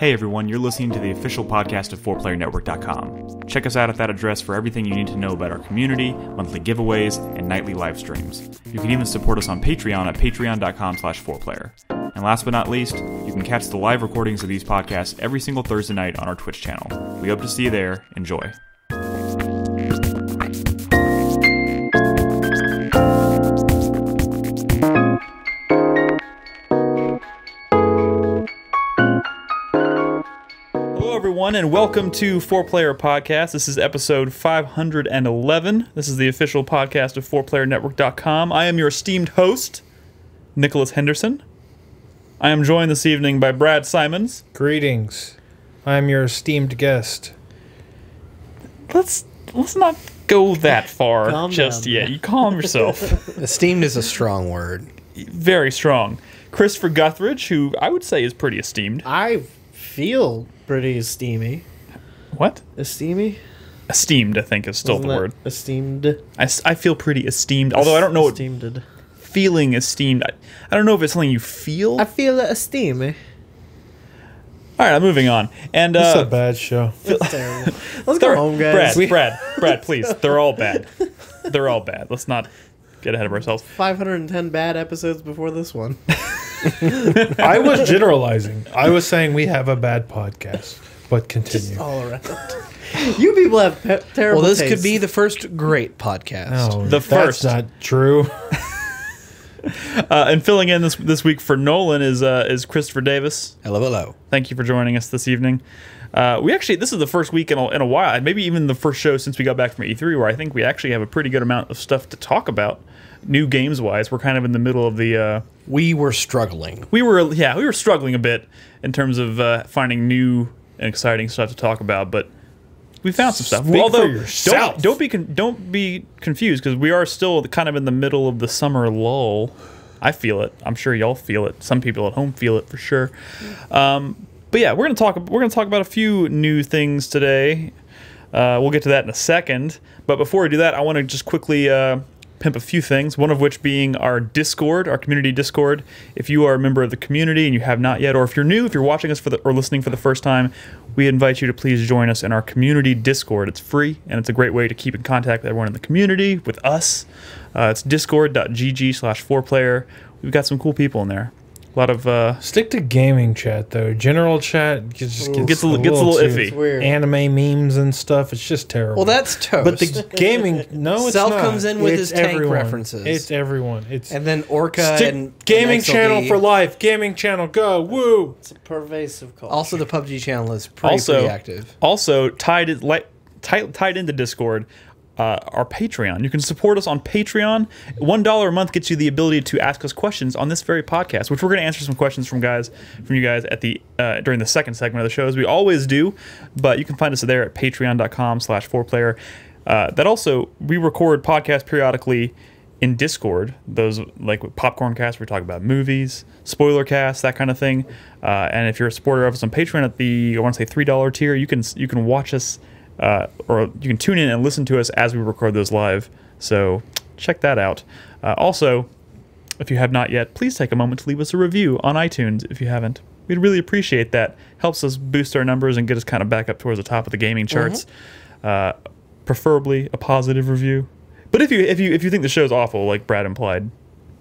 Hey everyone, you're listening to the official podcast of 4PlayerNetwork.com. Check us out at that address for everything you need to know about our community, monthly giveaways, and nightly live streams. You can even support us on Patreon at patreon.com/4Player. And last but not least, you can catch the live recordings of these podcasts every single Thursday night on our Twitch channel. We hope to see you there. Enjoy. Everyone, and welcome to 4Player Podcast. This is episode 511. This is the official podcast of 4PlayerNetwork.com. I am your esteemed host, Nicholas Henderson. I am joined this evening by Brad Simons. Greetings. I am your esteemed guest. Let's not go that far just yet. You calm yourself. Esteemed is a strong word. Very strong. Christopher Guthridge, who I would say is pretty esteemed. I feel pretty esteemy. What? Esteemy? Esteemed, I think, is still Isn't the that word. Esteemed. I feel pretty esteemed, although I don't know what Esteemed. feeling esteemed. I don't know if it's something you feel. I feel esteemy. All right, I'm moving on. And It's a bad show. It's terrible. Let's go home, guys. Brad, please. They're all bad. They're all bad. Let's not get ahead of ourselves. 510 bad episodes before this one. I was generalizing. I was saying we have a bad podcast, but continue. Just all around. You people have terrible Well, this taste. could be the first great podcast. No, The first. That's not true. And filling in this week for Nolan is Christopher Davis. Hello, hello. Thank you for joining us this evening. This is the first week in a while, maybe even the first show since we got back from E3, where I think we actually have a pretty good amount of stuff to talk about, new games-wise. We're kind of in the middle of the... We were struggling. We were struggling a bit in terms of finding new and exciting stuff to talk about, but we found some stuff. Speak for yourself. Don't be confused, because we are still kind of in the middle of the summer lull. I feel it. I'm sure y'all feel it. Some people at home feel it for sure. But yeah, we're gonna talk about a few new things today. We'll get to that in a second. But before we do that, I want to just quickly pimp a few things, one of which being our Discord, our community Discord. If you are a member of the community and you have not yet, or if you're new, if you're watching us or listening for the first time, we invite you to please join us in our community Discord. It's free, and it's a great way to keep in contact with everyone in the community, with us. It's discord.gg/4player. We've got some cool people in there. A lot of Stick to gaming chat though. General chat gets a little iffy. It's weird. Anime memes and stuff. It's just terrible. Well, that's toast. but the gaming, no, it's Self not. comes in with It's his tank everyone. references. It's everyone. It's and then Orca stick and gaming and XLD. channel for life. Gaming channel, go woo. It's a pervasive culture. Also, the PUBG channel is pretty active. Also tied into Discord. Our Patreon. You can support us on Patreon. $1 a month gets you the ability to ask us questions on this very podcast, which we're going to answer some questions from you guys at the during the second segment of the show, as we always do. But you can find us there at patreon.com/4player. That also, we record podcasts periodically in Discord. Those like with Popcorn Cast, we talk about movies, spoiler cast, that kind of thing. And if you're a supporter of us on Patreon at the, I want to say $3 tier, you can watch us. Or you can tune in and listen to us as we record those live. So check that out. Also, if you have not yet, please take a moment to leave us a review on iTunes if you haven't. We'd really appreciate that. Helps us boost our numbers and get us kind of back up towards the top of the gaming charts. Preferably a positive review. But if you think the show's awful, like Brad implied,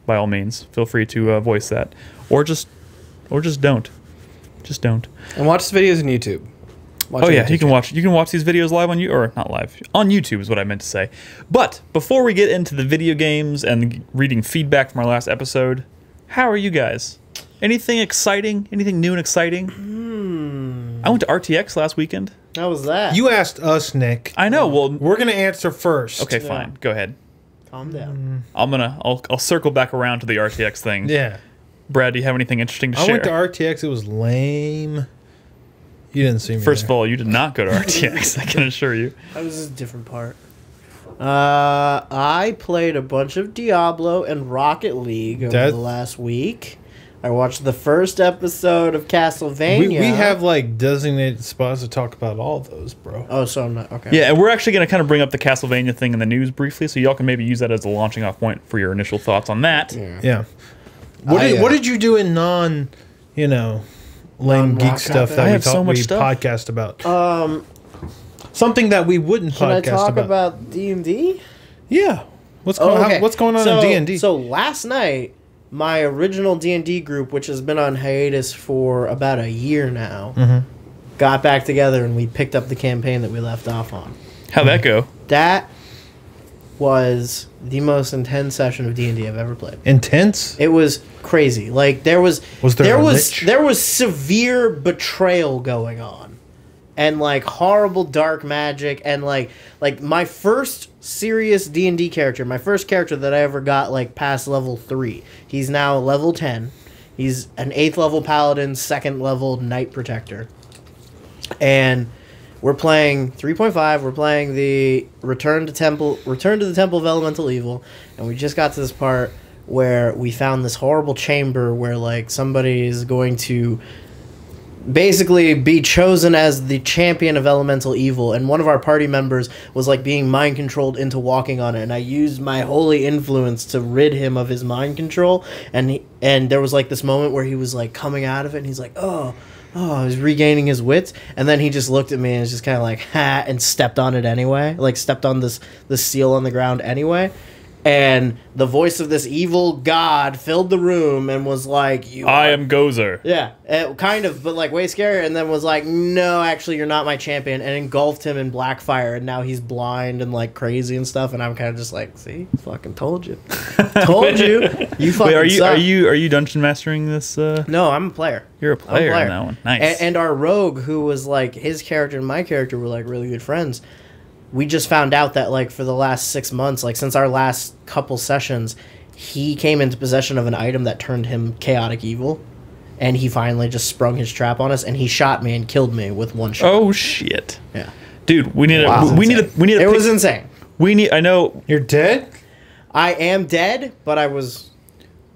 by all means, feel free to voice that, or just don't. Just don't. And watch the videos on YouTube. You can watch these videos live on on YouTube is what I meant to say. But before we get into the video games and reading feedback from our last episode, how are you guys? Anything exciting? Anything new and exciting? I went to RTX last weekend. How was that? You asked us, Nick. I know. Well, We're gonna answer first. okay, fine. Go ahead. Calm down. I'll circle back around to the RTX thing. Yeah. Brad, do you have anything interesting to I share? went to RTX. It was lame. You didn't see me. First of there. all, you did not go to RTX. I can assure you. That was a different part. I played a bunch of Diablo and Rocket League over the last week. I watched the first episode of Castlevania. We have like designated spots to talk about all those, bro. Oh, so I'm not okay. Yeah, and we're actually going to kind of bring up the Castlevania thing in the news briefly, so y'all can maybe use that as a launching off point for your initial thoughts on that. Yeah. What did you do in lame geek Non-rock stuff topic? that I we, have so much we stuff. podcast about? Something that we wouldn't Can I podcast talk about. about D&D? Yeah. What's going on in D&D? So last night, my original D&D group, which has been on hiatus for about a year now, got back together and we picked up the campaign that we left off on. How'd that go? That was the most intense session of D&D I've ever played. Intense? It was crazy. Like there was there a lich? there was severe betrayal going on, and like horrible dark magic, and like my first serious D&D character, my first character that I ever got like past level 3. He's now level 10. He's an 8th level paladin, 2nd level knight protector, and we're playing 3.5. We're playing the Return to the Temple of Elemental Evil, and we just got to this part where we found this horrible chamber where like somebody is going to basically be chosen as the champion of Elemental Evil, and one of our party members was like being mind controlled into walking on it, and I used my holy influence to rid him of his mind control, and there was like this moment where he was like coming out of it, and he's like, oh, he's regaining his wits, and then he just looked at me and was just kind of like, ha, and stepped on it anyway, like stepped on this seal on the ground anyway, and the voice of this evil god filled the room and was like, I am Gozer. Yeah, kind of, but like way scarier, and then was like, no, actually, you're not my champion, and engulfed him in black fire, and now he's blind and like crazy and stuff, and I'm kind of just like, see, fucking told you. Told you. You fucking Wait, suck. are you dungeon mastering this? No, I'm a player. You're a player in that one. Nice. And our rogue, who was like, his character and my character were like really good friends. We just found out that like for the last 6 months, like since our last couple sessions, he came into possession of an item that turned him chaotic evil, and he finally just sprung his trap on us, and he shot me and killed me with one shot. Oh shit. Yeah. Dude, we need Wow. a we need a It was insane. I know You're dead? I am dead, but I was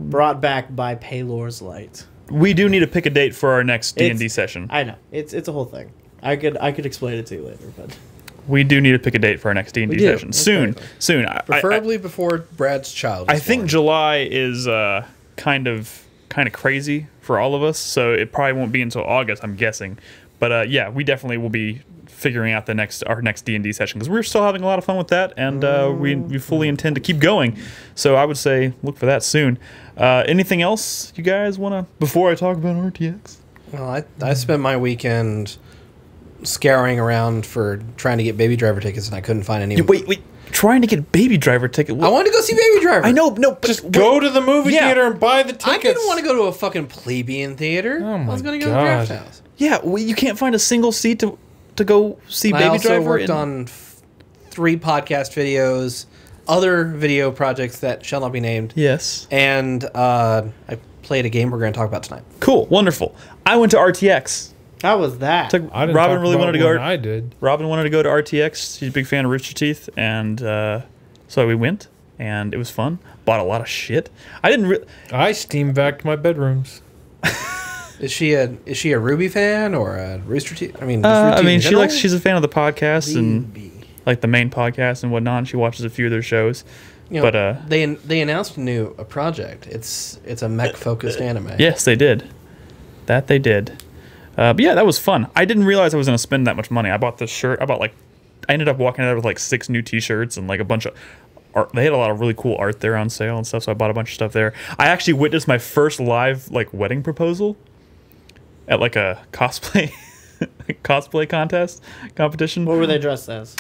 brought back by Paylor's light. we do need to pick a date for our next D&D session. I know. It's a whole thing. I could explain it to you later, but We do need to pick a date for our next D&D We do. session. Soon. Preferably before Brad's child is I think born. July is kind of crazy for all of us, so it probably won't be until August, I'm guessing. But yeah, we definitely will be figuring out our next D&D session, because we're still having a lot of fun with that, and we fully intend to keep going. So I would say look for that soon. Anything else you guys want to, before I talk about RTX? Well, I spent my weekend scouring around for trying to get Baby Driver tickets, and I couldn't find any. Wait. Trying to get a Baby Driver ticket. I wanted to go see Baby Driver. I know, no, but Just go to the movie Yeah. theater and buy the tickets. I didn't want to go to a fucking plebeian theater. Oh my I was going to go to Draft God. House. Yeah, well, you can't find a single seat to go see I Baby also Driver. worked on 3 podcast videos, other video projects that shall not be named, Yes. and I played a game we're going to talk about tonight. Cool, wonderful. I went to RTX. how was that? I didn't Robin talk really about wanted to go. when I did. Robin wanted to go to RTX. She's a big fan of Rooster Teeth, and so we went, and it was fun. Bought a lot of shit. I didn't. I steam vacked my bedrooms. Is she a Ruby fan or a Rooster Teeth? I mean, just Rooster Teeth in general? she's a fan of the podcast and Ruby. like the main podcast and whatnot. And she watches a few of their shows. You know, But they announced a project. It's a mech focused anime. yes, they did. That they did. But yeah, that was fun. I didn't realize I was going to spend that much money. I bought this shirt. I ended up walking out there with like 6 new T-shirts and like a bunch of art. They had a lot of really cool art there on sale and stuff, so I bought a bunch of stuff there. I actually witnessed my first live like wedding proposal at like a cosplay competition. What were they dressed as?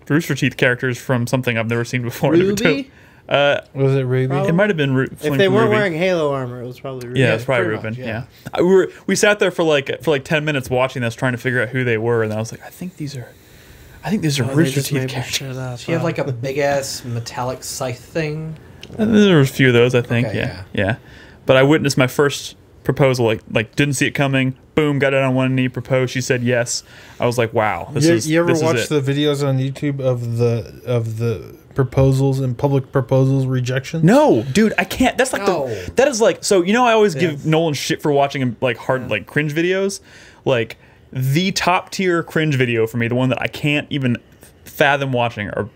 Rooster Teeth characters from something I've never seen before. Ruby? Was it Ruby? It might have been If they weren't wearing Halo armor, it was probably Ruby. Yeah, it's probably pretty Ruben. much, Yeah, yeah. we sat there for like 10 minutes watching this, trying to figure out who they were, and I was like, I think these are Rooster Teeth characters. She had like a big ass metallic scythe thing. There was a few of those, I think. Okay, yeah. But I witnessed my first proposal. Like didn't see it coming. Boom, got it on one knee. Proposed. She said yes. I was like, wow. You ever watch it. the videos on YouTube of the proposals and public proposals rejections? No, dude, I can't. That's like No. that is like, so I always give Nolan shit for watching like hard like cringe videos. Like the top tier cringe video for me, the one that I can't even fathom watching, are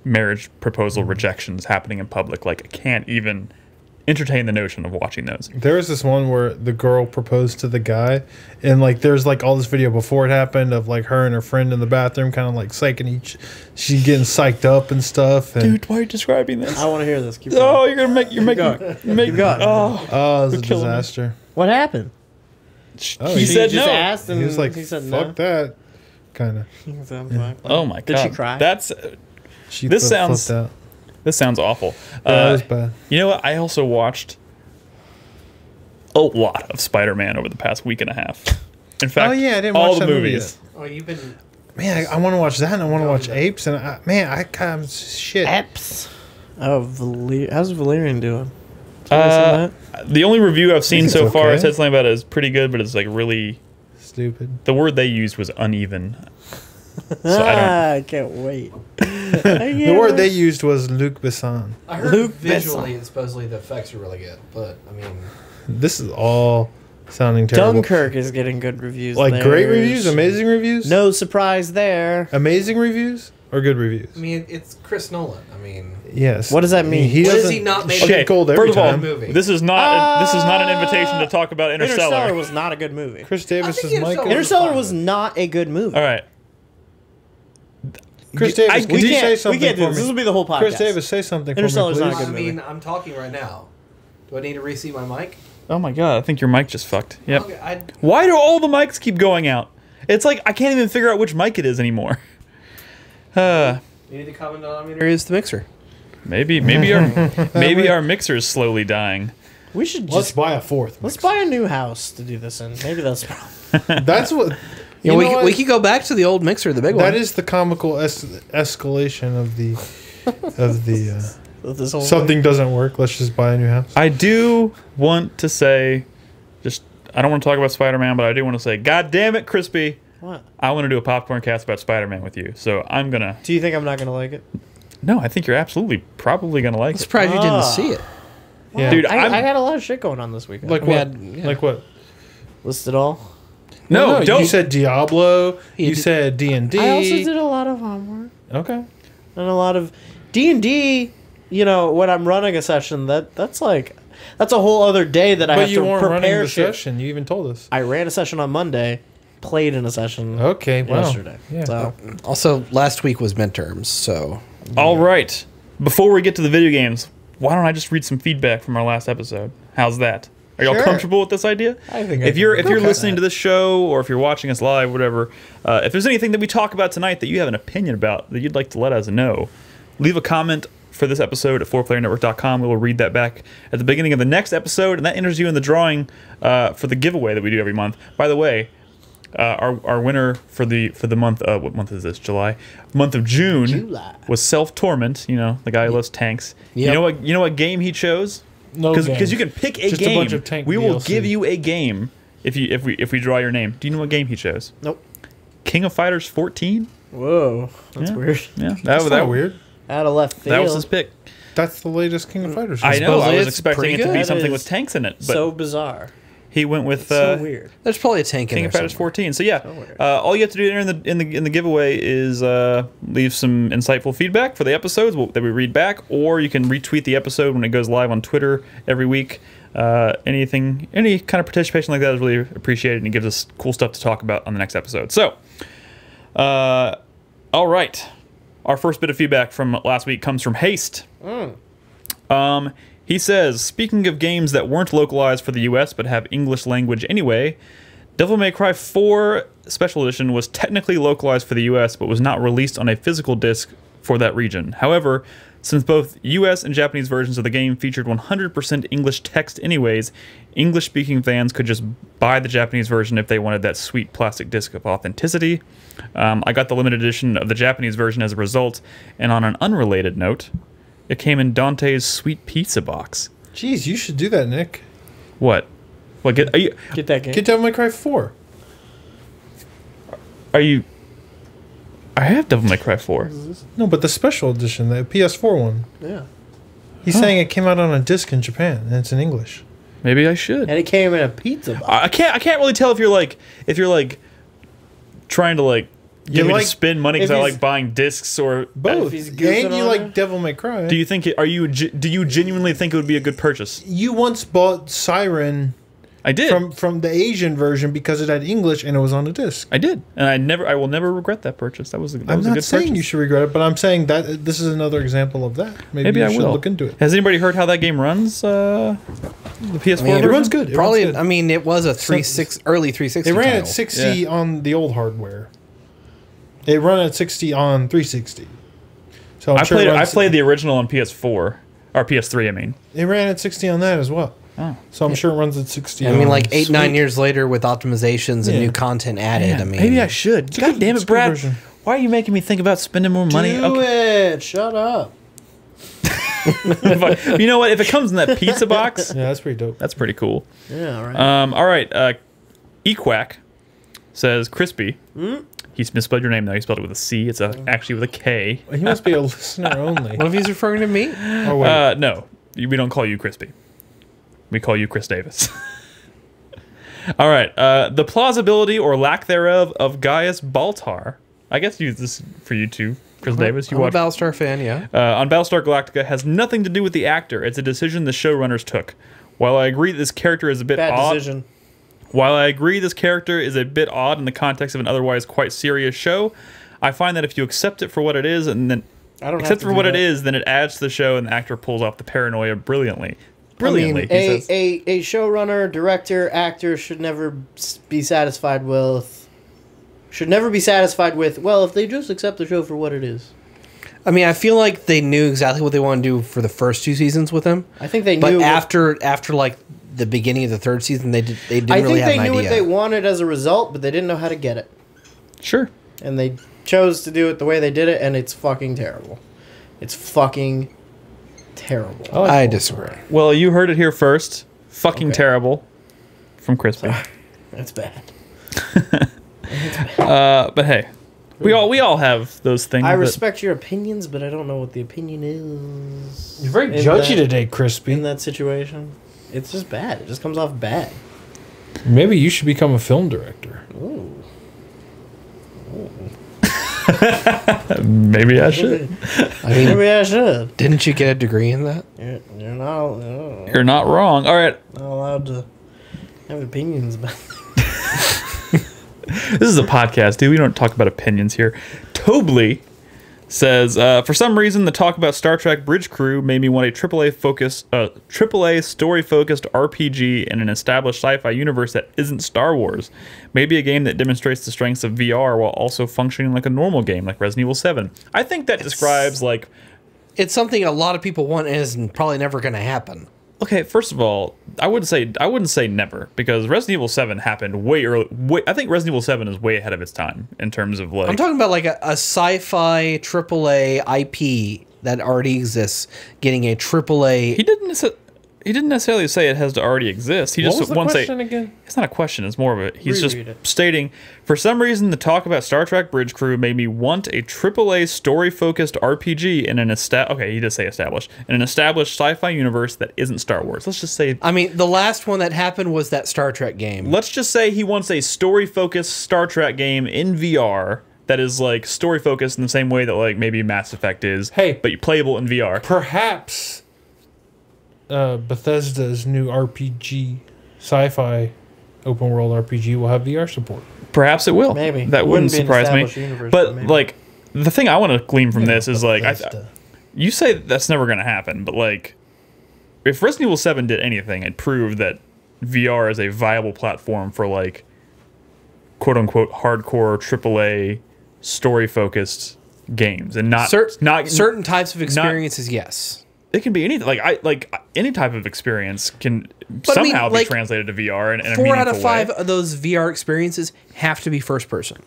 marriage proposal rejections happening in public. Like I can't even entertain the notion of watching those. There was this one where the girl proposed to the guy, and like there's like all this video before it happened of like her and her friend in the bathroom, kind of like she's getting psyched up and stuff. And Dude, why are you describing this? I want to hear this. Keep Oh, going. you're making Keep going. Oh, it was a killing me. disaster. What happened? Oh, he said just no. asked and He was like, he said "Fuck no. that," kind of. He said, "Fuck." Oh my god. Did she cry? That's She This flipped sounds- out. this sounds awful. Yeah, it was bad. You know what? I also watched a lot of Spider-Man over the past week and a half. In fact, Oh yeah, I didn't all watch the that movie movies. Oh, you've been. Man, I want to watch that, and I want to watch Apes, and I kind of shit. Eps. Oh, how's Valerian doing? The only review I've seen it's so far okay. said something about it is pretty good, but it's like really. Stupid. The word they used was uneven. So I can't wait. The word they used was Luc Besson. I heard Luke visually and supposedly the effects are really good, but I mean, This is all sounding terrible. Dunkirk is getting good reviews. Like great There's reviews, amazing reviews. No surprise there. Amazing reviews or good reviews. I mean, it's Chris Nolan. I mean, Yes. What does that mean? He What has doesn't he not made? shoot Okay, gold every first of all, time. movie. this is not an invitation to talk about Interstellar Interstellar. was not a good movie. Chris Davis I is think Michael. Interstellar Interstellar was not a good movie. All right. Chris Davis, I- can we you can't- say We something can't do for this. me? This will be the whole podcast. Chris Davis, say something for me, Interstellar's not a please. good I movie. mean, I'm talking right now. Do I need to reseat my mic? Oh my god, I think your mic just fucked. Yep. Okay, Why do all the mics keep going out? It's like I can't even figure out which mic it is anymore. you need to comment on it. Is the mixer? Maybe our mixer is slowly dying. We should Let's just buy a fourth. let's buy a new house to do this in. Maybe that's the problem. That's what. Yeah, You we know could, what? we could go back to the old mixer, the big one. That is the comical escalation of the This whole something doesn't work. Let's just buy a new house. I do want to say, I don't want to talk about Spider-Man, but I do want to say, God damn it, Crispy. What? I want to do a popcorn cast about Spider-Man with you. So I'm gonna. Do you think I'm not gonna like it? No, I think you're absolutely probably gonna like I'm it. surprised you didn't see it. Yeah. Dude, I had a lot of shit going on this weekend. Like I mean, what? yeah. Like what? List it all. No, don't. You said Diablo. He You did- said D&D. I also did a lot of homework Okay. and a lot of D&D. You know, when I'm running a session, that's a whole other day that I But have you to weren't running prepare the shit. session. You even told us. I ran a session on Monday, played in a session Okay. Wow. yesterday. Yeah. So Also, last week was midterms, so All right. Before we get to the video games, why don't I just read some feedback from our last episode? How's that? Are y'all Sure. comfortable with this idea? I think if you're listening to this show or if you're watching us live, whatever, if there's anything that we talk about tonight that you have an opinion about that you'd like to let us know, leave a comment for this episode at 4playernetwork.com. We will read that back at the beginning of the next episode, and that enters you in the drawing for the giveaway that we do every month. By the way, our winner for the month, what month is this? July, month of June, July. was Self Torment. You know, the guy who loves tanks. Yep. You know what game he chose? No Because games. you can pick a Just a game. bunch of tank we will DLC. give you a game if we draw your name. Do you know what game he chose? Nope. King of Fighters 14. Whoa, that's Yeah. weird. Yeah, That's not weird. Out of left field. That was his pick. That's the latest King of Fighters. I know. I Supposedly was it's expecting pretty it to good. be That something is with tanks in it, but So bizarre. he went with So weird. there's probably a tank in King there of Fighters somewhere. 14. So yeah, weird. all you have to do in the giveaway is leave some insightful feedback for the episodes that we read back, or you can retweet the episode when it goes live on Twitter every week. Any kind of participation like that is really appreciated, and it gives us cool stuff to talk about on the next episode. So, all right, our first bit of feedback from last week comes from Haste. He says, speaking of games that weren't localized for the US but have English language anyway, Devil May Cry 4 Special Edition was technically localized for the US but was not released on a physical disc for that region. However, since both US and Japanese versions of the game featured 100% English text anyways, English-speaking fans could just buy the Japanese version if they wanted that sweet plastic disc of authenticity. I got the limited edition of the Japanese version as a result, and on an unrelated note, it came in Dante's sweet pizza box. Jeez, you should do that, Nick. What? What? Are you? Get that game. Get Devil May Cry 4. Are you? I have Devil May Cry 4. No, but the special edition, the PS4 one. Yeah. He's saying it came out on a disc in Japan, and it's in English. Maybe I should. And it came in a pizza box. I can't really tell if you're like trying to like get me like- to spend money because if I he's- like buying discs or Both. he's goofing And you on like it? Devil May Cry. do you think do you genuinely think it would be a good purchase? You once bought Siren I did. from the Asian version because it had English and it was on a disc. I did, and I will never regret that purchase. That was a I'm good not saying purchase. you should regret it, but I'm saying that this is another example of that. Maybe Maybe you I should will look into it. Has anybody heard how that game runs? The PS4 mean, It version? runs good. It Probably. runs good. I mean, it was a early 360. It ran title. at 60 Yeah. on the old hardware. It ran at 60 on 360. So I sure played it I runs- played the original on PS4 or PS3. I mean, It ran at 60 on that as well. oh. So I'm sure it runs at 60. I mean, on like 8-9 Switch. years later, with optimizations and Yeah. new content added. Man, I mean, maybe I should. God damn it's it, a good Brad! version. Why are you making me think about spending more money? Do Okay. it. Shut up. You know what? If it comes in that pizza box, Yeah, that's pretty dope. that's pretty cool. Yeah, all right. All right. Equack says crispy. He's misspelled your name though. He spelled it with a C. It's actually with a K. He must be a listener only. what if he's referring to me? Oh, wait. No, we don't call you crispy. We call you Chris Davis. All right. The plausibility or lack thereof of Gaius Baltar. I guess this is for you too, Chris Davis. You I'm a watch Battlestar fan, yeah. on Battlestar Galactica has nothing to do with the actor. It's a decision the showrunners took. While I agree this character is a bit Bad odd. decision. While I agree this character is a bit odd in the context of an otherwise quite serious show, I find that if you accept it for what it is, and then I don't have accept to it for do what it that. is, then it adds to the show, and the actor pulls off the paranoia brilliantly. I mean, Brilliantly, he says. a showrunner, director, actor should never be satisfied with. Should never be satisfied with. Well, if they just accept the show for what it is. I mean, I feel like they knew exactly what they want to do for the first 2 seasons with him. I think they But knew. after like the beginning of the 3rd season, they didn't I really think have they an knew idea. what they wanted as a result, but they didn't know how to get it, Sure. and they chose to do it the way they did it, and it's fucking terrible. It's fucking terrible. I disagree. Well, you heard it here first. Fucking Okay. terrible. From Crispy. That's bad. But hey, we all have those things. I that- respect your opinions, but I don't know what the opinion is. You're very in judgy that- today, Crispy. In that situation, it's just bad. It just comes off bad. Maybe you should become a film director. Ooh. Maybe I should. I mean, Maybe I should. didn't you get a degree in that? You're not, You're not wrong. All right. not allowed to have opinions about This is a podcast, dude. We don't talk about opinions here. Tobley says, for some reason, the talk about Star Trek Bridge Crew made me want a AAA story-focused RPG in an established sci-fi universe that isn't Star Wars. Maybe a game that demonstrates the strengths of VR while also functioning like a normal game, like Resident Evil 7. I think that describes, like... It's something a lot of people want and is probably never going to happen. Okay, first of all, I wouldn't say never, because Resident Evil 7 happened way early. I think Resident Evil 7 is way ahead of its time in terms of like. I'm talking about like a sci-fi AAA IP that already exists getting a AAA. He didn't necessarily say it has to already exist. He What just was the wants question again? It's not a question. It's more of a. He's Reread just it. stating. For some reason, the talk about Star Trek Bridge Crew made me want a AAA story-focused RPG in an Okay, he does say established in an established sci-fi universe that isn't Star Wars. Let's just say. I mean, the last one that happened was that Star Trek game. Let's just say he wants a story-focused Star Trek game in VR that is like story-focused in the same way that like maybe Mass Effect is. Hey. but you playable in VR. Perhaps Bethesda's new RPG, sci-fi, open world RPG will have VR support. Perhaps it will. Maybe. That It wouldn't wouldn't be an surprise me. established universe, but but maybe. like the thing I want to glean from this is like Bethesda. you say that's never going to happen, but like if Resident Evil 7 did anything, it proved that VR is a viable platform for like quote unquote hardcore AAA story focused games and not certain types of experiences, yes. It can be anything. Like any type of experience can But I mean, somehow like, be translated to VR in a 4 out of meaningful 5 way. of those VR experiences have to be first person.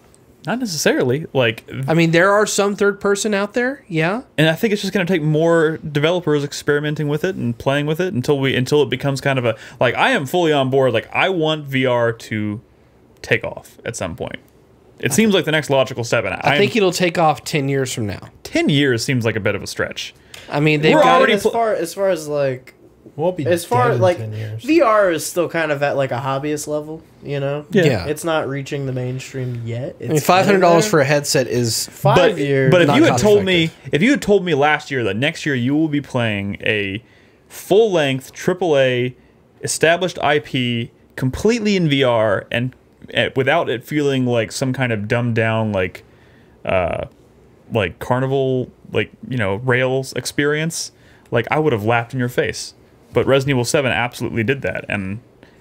Not necessarily. Like I mean, there are some third person out there, yeah. and I think it's just going to take more developers experimenting with it and playing with it until it becomes kind of a like I am fully on board. Like I want VR to take off at some point. It seems like the next logical step. And I think it'll take off 10 years from now. 10 years seems like a bit of a stretch. I mean, they've We're got already as far as like We'll be as far dead as in like 10 years. VR is still kind of at like a hobbyist level, you know. Yeah. It's not reaching the mainstream yet. I mean, $500 for a headset is 5 years. But if not you had cost told me, effective. if you had told me last year that next year you will be playing a full-length AAA established IP completely in VR and without it feeling like some kind of dumbed down like carnival rails experience, like I would have laughed in your face. But Resident Evil 7 absolutely did that, and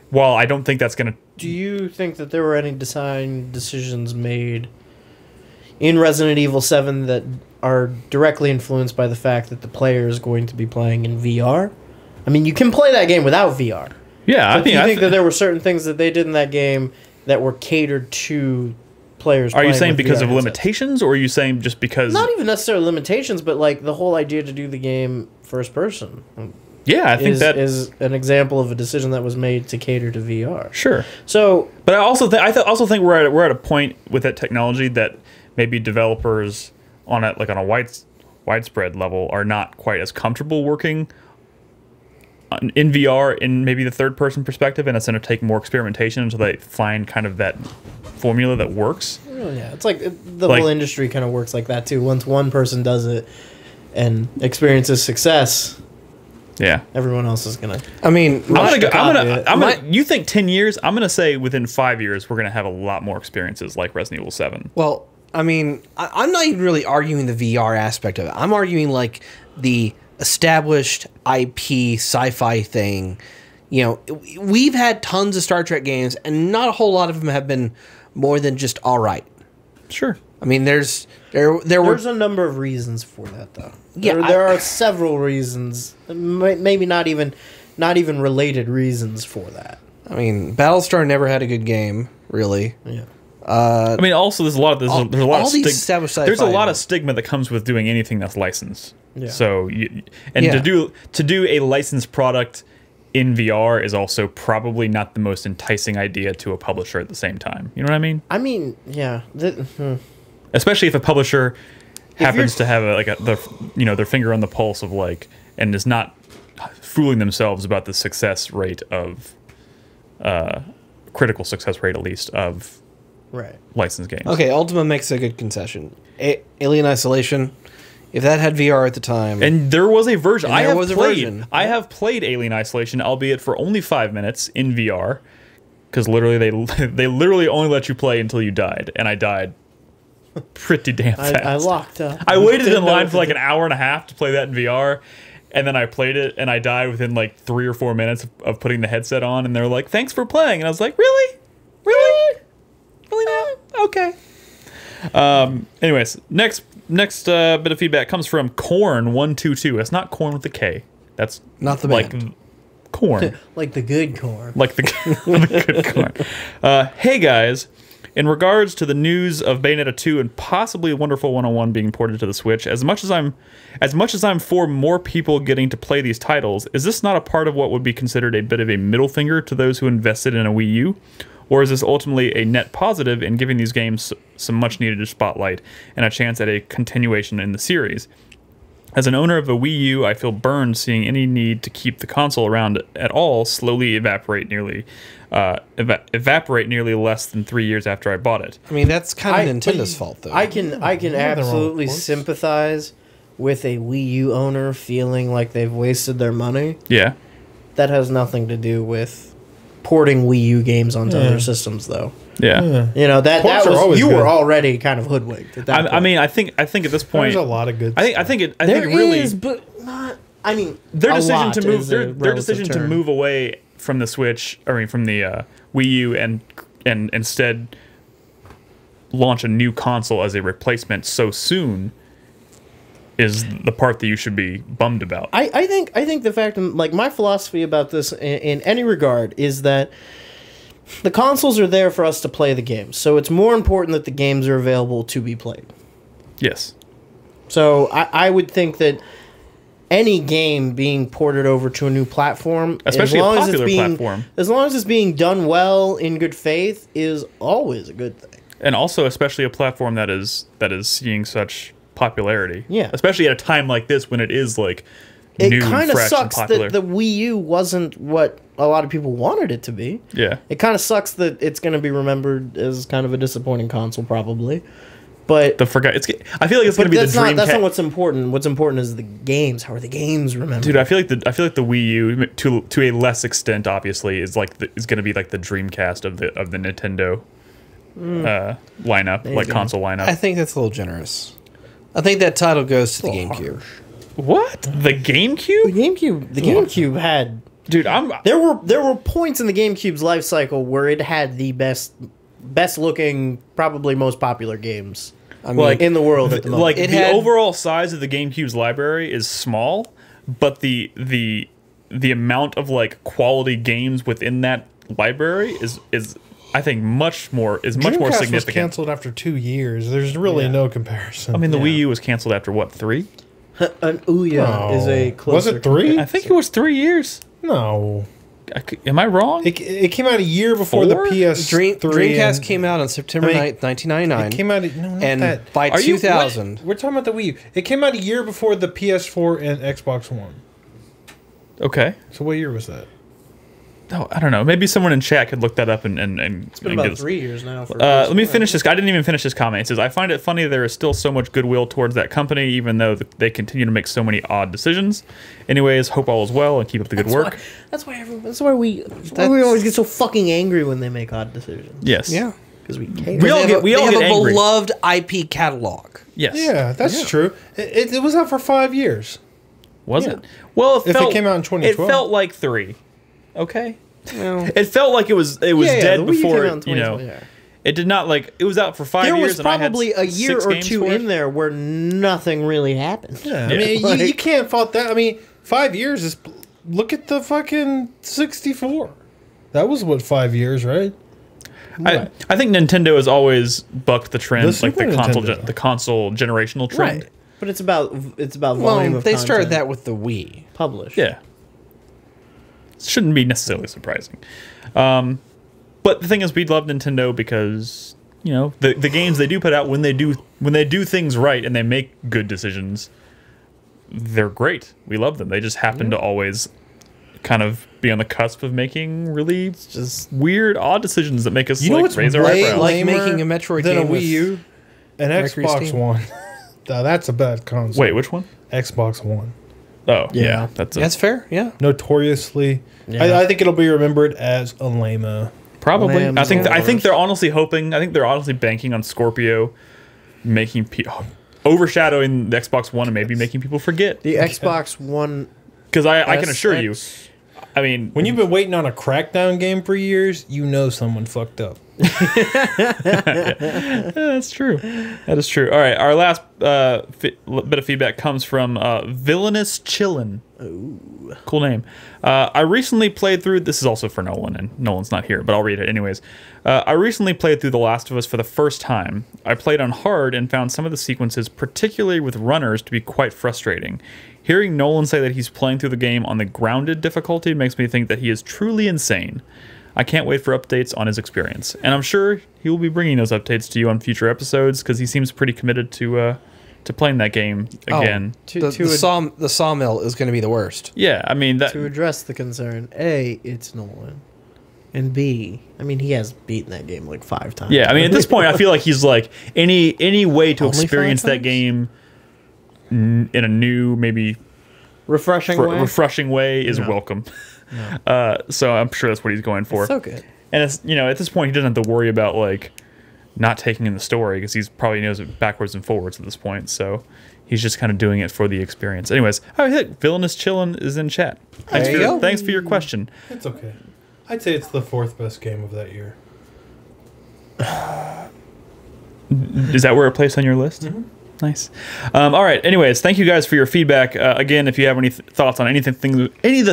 while I don't think that's gonna, Do you think that there were any design decisions made in Resident Evil 7 that are directly influenced by the fact that the player is going to be playing in VR? I mean, you can play that game without VR. yeah, But do you think that there were certain things that they did in that game that were catered to players? Are you playing saying with because VR of headsets? limitations, or are you saying just because? Not even necessarily limitations, but like the whole idea to do the game first person Yeah, I think that is an example of a decision that was made to cater to VR. sure. So But I also think we're at a point with that technology that maybe developers on a widespread level are not quite as comfortable working in VR in maybe the third person perspective, and it's going to take more experimentation until they find kind of that formula that works. yeah, it's like the whole industry kind of works like that too. Once one person does it and experiences success, Yeah. everyone else is gonna. I mean, You think 10 years? I'm gonna say within 5 years we're gonna have a lot more experiences like Resident Evil 7. well, I mean, I'm not even really arguing the VR aspect of it. I'm arguing like the established IP sci-fi thing. You know, we've had tons of Star Trek games, and not a whole lot of them have been more than just all right. Sure. I mean, there's a number of reasons for that, though. Yeah, there are several reasons, maybe not even related reasons for that. I mean, Battlestar never had a good game, really. Yeah. I mean, also there's a lot of there's a lot of sci-fi stigma that comes with doing anything that's licensed. Yeah. So Yeah. to do a licensed product in VR is also probably not the most enticing idea to a publisher at the same time. You know what I mean? I mean, yeah. Especially if a publisher happens to have their finger on the pulse of and is not fooling themselves about the success rate of critical success rate at least of Right. licensed games. Okay, Ultima makes a good concession. Alien Isolation, if that had VR at the time, And there was a version. And there was a version. I have played Alien Isolation, albeit for only 5 minutes in VR, because literally they literally only let you play until you died, and I died pretty damn fast. I locked up. I waited Didn't in know line what for to like do. an hour and a half to play that in VR, and then I played it, and I died within like 3 or 4 minutes of putting the headset on, and they're like, "Thanks for playing," and I was like, "Really, really, really now? Okay." Anyways, next bit of feedback comes from Corn122. It's not corn with a K. That's Not the like band. corn. Like the good corn. Like the good corn. Hey guys, in regards to the news of Bayonetta 2 and possibly Wonderful 101 being ported to the Switch, as much as I'm for more people getting to play these titles, is this not a part of what would be considered a bit of a middle finger to those who invested in a Wii U? Or is this ultimately a net positive in giving these games some much needed spotlight and a chance at a continuation in the series? As an owner of a Wii U, I feel burned seeing any need to keep the console around at all slowly evaporate nearly less than 3 years after I bought it. I mean, that's kind of Nintendo's fault, though. I can absolutely points. sympathize with a Wii U owner feeling like they've wasted their money. Yeah. That has nothing to do with porting Wii U games onto other systems, though. Yeah. You know that Ports are was always you good. were already kind of hoodwinked at that I point. mean, I think at this point, There's a lot of good. I think it There really is, but not. I mean, their a decision lot to move is a their relative decision to term. move away from the Switch, from the Wii U, and instead launch a new console as a replacement so soon is the part that you should be bummed about. I think the fact, like my philosophy about this in any regard is that the consoles are there for us to play the games, so it's more important that the games are available to be played. Yes. So I would think that any game being ported over to a new platform, Especially a popular platform. as long as it's being done well in good faith, is always a good thing. And also, especially a platform that is seeing such popularity. Yeah. Especially at a time like this when it is like It new and kind of fresh sucks and popular. that the Wii U wasn't what a lot of people wanted it to be. Yeah. It kind of sucks that it's going to be remembered as kind of a disappointing console, probably. But I feel like it's going to be the Dreamcast. that's not what's important. What's important is the games. How are the games remembered? Dude, I feel like the Wii U, to a less extent, obviously, is going to be like the Dreamcast of the Nintendo lineup, like console lineup. I think that's a little generous. I think that title goes to the GameCube. What? The GameCube? The GameCube had. Dude, There were points in the GameCube's life cycle where it had the best looking, probably most popular games. I mean, in the world at the moment. Like the overall size of the GameCube's library is small, but the amount of like quality games within that library is I think much more Dreamcast significant. was canceled after 2 years. There's really no comparison. I mean, the Wii U was canceled after what, 3? An Ouya is a closer. Was it 3? I think it was 3 years. No. Am I wrong? It came out a year before the 4? PS3. Dreamcast came out on September 9th, 1999. It came out. No, not and that. by 2000, We're talking about the Wii U. It came out a year before the PS4 and Xbox One. Okay. So what year was that? Oh, I don't know. Maybe someone in chat could look that up and It's been about 3 years now. let me finish this. I didn't even finish this comment. It says, I find it funny there is still so much goodwill towards that company, even though they continue to make so many odd decisions. Anyways, hope all is well and keep up the good work. That's why we always get so fucking angry when they make odd decisions. Yes. yeah, Because we care. We all they get have a angry. beloved IP catalog. Yes. Yeah, that's true. It was out for 5 years. Was Yeah. it? Well, If it came out in 2012. It felt like 3. Okay. Well, It felt like it was dead the Wii U before came out in it, you know. 2012, yeah. It did not like it was out for 5 There years was and I had probably a year 6 or games two for it. in there where nothing really happened. Yeah, I mean, Like- you can't fault that. I mean, 5 years is. Look at the fucking 64. That was what, 5 years, right? I think Nintendo has always bucked the trend, The like Super Nintendo. the console generational trend. Right. But it's about volume well, of they started content that with the Wii. published. Yeah. Shouldn't be necessarily surprising. But the thing is, we love Nintendo because, you know, the games they do put out, when they do things right and they make good decisions, they're great. We love them. They just happen to always kind of be on the cusp of making really just weird, odd decisions that make us raise our eyebrows. like making a Metroid than game a Wii with U, an Mercury Xbox Steam. One. Now, that's a bad console. Wait, which one? Xbox One. Oh, yeah. Yeah. That's fair. Yeah. Notoriously, Yeah. I think it'll be remembered as a lame. probably. Lambs I think and they're honestly hoping. I think they're honestly banking on Scorpio making overshadowing the Xbox One and maybe making people forget. The Xbox One. Because I can assure you, SX I mean, When you've been waiting on a Crackdown game for years, you know someone fucked up. that's true. That is true. All right, our last bit of feedback comes from Villainous Chillin'. Ooh. Cool name. I recently played through, this is also for Nolan, and Nolan's not here, but I'll read it anyways. I recently played through The Last of Us for the first time. I played on hard and found some of the sequences, particularly with runners, to be quite frustrating. Hearing Nolan say that he's playing through the game on the grounded difficulty makes me think that he is truly insane. I can't wait for updates on his experience, and I'm sure he will be bringing those updates to you on future episodes because he seems pretty committed to playing that game again. The sawmill is going to be the worst. Yeah, I mean that. To address the concern, A, it's Nolan. And B, I mean, he has beaten that game like 5 times. Yeah, I mean at this point, I feel like he's like any way to Only 5 experience that times? game in a new, maybe refreshing way. is welcome. So I'm sure that's what he's going for. It's so good. And it's, you know, at this point he doesn't have to worry about like not taking in the story because he's probably knows it backwards and forwards at this point. So he's just kind of doing it for the experience. Anyways, oh heck, Villainous Chillin' is in chat. Thanks for your question. It's okay. I'd say it's the 4th best game of that year. Is that where it placed on your list? Mm-hmm. Nice. All right. Anyways, thank you guys for your feedback. Again, if you have any thoughts on any of the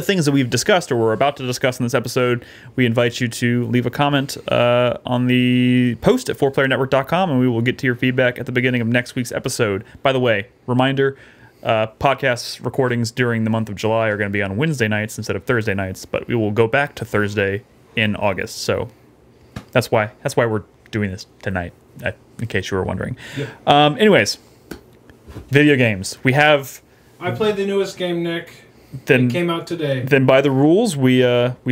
things that we've discussed or we're about to discuss in this episode, we invite you to leave a comment on the post at 4playernetwork.com, and we will get to your feedback at the beginning of next week's episode. By the way, reminder: podcast recordings during the month of July are going to be on Wednesday nights instead of Thursday nights, but we will go back to Thursday in August. So that's why we're doing this tonight, in case you were wondering. Yep. Anyways. Video games. We have. I played the newest game, Nick. Then It came out today. Then by the rules, we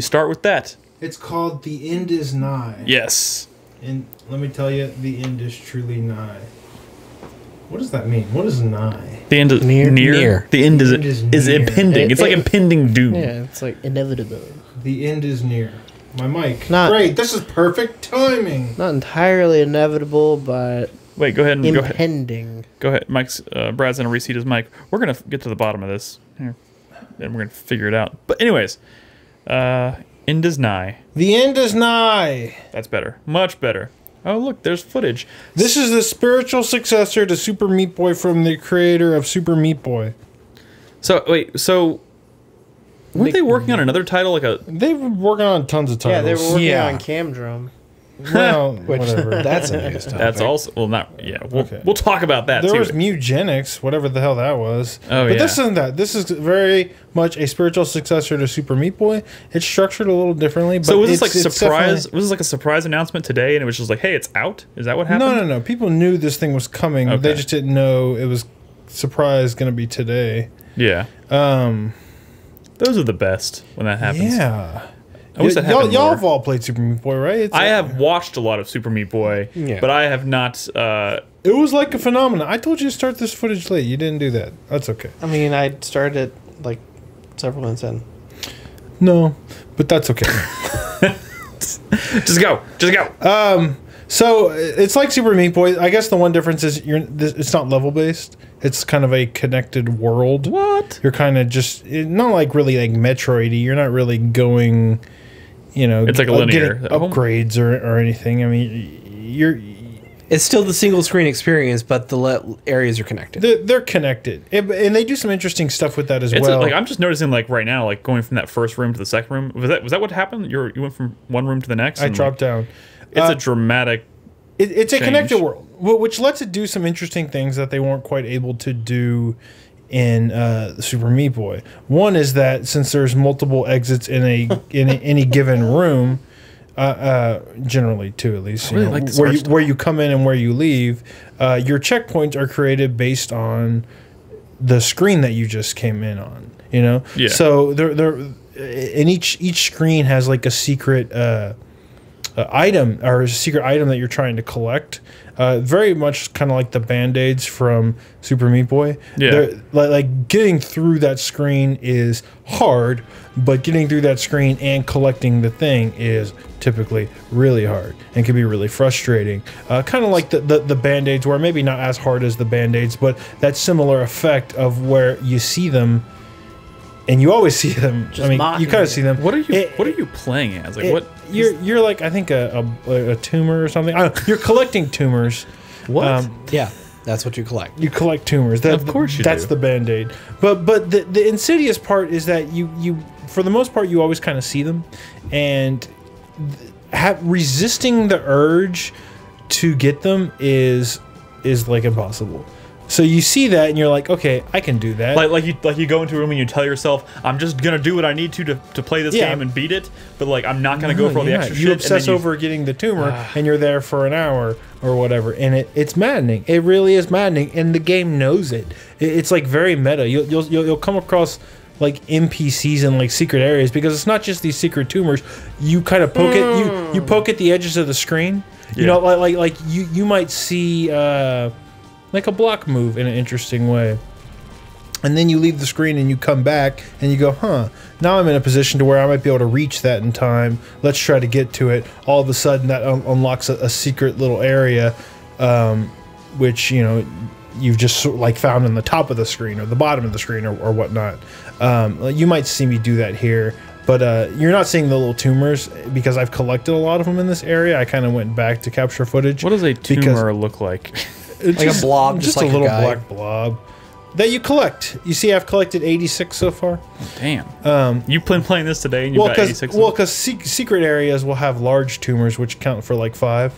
start with that. It's called The End Is Nigh. Yes. And let me tell you, the end is truly nigh. What does that mean? What is nigh? The end is Near. The end The end is is near. impending. It's like impending doom. Yeah, it's like inevitable. The end is near. My mic. Not- Great, this is perfect timing. Not entirely inevitable, but Wait, go ahead and go ahead. impending. Go ahead. Mike's Brad's gonna reseat his mic. We're gonna get to the bottom of this here, and we're gonna figure it out. But anyways, end is nigh. The end is nigh. That's better. Much better. Oh look, there's footage. This is the spiritual successor to Super Meat Boy from the creator of Super Meat Boy. So wait, so weren't they working on another title like a? They were working on tons of titles. Yeah, they were working Yeah. on Camdrum. Well, whatever. That's a news topic. That's also well, not yeah. We'll, Okay. we'll talk about that There too. was mutagenics, whatever the hell that was. Oh, but yeah. this isn't that. This is very much a spiritual successor to Super Meat Boy. It's structured a little differently. But So was this like it's surprise? definitely- Was this like a surprise announcement today, and it was just like, hey, it's out? Is that what happened? No. People knew this thing was coming. But they Okay. just didn't know it was surprise going to be today. Yeah, those are the best when that happens. Yeah. I wish that happened y'all more. have all played Super Meat Boy, right? It's I have watched a lot of Super Meat Boy, Yeah. but I have not. It was like a phenomenon. I told you to start this footage late. You didn't do that. That's okay. I mean, I started like several months in. No, but that's okay. Just go. So it's like Super Meat Boy. I guess the one difference is it's not level based. It's kind of a connected world. What? You're kind of just not like really like Metroidy. You're not really going, It's like a linear. getting upgrades or anything. I mean, you're It's still the single screen experience, but the areas are connected. they're connected, and they do some interesting stuff with that as It's well. like I'm just noticing like right now, like going from that first room to the second room. Was that what happened? You went from one room to the next. I and, dropped down. It's a dramatic. It's a change. connected world, which lets it do some interesting things that they weren't quite able to do in Super Meat Boy. One is that since there's multiple exits in any given room, generally two at least, really like this where art you, style. where you come in and where you leave, your checkpoints are created based on the screen that you just came in on. Yeah. So they're and each screen has like a secret. Item or a secret item that you're trying to collect. Very much kind of like the Band-Aids from Super Meat Boy. Yeah. They're, like getting through that screen is hard, but getting through that screen and collecting the thing is typically really hard and can be really frustrating. Kind of like the Band-Aids, where maybe not as hard as the Band-Aids, but that similar effect of where you see them and you always see them. Just I mean, mocking you kind you. of see them. What are you playing as? Like what? You're like, I think a tumor or something. I don't know. You're collecting tumors. What? Yeah, that's what you collect. You collect tumors. Of course you That's do. the Band-Aid. But the insidious part is that you for the most part you always kind of see them, and resisting the urge to get them is like impossible. So you see that and you're like, okay, I can do that. Like you go into a room and you tell yourself, I'm just gonna do what I need to play this Yeah. game and beat it, but like I'm not gonna go for all the Yeah, extra you shit. obsess and then over getting the tumor, and you're there for an hour or whatever, and it's maddening. It really is maddening, and the game knows it. It's like very meta. You'll come across like NPCs in like secret areas because it's not just these secret tumors. You kind of poke it. You poke at the edges of the screen. You Yeah. know, like you might see like a block move in an interesting way. And then you leave the screen and you come back and you go, huh, now I'm in a position to where I might be able to reach that in time. Let's try to get to it. All of a sudden that unlocks a secret little area, which, you've just sort of like found in the top of the screen or the bottom of the screen or whatnot. You might see me do that here, but you're not seeing the little tumors because I've collected a lot of them in this area. I kind of went back to capture footage. What does a because- tumor look like? It's Like a blob, just like a a little guy. black blob that you collect. You see, I've collected 86 so far. Damn. You've been playing this today and you've got 86. Because secret areas will have large tumors, which count for like 5.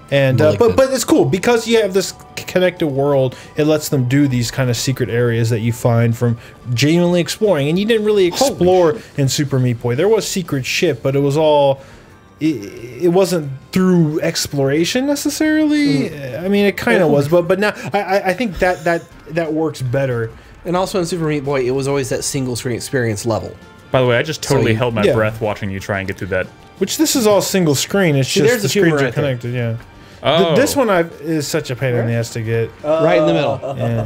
But it's cool because you have this connected world. It lets them do these kind of secret areas that you find from genuinely exploring, and you didn't really explore in Super Meat Boy. There was secret shit, but it was all. It wasn't through exploration necessarily. I mean, it kind of was, but now I think that works better And also in Super Meat Boy, it was always that single screen experience level. By the way, I just totally you- held my Yeah. breath watching you try and get through that. Which this is all single screen. It's just there's the the tumor screens are right there. connected. Yeah. Oh, This one is such a pain in the ass to get. Right in the middle. Yeah.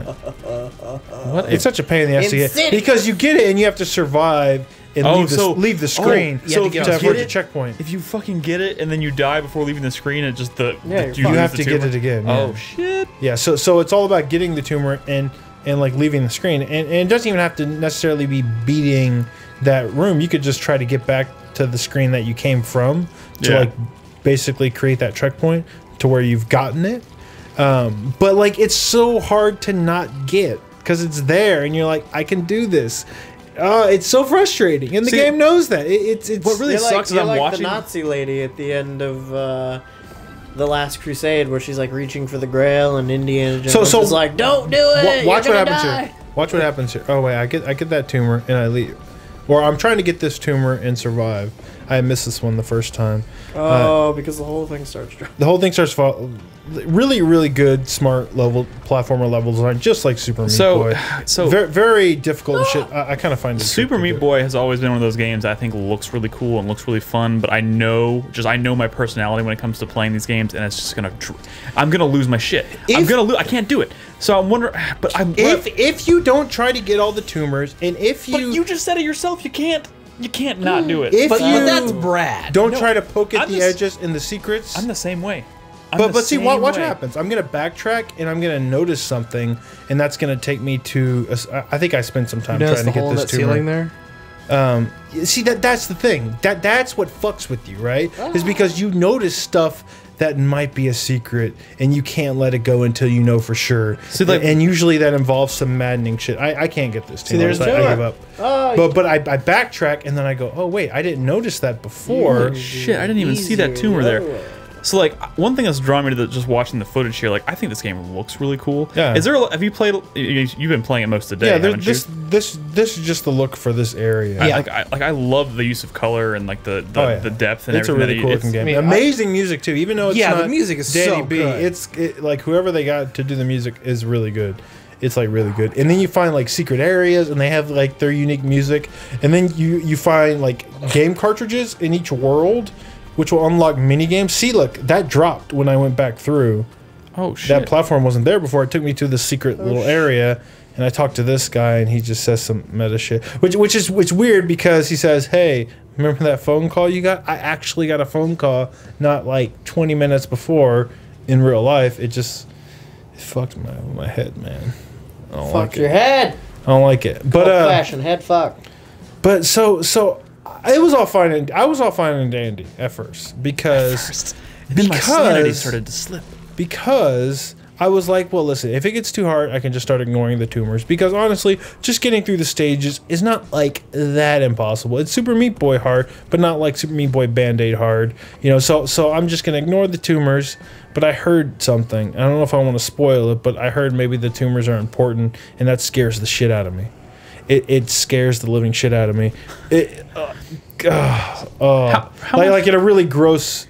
what? It's such a pain in the ass to get Insidious. because you get it and you have to survive and Oh, leave the screen you have to get to on avoid it. the checkpoint. If you fucking get it and then you die before leaving the screen, it just Yeah, you You lose have the to get tumor? it again. Oh Yeah. shit! Yeah, so it's all about getting the tumor and like leaving the screen, and it doesn't even have to necessarily be beating that room. You could just try to get back to the screen that you came from to Yeah. like basically create that checkpoint to where you've gotten it. But like it's so hard to not get because it's there, and you're like, I can do this. It's so frustrating, and the See, game knows that. It's what really You're like, sucks is you're I'm like watching. the Nazi lady at the end of The Last Crusade, where she's like reaching for the Grail, and Indiana Jones is like, "Don't do it! Watch You're what gonna happens die." here. Watch what happens here. Oh wait, I get that tumor and I leave. Or I'm trying to get this tumor and survive. I missed this one the first time. Oh, because the whole thing starts dropping. The whole thing starts fall. Really, really good, smart level platformer level design, just like Super Meat Boy. So Very, very difficult and shit. I kind of find it Super tricky, Meat but- Boy has always been one of those games I think looks really cool and looks really fun, but I know my personality when it comes to playing these games, and it's just I'm gonna lose my shit. I can't do it. So I'm wondering, but If you don't try to get all the tumors, and if but you, you just said it yourself. You can't not do it. if But you that's Brad. don't No, try to poke at I'm the just- edges and the secrets. I'm the same way. But see, watch what happens. I'm gonna backtrack and I'm gonna notice something, and that's gonna take me to. I think I spent some time Notice trying the to get hole in this that ceiling tumor. there? See that's the thing. That's what fucks with you, right? Is because you notice stuff that might be a secret, and you can't let it go until you know for sure. See, like- and usually that involves some maddening shit. I can't get this tumor. there's I tumor. give up. But I backtrack and then I go, oh wait, I didn't notice that before. Shit, I didn't even see that tumor there. So like one thing that's drawing me to just watching the footage here, like I think this game looks really cool. Yeah. Have you played? You've been playing it most of the day, Yeah, haven't you? this is just the look for this area. I love the use of color and like the Oh, yeah. the depth and It's a everything. really cool looking game. I mean, Amazing music too, even though it's Yeah, not the music is Danny so B. good. Like whoever they got to do the music is really good. It's like really good. And then you find like secret areas, and they have like their unique music. And then you find like game cartridges in each world, which will unlock mini games. See, look, that dropped when I went back through. Oh shit! That platform wasn't there before. It took me to the secret little area, and I talked to this guy, and he just says some meta shit, which is weird because he says, "Hey, remember that phone call you got? I actually got a phone call not like 20 minutes before in real life. It fucked my head, man. I don't Fuck like your it. head. I don't like it. But Old fashioned head fuck. but so it was all fine, and I was all fine and dandy at first because Then my sanity because- started to slip. because I was like, well, listen, if it gets too hard, I can just start ignoring the tumors. Because honestly, just getting through the stages is not like that impossible. It's Super Meat Boy hard, but not like Super Meat Boy Band-Aid hard. You know, so I'm just gonna ignore the tumors. But I heard something. I don't know if I want to spoil it, but I heard maybe the tumors are important, and that scares the shit out of me. It scares the living shit out of me. How Like in a really gross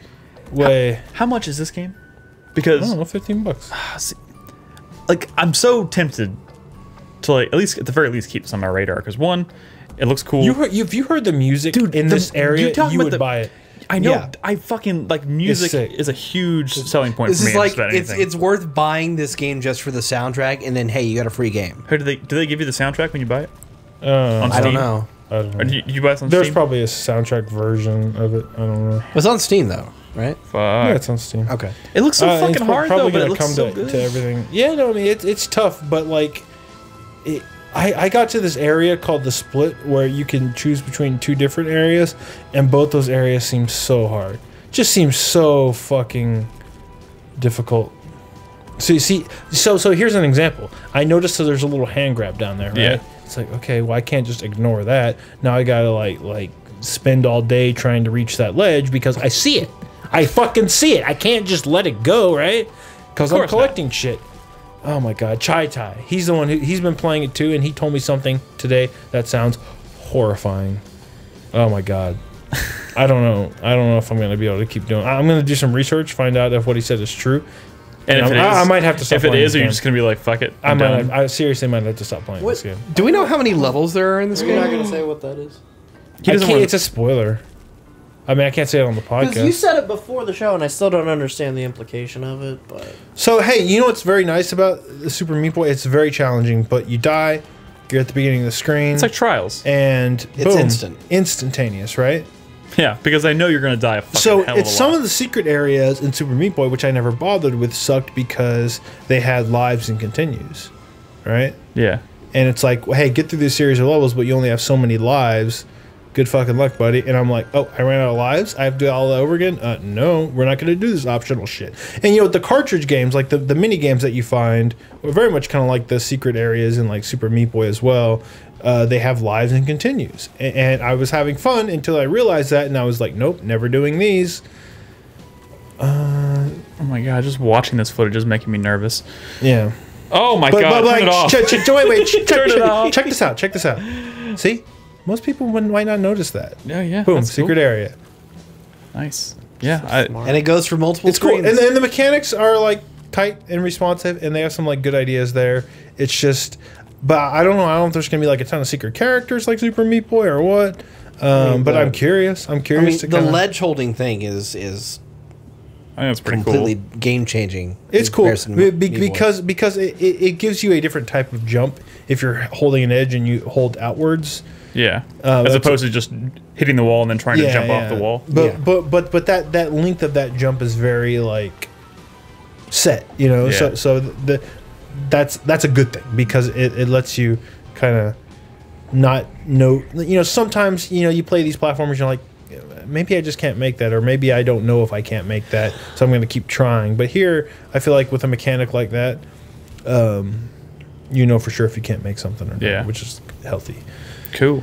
way. How much is this game? I Because don't know, $15. like I'm so tempted to like at the very least keep this on my radar because one, it looks cool. If you heard the music Dude, in this area, you talking you about would buy it. I know. Yeah. I fucking like music sick. is a huge selling point This for me. is like just about anything. it's worth buying this game just for the soundtrack, and then hey, you got a free game. do they give you the soundtrack when you buy it? On I don't Steam? know. I don't know. Or do you buy it on There's Steam? probably a soundtrack version of it. I don't know. It's on Steam though, right? Fuck. Yeah, it's on Steam. Okay. It looks so It's fucking hard though, but it looks so good. to everything. Yeah, no, I mean it's tough, but like, I got to this area called the Split where you can choose between two different areas, and both those areas seem so hard. Just seems so fucking difficult. So you see, so here's an example. I noticed that there's a little hand grab down there, right? Yeah. It's like, okay, well I can't just ignore that. Now I gotta like spend all day trying to reach that ledge because I see it. I fucking see it. I can't just let it go, right? Because I'm course not. collecting shit. Oh my god, Chai Tai. He's the one he's been playing it too, and he told me something today that sounds horrifying. Oh my god. I don't know if I'm gonna be able to keep doing. I'm gonna do some research, find out if what he said is true. And if it is, I might have to stop if it playing is, this you're game. just gonna be like, fuck it. I seriously might have to stop playing this game. Do we know how many levels there are in this You're not game? gonna say what that is. It's a spoiler. I mean, I can't say it on the Because you podcast. said it before the show, and I still don't understand the implication of it. But So, hey, you know what's very nice about the Super Meat Boy? It's very challenging, but you die, you're at the beginning of the screen, It's like Trials. and It's boom, instant. instantaneous, right? Yeah, because I know you're gonna die a fucking So hell of a it's some lot. of the secret areas in Super Meat Boy, which I never bothered with, sucked because they had lives and continues, right? Yeah. And it's like, well, hey, get through this series of levels, but you only have so many lives. Good fucking luck, buddy. And I'm like, oh, I ran out of lives? I have to do it all over again? No, we're not going to do this optional shit. And, you know, the cartridge games, like the mini games that you find, are very much kind of like the secret areas in, like, Super Meat Boy as well. They have lives and continues. And I was having fun until I realized that, and I was like, nope, never doing these. Oh my god, just watching this footage is making me nervous. Yeah. Oh my god, turn it off. Check this out. Check this out. See? Most people might not notice that. Yeah. Boom, that's secret cool. area. Nice. Yeah, And it goes for multiple It's cool. screens. And the mechanics are like tight and responsive, and they have some like good ideas there. It's just, but I don't know. I don't know if there's gonna be like a ton of secret characters like Super Meat Boy or what. But I'm curious. I'm I curious mean, to the kinda, ledge holding thing is I think it's pretty completely cool. game changing. It's cool because it gives you a different type of jump if you're holding an edge and you hold outwards. Yeah. As that's opposed to just hitting the wall and then trying to jump off the wall. But Yeah. but that length of that jump is very like set, you know. Yeah. So that's a good thing because it lets you kind of not know. You know, sometimes you play these platformers, you're like, maybe I just can't make that, or maybe I don't know if I can't make that, so I'm going to keep trying. But here, I feel like with a mechanic like that, you know for sure if you can't make something or not, Yeah. which is healthy. Cool.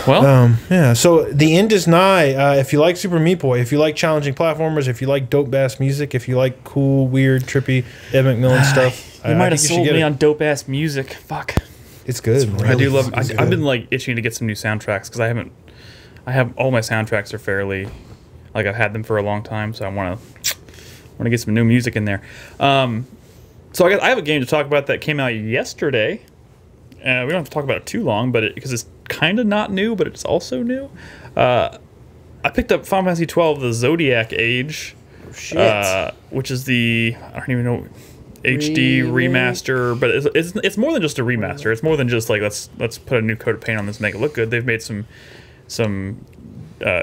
Well, Yeah, so the end is nigh. If you like Super Meat Boy, if you like challenging platformers, if you like dope ass music, if you like cool, weird, trippy Ed McMillan stuff, you might have think you should sold get me it. on dope ass music. Fuck. It's good. man. I do love. It's I've good. been like itching to get some new soundtracks because I have all my soundtracks are fairly, like I've had them for a long time, so I want to get some new music in there. So I have a game to talk about that came out yesterday. We don't have to talk about it too long, but because it's kind of not new, but it's also new. I picked up Final Fantasy XII: The Zodiac Age, which is the I don't even know. HD remaster, but it's more than just a remaster. It's more than just like let's put a new coat of paint on this and make it look good. They've made some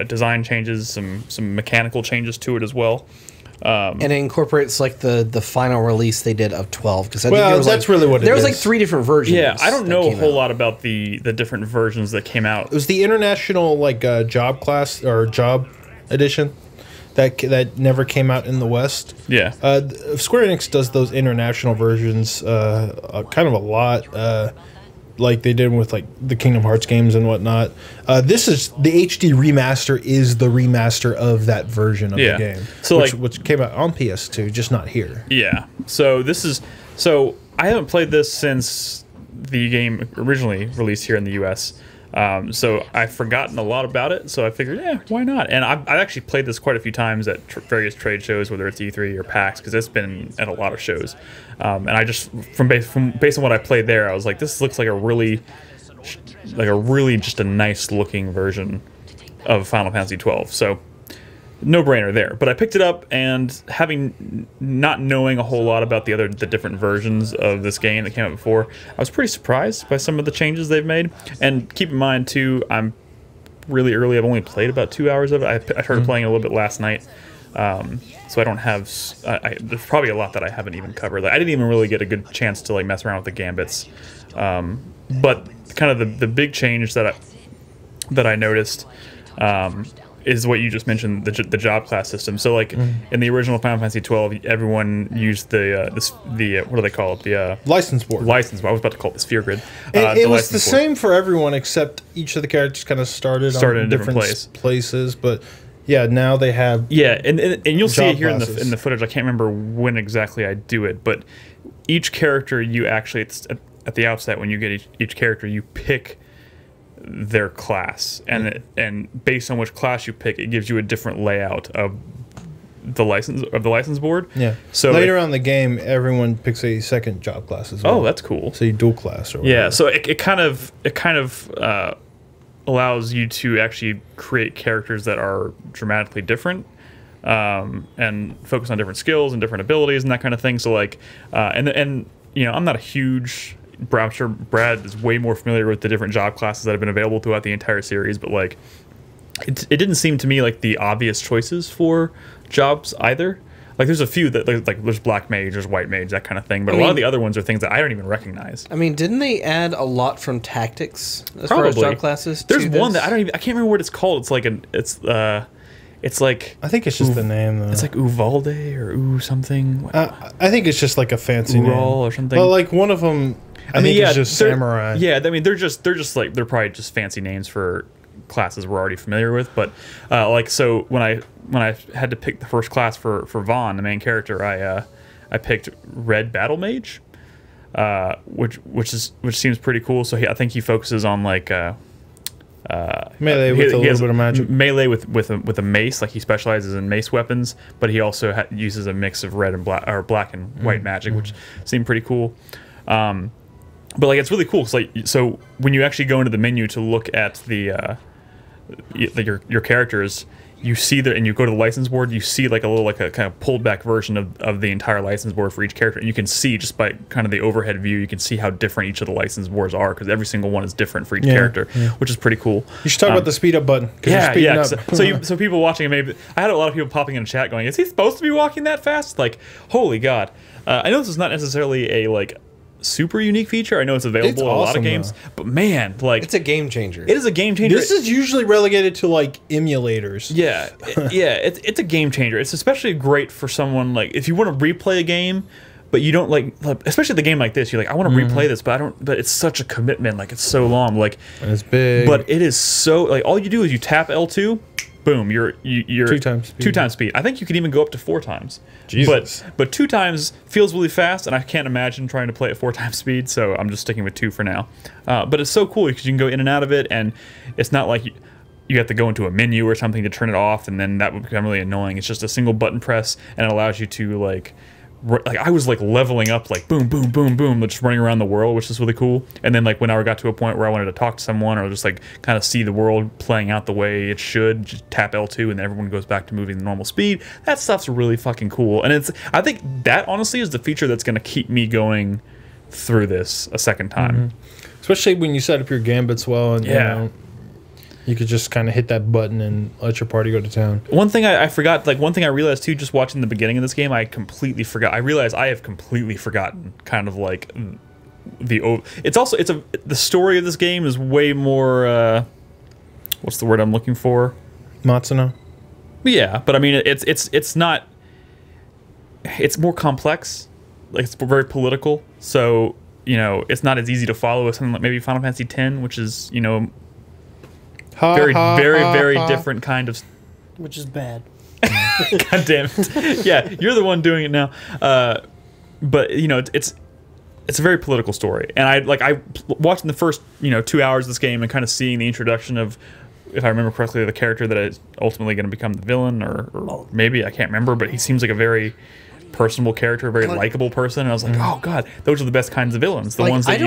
design changes, some mechanical changes to it as well. And it incorporates like the final release they did of 12 because I think Well, there was that's like, really what it there was is. like 3 different versions. Yeah, I don't that know a came whole out. lot about the different versions that came out. It was the international like job class or job edition that never came out in the West. Yeah, Square Enix does those international versions kind of a lot, like they did with like the Kingdom Hearts games and whatnot. This is the HD remaster is the remaster of that version of Yeah. the game, So, which came out on PS2, just not here. yeah. So I haven't played this since the game originally released here in the U.S. So I've forgotten a lot about it. So I figured, why not? And I've actually played this quite a few times at various trade shows, whether it's E3 or PAX, because it's been at a lot of shows. And I just based on what I played there, I was like, this looks like a really just a nice looking version of Final Fantasy XII. So no brainer there. But I picked it up, and not knowing a whole lot about the different versions of this game that came out before, I was pretty surprised by some of the changes they've made. And keep in mind too, I'm really early. I've only played about 2 hours of it. I started playing a little bit last night, so I don't have. There's probably a lot that I haven't even covered. Like, I didn't even really get a good chance to like mess around with the gambits. But kind of the big change that I noticed. Is what you just mentioned, the job class system. So like in the original Final Fantasy XII, everyone used the what do they call it? The License board. license board. I was about to call it the sphere grid. It was the license board. same for everyone except each of the characters kind of started in on a different places. But yeah, now they have Yeah, and you'll see job it here classes. in the footage. I can't remember when exactly I do it, but each character you actually at the outset when you get each character, you pick their class, and based on which class you pick, it gives you a different layout of the license board. Yeah. So later on in the game, everyone picks a second job class as well. Oh, that's cool. So you dual class or whatever. Yeah. So it kind of allows you to actually create characters that are dramatically different. And focus on different skills and different abilities and that kind of thing. So like, and you know, I'm not a huge. I'm sure Brad is way more familiar with the different job classes that have been available throughout the entire series, but like, it didn't seem to me like the obvious choices for jobs either. Like, there's a few that like there's black mage, there's white mage, that kind of thing, but a lot of the other ones are things that I don't even recognize. I mean, didn't they add a lot from tactics as Probably. far as job classes? There's one that I can't remember what it's called. It's like it's like I think it's just the name though. It's like Uvalde or something. I think it's just like a fancy name or something. Well, like one of them, I think it's just samurai. Yeah, I mean they're probably just fancy names for classes we're already familiar with. But like, so when I had to pick the first class for Vaughn, the main character, I picked Red Battle Mage, which seems pretty cool. So I think he focuses on like. Melee with a little bit of magic. Melee with a mace, like he specializes in mace weapons, but he also uses a mix of red and black or black and white magic, which seemed pretty cool. But like it's really cool. So when you actually go into the menu to look at your characters, you see and you go to the license board, you see like a kind of pulled back version of the entire license board for each character, and you can see just by kind of the overhead view, you can see how different each of the license boards are because every single one is different for each character, which is pretty cool. You should talk about the speed up button. Yeah. So people watching, maybe I had a lot of people popping in the chat going, "Is he supposed to be walking that fast?" Like, holy God! I know this is not necessarily a like super unique feature. I know it's available in a lot of games, but man, like it's a game changer. It is a game changer. This is usually relegated to like emulators. Yeah, it's a game changer. It's especially great for someone like if you want to replay a game, but you don't like especially the game like this. You're like, I want to replay this, but I don't. But it's such a commitment. Like it's so long. Like and it's big. But it is so like all you do is you tap L2. Boom! You're 2 times speed. 2 times speed. I think you can even go up to 4 times. Jesus. But 2 times feels really fast, and I can't imagine trying to play at 4 times speed. So I'm just sticking with 2 for now. But it's so cool because you can go in and out of it, and it's not like you have to go into a menu or something to turn it off, and then that would become really annoying. It's just a single button press, and it allows you to like I was like leveling up, like boom, boom, boom, boom, just running around the world, which is really cool. And then like when I got to a point where I wanted to talk to someone or just like kind of see the world playing out the way it should, just tap L2 and then everyone goes back to moving the normal speed. That stuff's really fucking cool. And I think that honestly is the feature that's going to keep me going through this a second time. Especially when you set up your gambits well and you know, you could just kind of hit that button and let your party go to town. One thing I forgot, like one thing I realized too, just watching the beginning of this game, I completely forgot. I realized I have completely forgotten kind of like the story of this game is way more, what's the word I'm looking for? Matsuno? Yeah, but I mean, it's not, it's more complex. Like it's very political. So, you know, it's not as eased to follow as something like maybe Final Fantasy X, which is, you know, very different kind of, which is bad. God damn it! Yeah, you're the one doing it now. But you know, it's a very political story, and I watching the first 2 hours of this game and kind of seeing the introduction of, if I remember correctly, the character that is ultimately going to become the villain, or maybe I can't remember, but he seems like a very personable character, a very likable person, and I was like, oh god, those are the best kinds of villains, the ones that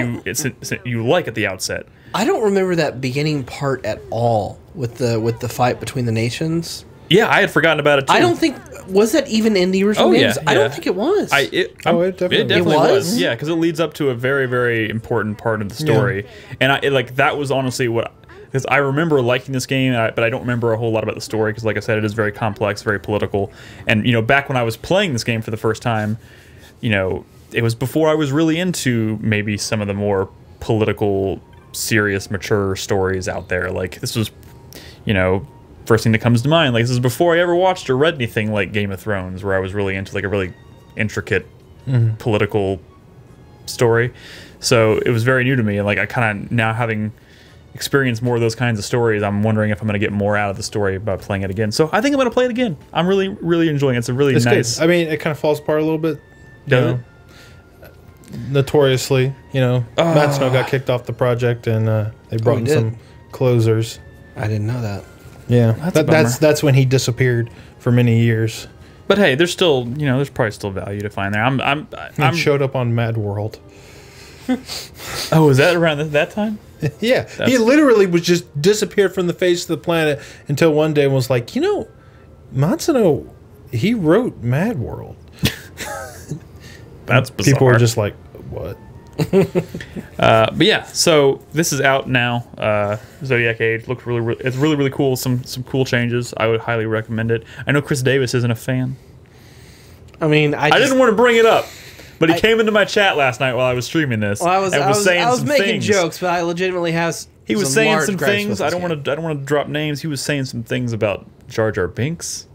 you like at the outset. I don't remember that beginning part at all with the fight between the nations. Yeah, I had forgotten about it too. I don't think was that even in the original games. Yeah. I don't think it was. It definitely was. Yeah, because it leads up to a very, very important part of the story, and that was honestly what. Because I remember liking this game, but I don't remember a whole lot about the story. Because, like I said, it is very complex, very political. And back when I was playing this game for the first time, it was before I was really into maybe some of the more political, serious, mature stories out there. Like this was, first thing that comes to mind. Like this is before I ever watched or read anything like Game of Thrones, where I was really into like a really intricate political story. So it was very new to me, and like I kind of now having experience more of those kinds of stories, I'm wondering if I'm going to get more out of the story by playing it again. So I think I'm going to play it again. I'm really, really enjoying it. It's a really nice... Good. I mean, it kind of falls apart a little bit. Does it? Notoriously, Matsuno got kicked off the project, and they brought in some closers. I didn't know that. Yeah, that's when he disappeared for many years. But hey, there's still, there's probably still value to find there. It showed up on Mad World. Oh, was that around that time? Yeah, he literally was just disappeared from the face of the planet until one day was like, Matsuno, he wrote Mad World. That's bizarre. People were just like, what? But yeah, so this is out now. Zodiac Age looks it's really cool. Some cool changes. I would highly recommend it. I know Chris Davis isn't a fan. I mean, I didn't want to bring it up, but he came into my chat last night while I was streaming this. Well, I was making things. jokes, but I legitimately have. He was saying some things. I don't want to drop names. He was saying some things about Jar Jar Binks.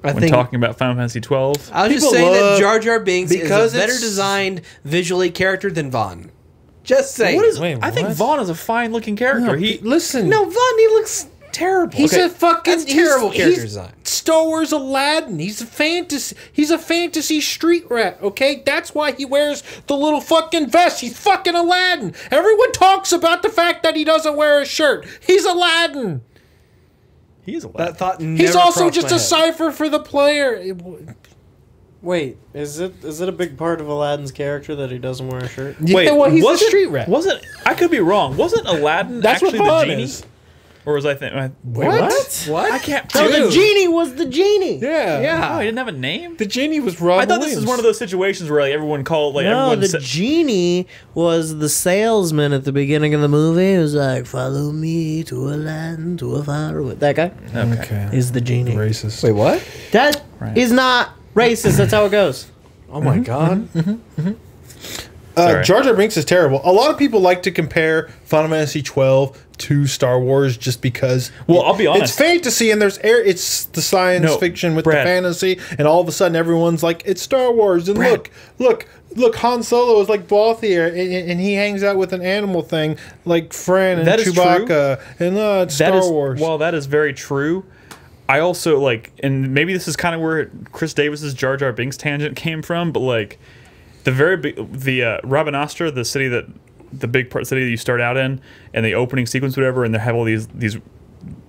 When talking about Final Fantasy XII. I was just saying that Jar Jar Binks is a better designed visually character than Vaughn. Just saying. I think Vaughn is a fine looking character. No, Vaughn, he looks terrible. He's a fucking terrible character design. Star Wars Aladdin. He's a fantasy street rat, okay? That's why he wears the little fucking vest. He's fucking Aladdin. Everyone talks about the fact that he doesn't wear a shirt. He's Aladdin. He is Aladdin. That thought never He's also just a head. cipher for the player. Wait, is it a big part of Aladdin's character that he doesn't wear a shirt? Wait, well, he's a street rat. I could be wrong. Wasn't Aladdin That's actually what the Vaughn genie? is. Or was I thinking? What? I can't. No, the Dude. genie was the genie. Yeah. Oh, he didn't have a name. The genie was Rob I thought Williams. this is one of those situations where everyone called No, everyone the genie was the salesman at the beginning of the movie. It was like, "Follow me to a land, to a firewood." That guy Okay. is the genie. Racist. Wait, what? That is not racist. That's how it goes. Oh my god. Sorry. Jar Jar Binks is terrible. A lot of people like to compare Final Fantasy XII to Star Wars just because. Well, I'll be honest. It's fantasy and it's the science fiction with Brad. the fantasy, and all of a sudden everyone's like, it's Star Wars. And Brad. look, Han Solo is like Balthier, and he hangs out with an animal thing like Fran and That is Chewbacca, and it's Star Wars. Well, that is very true. I also and maybe this is kind of where Chris Davis's Jar Jar Binks tangent came from, but the Rabanastre, the city the big city that you start out in, and the opening sequence, whatever, and they have all these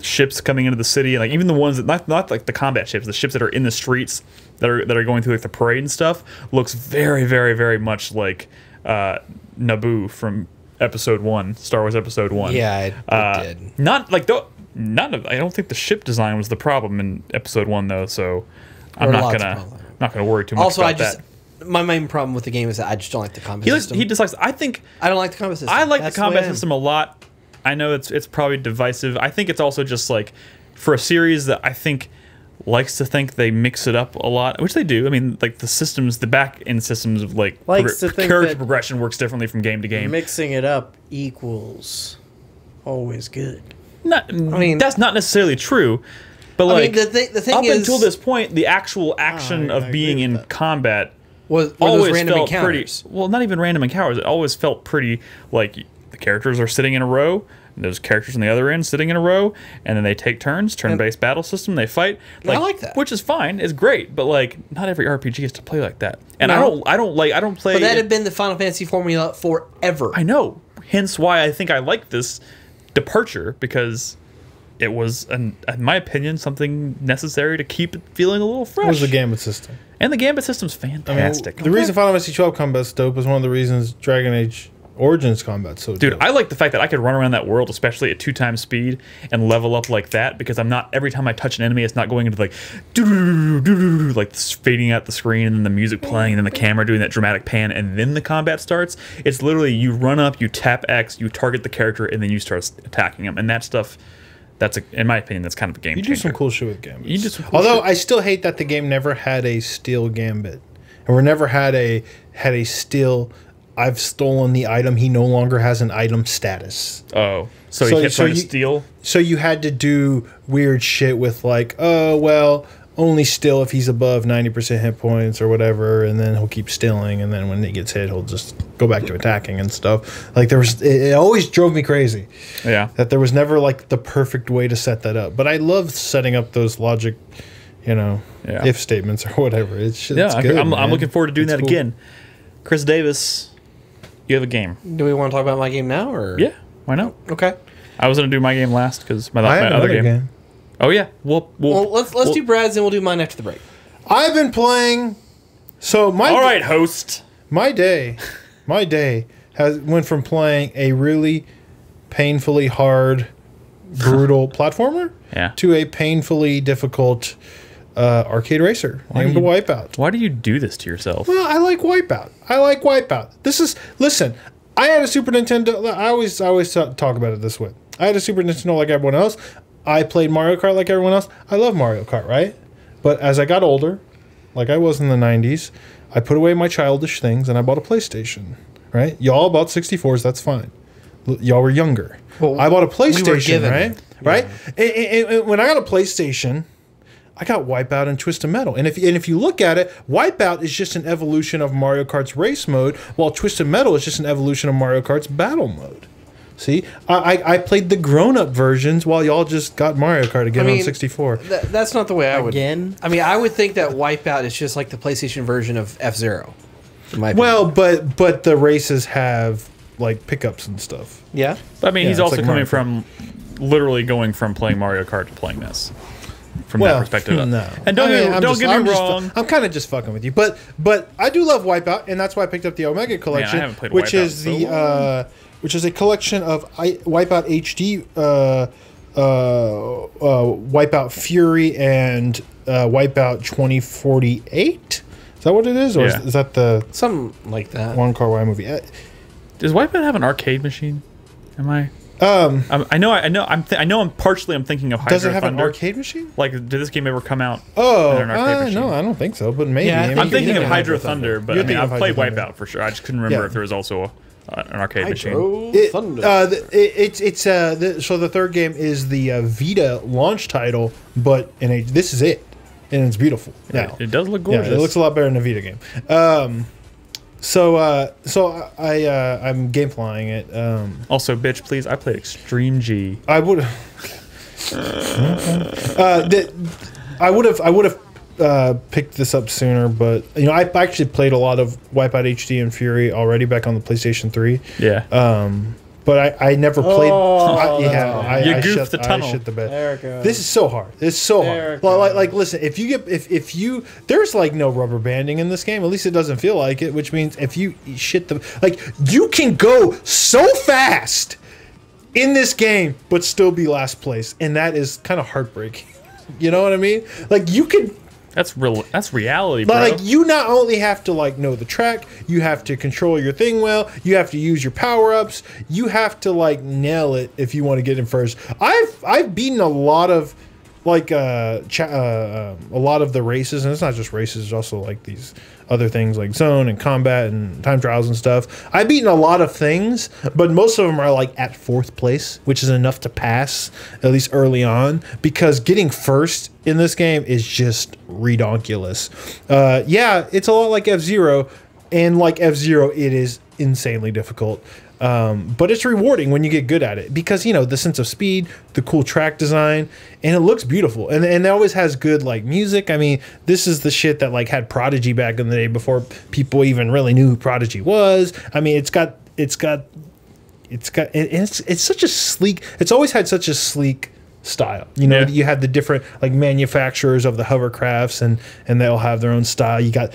ships coming into the city, and even the ones that not like the combat ships, the ships that are in the streets that are going through the parade and stuff, looks very, very, very much like Naboo from Episode 1, Star Wars Episode 1. Yeah, it did. Not like I don't think the ship design was the problem in Episode 1 though, so I'm not gonna worry too much Also, about that. My main problem with the game is that I just don't like the combat system. He dislikes. I think I don't like the combat system. I like That's the combat way I am. system a lot. I know it's probably divisive. I think it's also just for a series that I think likes to think they mix it up a lot, which they do. I mean, the systems, the back end systems of Likes to think character that progression works differently from game to game. Mixing it up equals always good. I mean, that's not necessarily true. But I mean, the thing up is, until this point, the actual action of being in combat was always random felt encounters. pretty. Well, not even random encounters. It always felt pretty like the characters are sitting in a row, and there's characters on the other end sitting in a row, and then they take turns, turn-based battle system. They fight. I like that, which is fine. It's great, but not every RPG is to play like that. And I don't play. But that had been the Final Fantasy formula forever. I know. Hence why I think I like this departure, because it was, in my opinion, something necessary to keep it feeling a little fresh. It was the Gambit system. And the Gambit system's fantastic. The reason Final Fantasy XII combat's dope is one of the reasons Dragon Age Origins combat's so Dude, dope. I like the fact that I could run around that world, especially at 2x speed, and level up like that, because I'm not, every time I touch an enemy, it's not going into like fading out the screen, and then the music playing, and then the camera doing that dramatic pan, and then the combat starts. It's literally, you run up, you tap X, you target the character, and then you start attacking them. And that stuff, in my opinion, that's kind of a game changer. You do some cool shit with Gambit. You do some cool Although shit. I still hate that the game never had a steal Gambit, and we never had a steal. I've stolen the item. He no longer has an item status. Oh, so he kept trying to steal. So you had to do weird shit with only steal if he's above 90% hit points or whatever, and then he'll keep stealing, and then when he gets hit, he'll just go back to attacking and stuff. It always drove me crazy. Yeah, that there was never the perfect way to set that up. But I love setting up those logic, if statements or whatever. It's good. I'm looking forward to doing that again. Chris Davis, you have a game. Do we want to talk about my game now, or yeah, why not? Okay. I was gonna do my game last because my I have other another game. Oh yeah, well let's do Brad's and we'll do mine after the break. I've been playing. So my All right, host. my day has went from playing a really painfully hard, brutal platformer Yeah. to a painfully difficult arcade racer named Wipeout. Why do you do this to yourself? Well, I like Wipeout. Listen, I had a Super Nintendo. I always talk about it this way. I had a Super Nintendo like everyone else. I played Mario Kart like everyone else. I love Mario Kart, right? But as I got older, like I was in the 90s, I put away my childish things and I bought a PlayStation, right? Y'all bought 64s, that's fine. Y'all were younger. Well, I bought a PlayStation, given right? it. Right? And when I got a PlayStation, I got Wipeout and Twisted Metal. And if you look at it, Wipeout is just an evolution of Mario Kart's race mode, while Twisted Metal is just an evolution of Mario Kart's battle mode. See, I played the grown-up versions while y'all just got Mario Kart again on 64. That's not the way I would. Again? I mean, I would think that Wipeout is just like the PlayStation version of F-Zero. Well, but the races have like pickups and stuff. Yeah. I mean, Yeah, he's it's also like coming Mario Kart. from literally going from playing Mario Kart to playing this. From that perspective. No. And don't I'm get me wrong. I'm kind of just fucking with you, but I do love Wipeout, and that's why I picked up the Omega Collection, haven't played which Wipeout is in so which is a collection of Wipeout HD, Wipeout Fury, and Wipeout 2048. Is that what it is, or Yeah. is that the Something like that. One Car Y movie? Does Wipeout have an arcade machine? Am I? I know. I'm partially. I'm thinking of Hydro Does it have Thunder. an arcade machine? Like, did this game ever come out? Oh, in an arcade machine? no, I don't think so, but maybe. Yeah, I think I'm thinking of thinking Hydro of Thunder, but You're I mean, thinking I've of played Hydro Thunder. Wipeout for sure. I just couldn't remember Yeah. if there was also an arcade machine. So the third game is the Vita launch title, but this is it, and it's beautiful. Now It does look yeah, gorgeous. it looks a lot better than a Vita game. So I'm game flying it. Also, bitch, please. I played Extreme G. I would. I would have picked this up sooner, but I actually played a lot of Wipeout HD and Fury already back on the PlayStation 3. Yeah. But I never played. You I goofed shut, the tunnel. I shit the bed. There it goes. This is so hard. It's so There it hard. Like, goes. listen, if you there's like no rubber banding in this game. At least it doesn't feel like it. Which means if you shit the you can go so fast in this game, but still be last place, and that is kind of heartbreaking. You know what I mean? Like you can. That's real. That's reality, bro. Like you not only have to know the track, you have to control your thing well. You have to use your power ups. You have to nail it if you want to get in first. I've beaten a lot of a lot of the races, and it's not just races. It's also these other things like zone and combat and time trials and stuff. I've beaten a lot of things, but most of them are at 4th place, which is enough to pass at least early on. Because getting first in this game is just redonkulous. Yeah, it's a lot like F-Zero, and like F-Zero, it is insanely difficult. But it's rewarding when you get good at it because the sense of speed, the cool track design, and it looks beautiful. And it always has good music. I mean, this is the shit that had Prodigy back in the day before people even really knew who Prodigy was. I mean, it's such a sleek. It's always had such a sleek style. Yeah. You have the different manufacturers of the hovercrafts, and they'll have their own style. You got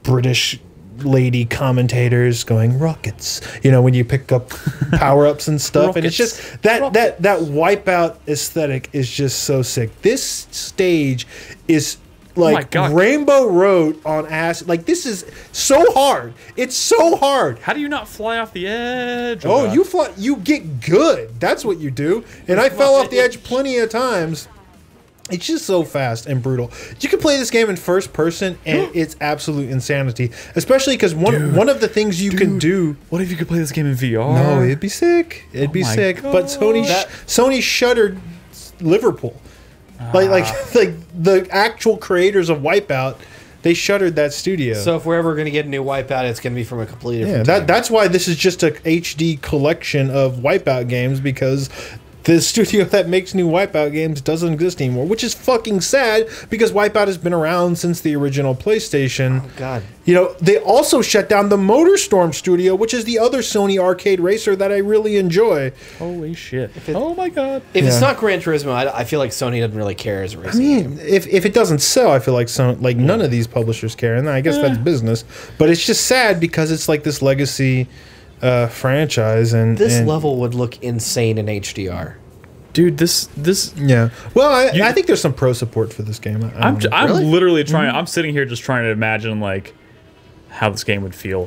British lady commentators going rockets when you pick up power-ups and stuff. And it's just that Wipeout aesthetic is just so sick. This stage is my God. Rainbow Road on acid. This is so hard. It's so hard. How do you not fly off the edge? Oh, God. you fly, you get good. That's what you do. And I fell off the edge plenty of times. It's just so fast and brutal. You can play this game in first person, and it's absolute insanity. Especially because one of the things you can do. What if you could play this game in VR? No, it'd be sick. It'd be my sick. God. But Sony shuttered Liverpool. Like the actual creators of Wipeout, they shuttered that studio. So if we're ever going to get a new Wipeout, it's going to be from a completely different team. that's why this is just a HD collection of Wipeout games, because the studio that makes new Wipeout games doesn't exist anymore, which is fucking sad because Wipeout has been around since the original PlayStation. Oh, God. You know, they also shut down the MotorStorm studio, which is the other Sony arcade racer that I really enjoy. Holy shit. Oh my god. If it's not Gran Turismo, I feel like Sony doesn't really care as a racing game. If it doesn't sell, I feel like none of these publishers care, and I guess that's business. But it's just sad because it's like this legacy franchise, and This level would look insane in HDR. Dude, this yeah. Well, I think there's some pro support for this game. I'm Really? literally trying. I'm sitting here just trying to imagine like how this game would feel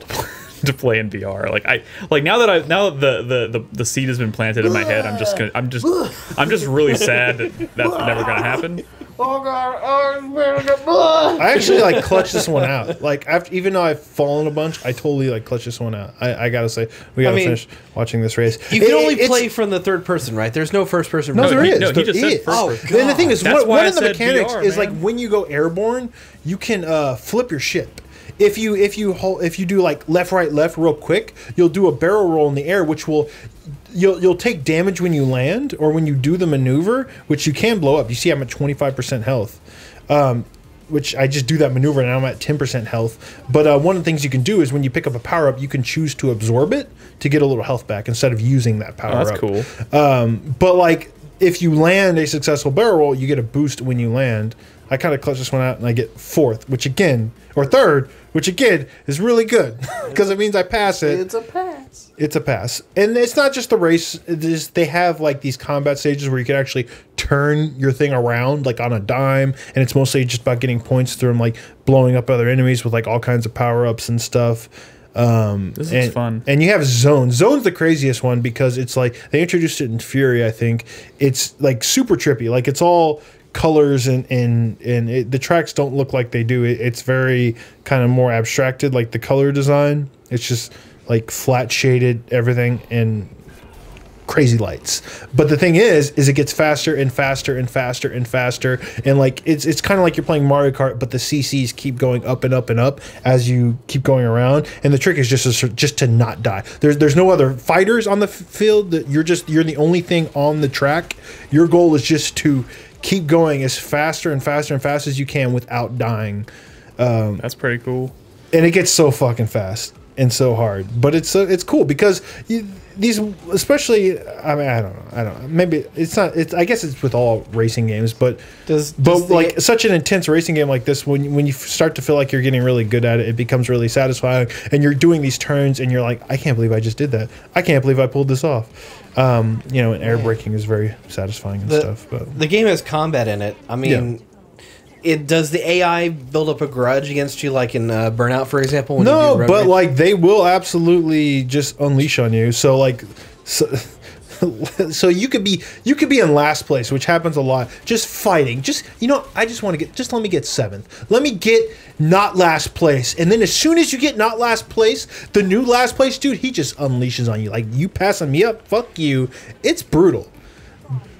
to play in VR. Like now that the seed has been planted in my head, I'm just really sad that that's never gonna happen. Oh God! I actually like clutched this one out. Like even though I've fallen a bunch, I totally like clutched this one out. I gotta say, we gotta finish watching this race. You can only play from the third person, right? There's no first person. No, there is. No, he just said first Oh, person. God. And the thing is, That's why one I of the said mechanics VR, is like man. when you go airborne, you can flip your ship. If you do like left right left real quick, you'll do a barrel roll in the air, which will you'll take damage when you land or when you do the maneuver, which you can blow up. You see, I'm at 25% health. Which I just do that maneuver and I'm at 10% health. But one of the things you can do is when you pick up a power up, you can choose to absorb it to get a little health back instead of using that power up. That's cool. But like if you land a successful barrel roll, you get a boost when you land. I kind of clutch this one out and I get third, which again is really good because it means I pass it. It's a pass. It's a pass. And it's not just the race. They have like these combat stages where you can actually turn your thing around like on a dime. And it's mostly just about getting points through and like blowing up other enemies with like all kinds of power-ups and stuff. This is fun. And you have zones. Zone's the craziest one because it's like they introduced it in Fury, I think. It's like super trippy. Like it's all colors and the tracks don't look like they do. It's very kind of more abstracted, like the color design. It's just like flat shaded everything and crazy lights. But the thing is it gets faster and faster and faster and faster, and like it's kind of like you're playing Mario Kart, but the CCs keep going up and up and up as you keep going around. And the trick is just to not die. There's no other fighters on the field. You're the only thing on the track. Your goal is just to keep going as faster and faster and fast as you can without dying. That's pretty cool. And it gets so fucking fast and so hard, but it's cool because these, especially, I mean, I don't know. Maybe it's not. I guess it's with all racing games, but like such an intense racing game like this, when you start to feel like you're getting really good at it, it becomes really satisfying, and you're doing these turns, and you're like, I can't believe I just did that. I can't believe I pulled this off. And air braking is very satisfying and stuff. But the game has combat in it. I mean, does the AI build up a grudge against you, like in Burnout, for example? When you do road but rage? like they will absolutely just unleash on you. So like, so you could be in last place, which happens a lot. Just fighting. I just want to get. Just let me get 7th. Let me get not last place. And then as soon as you get not last place, the new last place dude, he just unleashes on you. Like, you passing me up? Fuck you. It's brutal,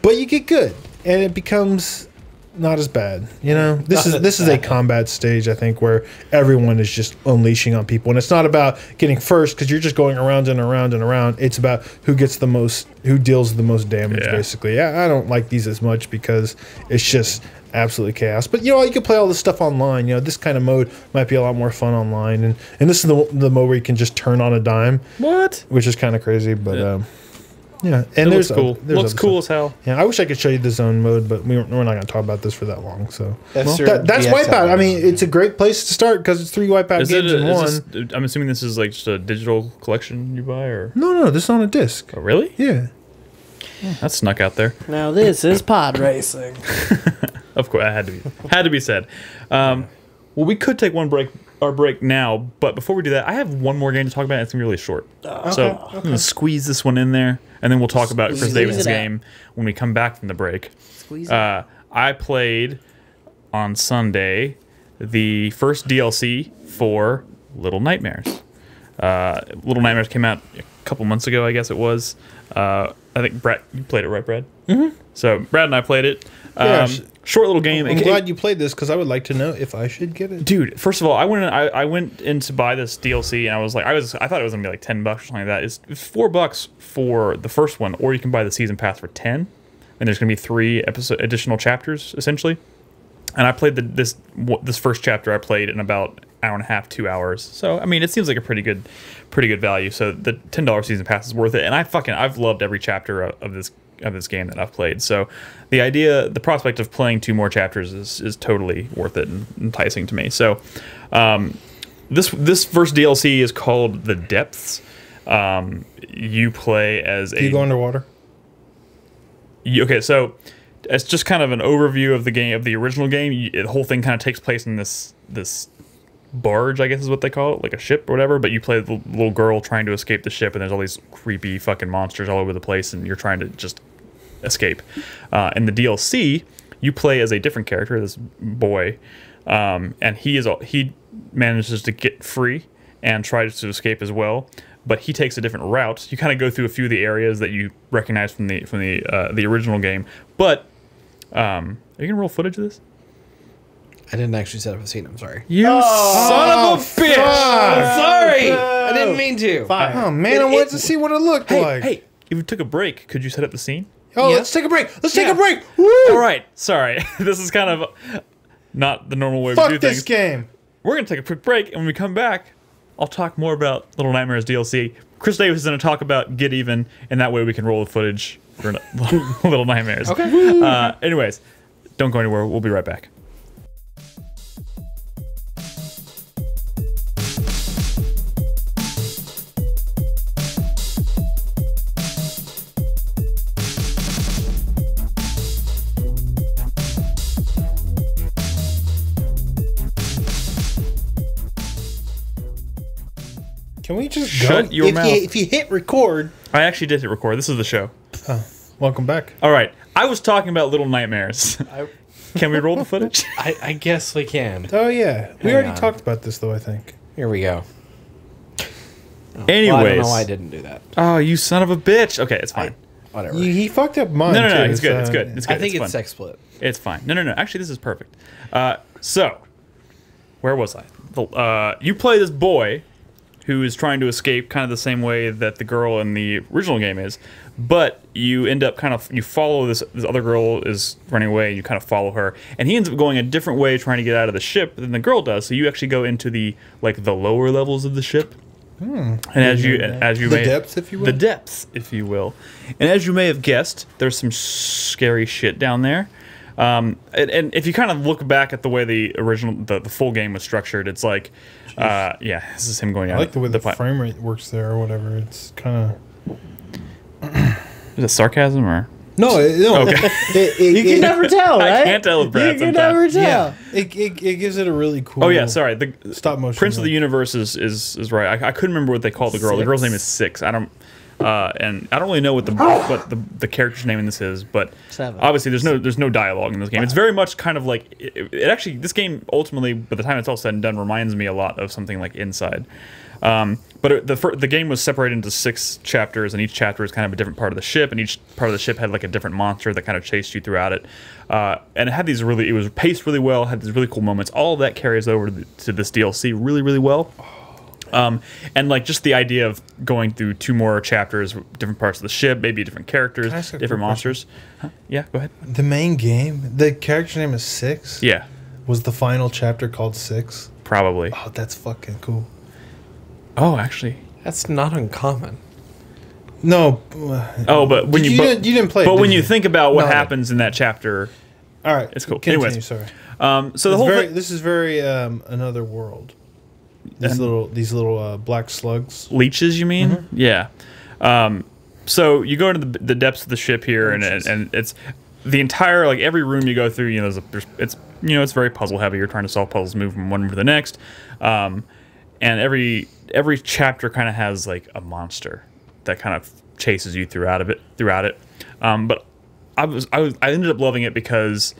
but you get good, and it becomes not as bad. This is a combat stage, I think, where everyone is just unleashing on people, and it's not about getting first because you're just going around and around and around. It's about who deals the most damage. Basically, I don't like these as much because it's just absolutely chaos. But you can play all this stuff online. This kind of mode might be a lot more fun online, and this is the mode where you can just turn on a dime. What? Which is kind of crazy, but yeah, and Looks cool. Looks cool as hell. Yeah, I wish I could show you the zone mode, but we're not going to talk about this for that long. So that's Wipeout. I mean, it's a great place to start because it's 3 Wipeout games in one. I'm assuming this is like just a digital collection you buy, or no, this is on a disc. Oh, really? Yeah. That snuck out there. Now this is pod racing. Of course, that had to be said. Well, we could take our break now, but before we do that, I have one more game to talk about. It's gonna be really short, so I'm gonna squeeze this one in there, and then we'll talk about Chris Davis' game when we come back from the break. I played on Sunday the first DLC for Little Nightmares. Little Nightmares came out a couple months ago, I guess it was. I think Brad, you played it, right, Brad? Mm-hmm. So Brad and I played it. Yeah, Short little game. I'm glad you played this because I would like to know if I should get it. Dude, first of all, I went in to buy this DLC, and I was like, I thought it was gonna be like $10 or something like that. It's $4 for the first one, or you can buy the season pass for 10, and there's gonna be 3 additional chapters essentially. And I played this first chapter. I played in about hour and a half, 2 hours. So I mean, it seems like a pretty good value. So the $10 season pass is worth it. And I've loved every chapter of this game that I've played. So the prospect of playing 2 more chapters is totally worth it and enticing to me. So this first DLC is called The Depths. You play as Do you go underwater? Okay, so it's just kind of an overview of the game, of the original game. The whole thing kind of takes place in this barge, I guess is what they call it, like a ship or whatever. But you play the little girl trying to escape the ship, and there's all these creepy fucking monsters all over the place, and you're trying to just escape. In the DLC, you play as a different character, this boy, and he manages to get free and tries to escape as well. But he takes a different route. You kind of go through a few of the areas that you recognize from the original game. But are you gonna roll footage of this? I didn't actually set up a scene. I'm sorry. You son of a bitch! I'm sorry. I didn't mean to. Fine. Oh man, I wanted to see what it looked like. Hey, if you took a break, could you set up the scene? Oh, Yeah. let's take a break. Let's take a break. Woo! All right. Sorry, this is kind of not the normal way we do Fuck things. this game. We're gonna take a quick break, and when we come back, I'll talk more about Little Nightmares DLC. Chris Davis is gonna talk about Get Even, and that way we can roll the footage for Little Nightmares. Okay. Anyways, don't go anywhere. We'll be right back. Can we just Shut go? your mouth. If you hit record. I actually did hit record. This is the show. Welcome back. All right. I was talking about Little Nightmares. Can we roll the footage? I guess we can. Oh yeah, we Hang already on. talked about this though. I think. Here we go. Anyways. Well, I don't know why I didn't do that. Oh, you son of a bitch. Okay, it's fine. Whatever. He fucked up mine. No, too. it's good. It's good. It's good. I think it's fun. sex split. It's fine. No. Actually, this is perfect. So, where was I? You play this boy who is trying to escape kind of the same way that the girl in the original game is, but you end up you follow this other girl is running away, and you kind of follow her, and he ends up going a different way trying to get out of the ship than the girl does. So you actually go into the lower levels of the ship. And as you The depths, if you will. the depths, if you will, and as you may have guessed, there's some scary shit down there. And if you kind of look back at the way the full game was structured, it's like, yeah, this is him going out. I like the way the frame rate works there or whatever. It's kind of. Is it sarcasm or? No. Okay. You can never tell, right? I can't tell with Brad You can sometimes. never tell. It gives it a really cool. Oh yeah, sorry. The Stop motion. Prince of the Universe is right. I couldn't remember what they call the girl. The girl's name is Six. I don't. And I don't really know what the character's name in this is, but 7. obviously there's no dialogue in this game. It's very much kind of like it actually. This game ultimately, by the time it's all said and done, reminds me a lot of something like Inside. But the game was separated into 6 chapters, and each chapter is kind of a different part of the ship, and each part of the ship had like a different monster that kind of chased you throughout it. And it had these it was paced really well, had these really cool moments. All of that carries over to this DLC really, really well. And like just the idea of going through 2 more chapters, different parts of the ship, maybe different characters, Can I ask a different quick monsters. Huh? Yeah, go ahead. The main game, the character name is Six. Yeah, Was the final chapter called 6? probably. Oh, that's fucking cool. Oh, actually. That's not uncommon. No. Oh, but when you didn't play it, but did when you you? think about what No. happens in that chapter, All right, it's cool. Continue, Anyways. sorry. so the whole thing, This is very another world. These little black slugs. leeches, you mean? Mm-hmm. Yeah. So you go into the depths of the ship here, and it's the entire every room you go through. You know, it's very puzzle heavy. You're trying to solve puzzles, move from one room to the next, and every chapter kind of has like a monster that kind of chases you throughout it. But I ended up loving it because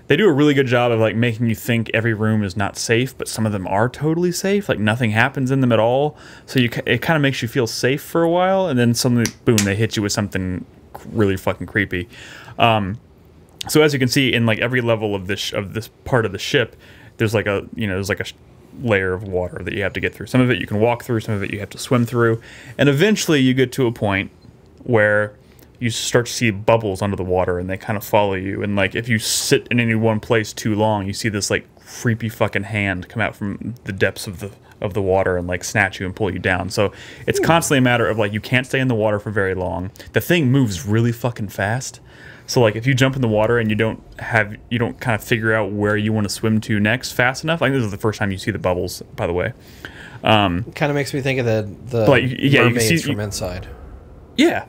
they do a really good job of like making you think every room is not safe, but some of them are totally safe. Like nothing happens in them at all. So it kind of makes you feel safe for a while, and then suddenly, boom, they hit you with something really fucking creepy. So as you can see in like every level of this part of the ship, there's like a layer of water that you have to get through. Some of it you can walk through, some of it you have to swim through, and eventually you get to a point where you start to see bubbles under the water, and they kind of follow you. And like if you sit in any one place too long, you see this like creepy fucking hand come out from the depths of the water and like snatch you and pull you down. So it's constantly a matter of like you can't stay in the water for very long. The thing moves really fucking fast. So like if you jump in the water and you don't kind of figure out where you want to swim to next fast enough. I think this is the first time you see the bubbles, by the way. Kind of makes me think of the mermaids from Inside. Yeah,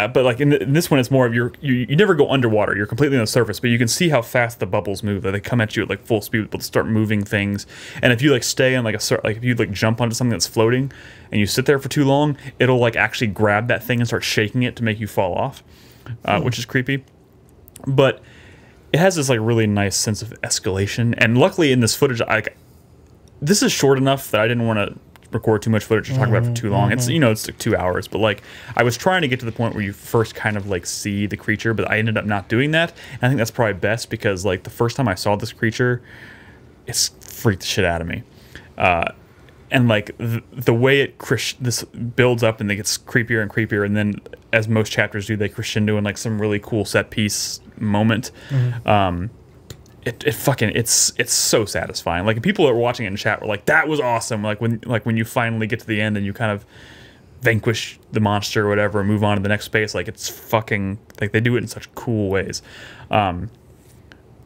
but like in this one, it's more of you never go underwater. You're completely on the surface, but you can see how fast the bubbles move. Like they come at you at like full speed, but start moving things. And if you like stay on like if you like jump onto something that's floating, and you sit there for too long, it'll like actually grab that thing and start shaking it to make you fall off, which is creepy. But it has this like really nice sense of escalation. And luckily in this footage, this is short enough that I didn't want to record too much footage or talk about it for too long. It's it's like 2 hours, but like I was trying to get to the point where you first kind of like see the creature, but I ended up not doing that. And I think that's probably best because like the first time I saw this creature, it's freaked the shit out of me. And like the way this builds up and it gets creepier and creepier, and then as most chapters do, they crescendo in like some really cool set piece moment. It's so satisfying. Like people that were watching it in chat were like, "That was awesome!" Like when you finally get to the end and you kind of vanquish the monster or whatever and move on to the next space. Like it's fucking like they do it in such cool ways.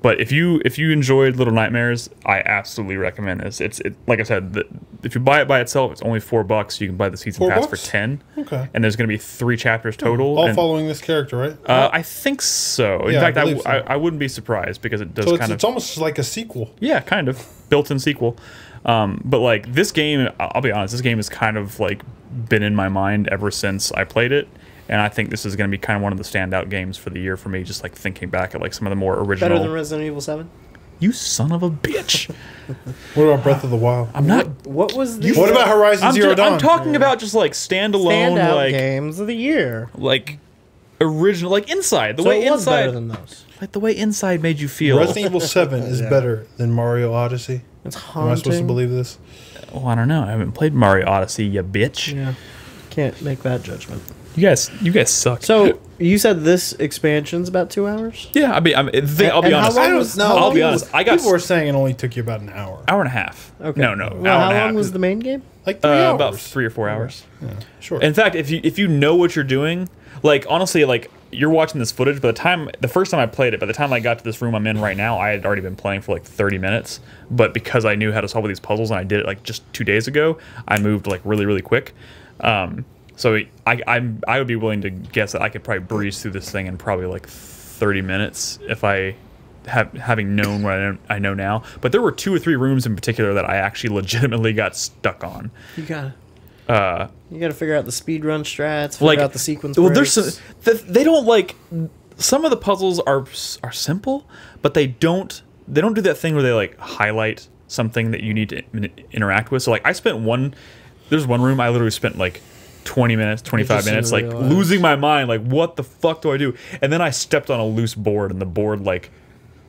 But if you enjoyed Little Nightmares, I absolutely recommend this. It's like I said, if you buy it by itself, it's only $4. You can buy the season pass for 10. Okay. And there's going to be 3 chapters total. All following this character, right? I think so. In fact, I wouldn't be surprised because it does it's almost like a sequel. Yeah, kind of built-in sequel. But like this game, I'll be honest, this game has kind of like been in my mind ever since I played it. And I think this is going to be kind of one of the standout games for the year for me, just like thinking back at like some of the more original... Better than Resident Evil 7? You son of a bitch. What about Breath of the Wild? I'm not... What was the... What about Horizon Zero Dawn? I'm talking about just like standalone standout like games of the year. Like original, like Inside. The way it was Inside... better than those. Like the way Inside made you feel. Resident Evil 7 is better than Mario Odyssey. It's haunting. Am I supposed to believe this? Oh, I don't know. I haven't played Mario Odyssey, you bitch. Yeah. Can't make that judgment. You guys suck. So you said this expansion's about 2 hours? Yeah, I'll be honest. I'll be honest. People were saying it only took you about an hour. Hour and a half. Okay. No. Well, hour and a how half. long was the main game? Like 3 hours. About 3 or 4 hours. Yeah, sure. In fact, if you know what you're doing, like honestly, like you're watching this footage. The first time I played it, by the time I got to this room I'm in right now, I had already been playing for like 30 minutes. But because I knew how to solve these puzzles and I did it like just 2 days ago, I moved like really, really quick. So I would be willing to guess that I could probably breeze through this thing in probably like 30 minutes if I having known what I know now. But there were 2 or 3 rooms in particular that I actually legitimately got stuck on. You gotta figure out the speedrun strats, figure out the sequence. Well, there's they don't like some of the puzzles are simple, but they don't do that thing where they like highlight something that you need to interact with. So like there's one room I literally spent like 20 minutes, 25 minutes, like losing my mind, like what the fuck do I do? And then I stepped on a loose board and the board like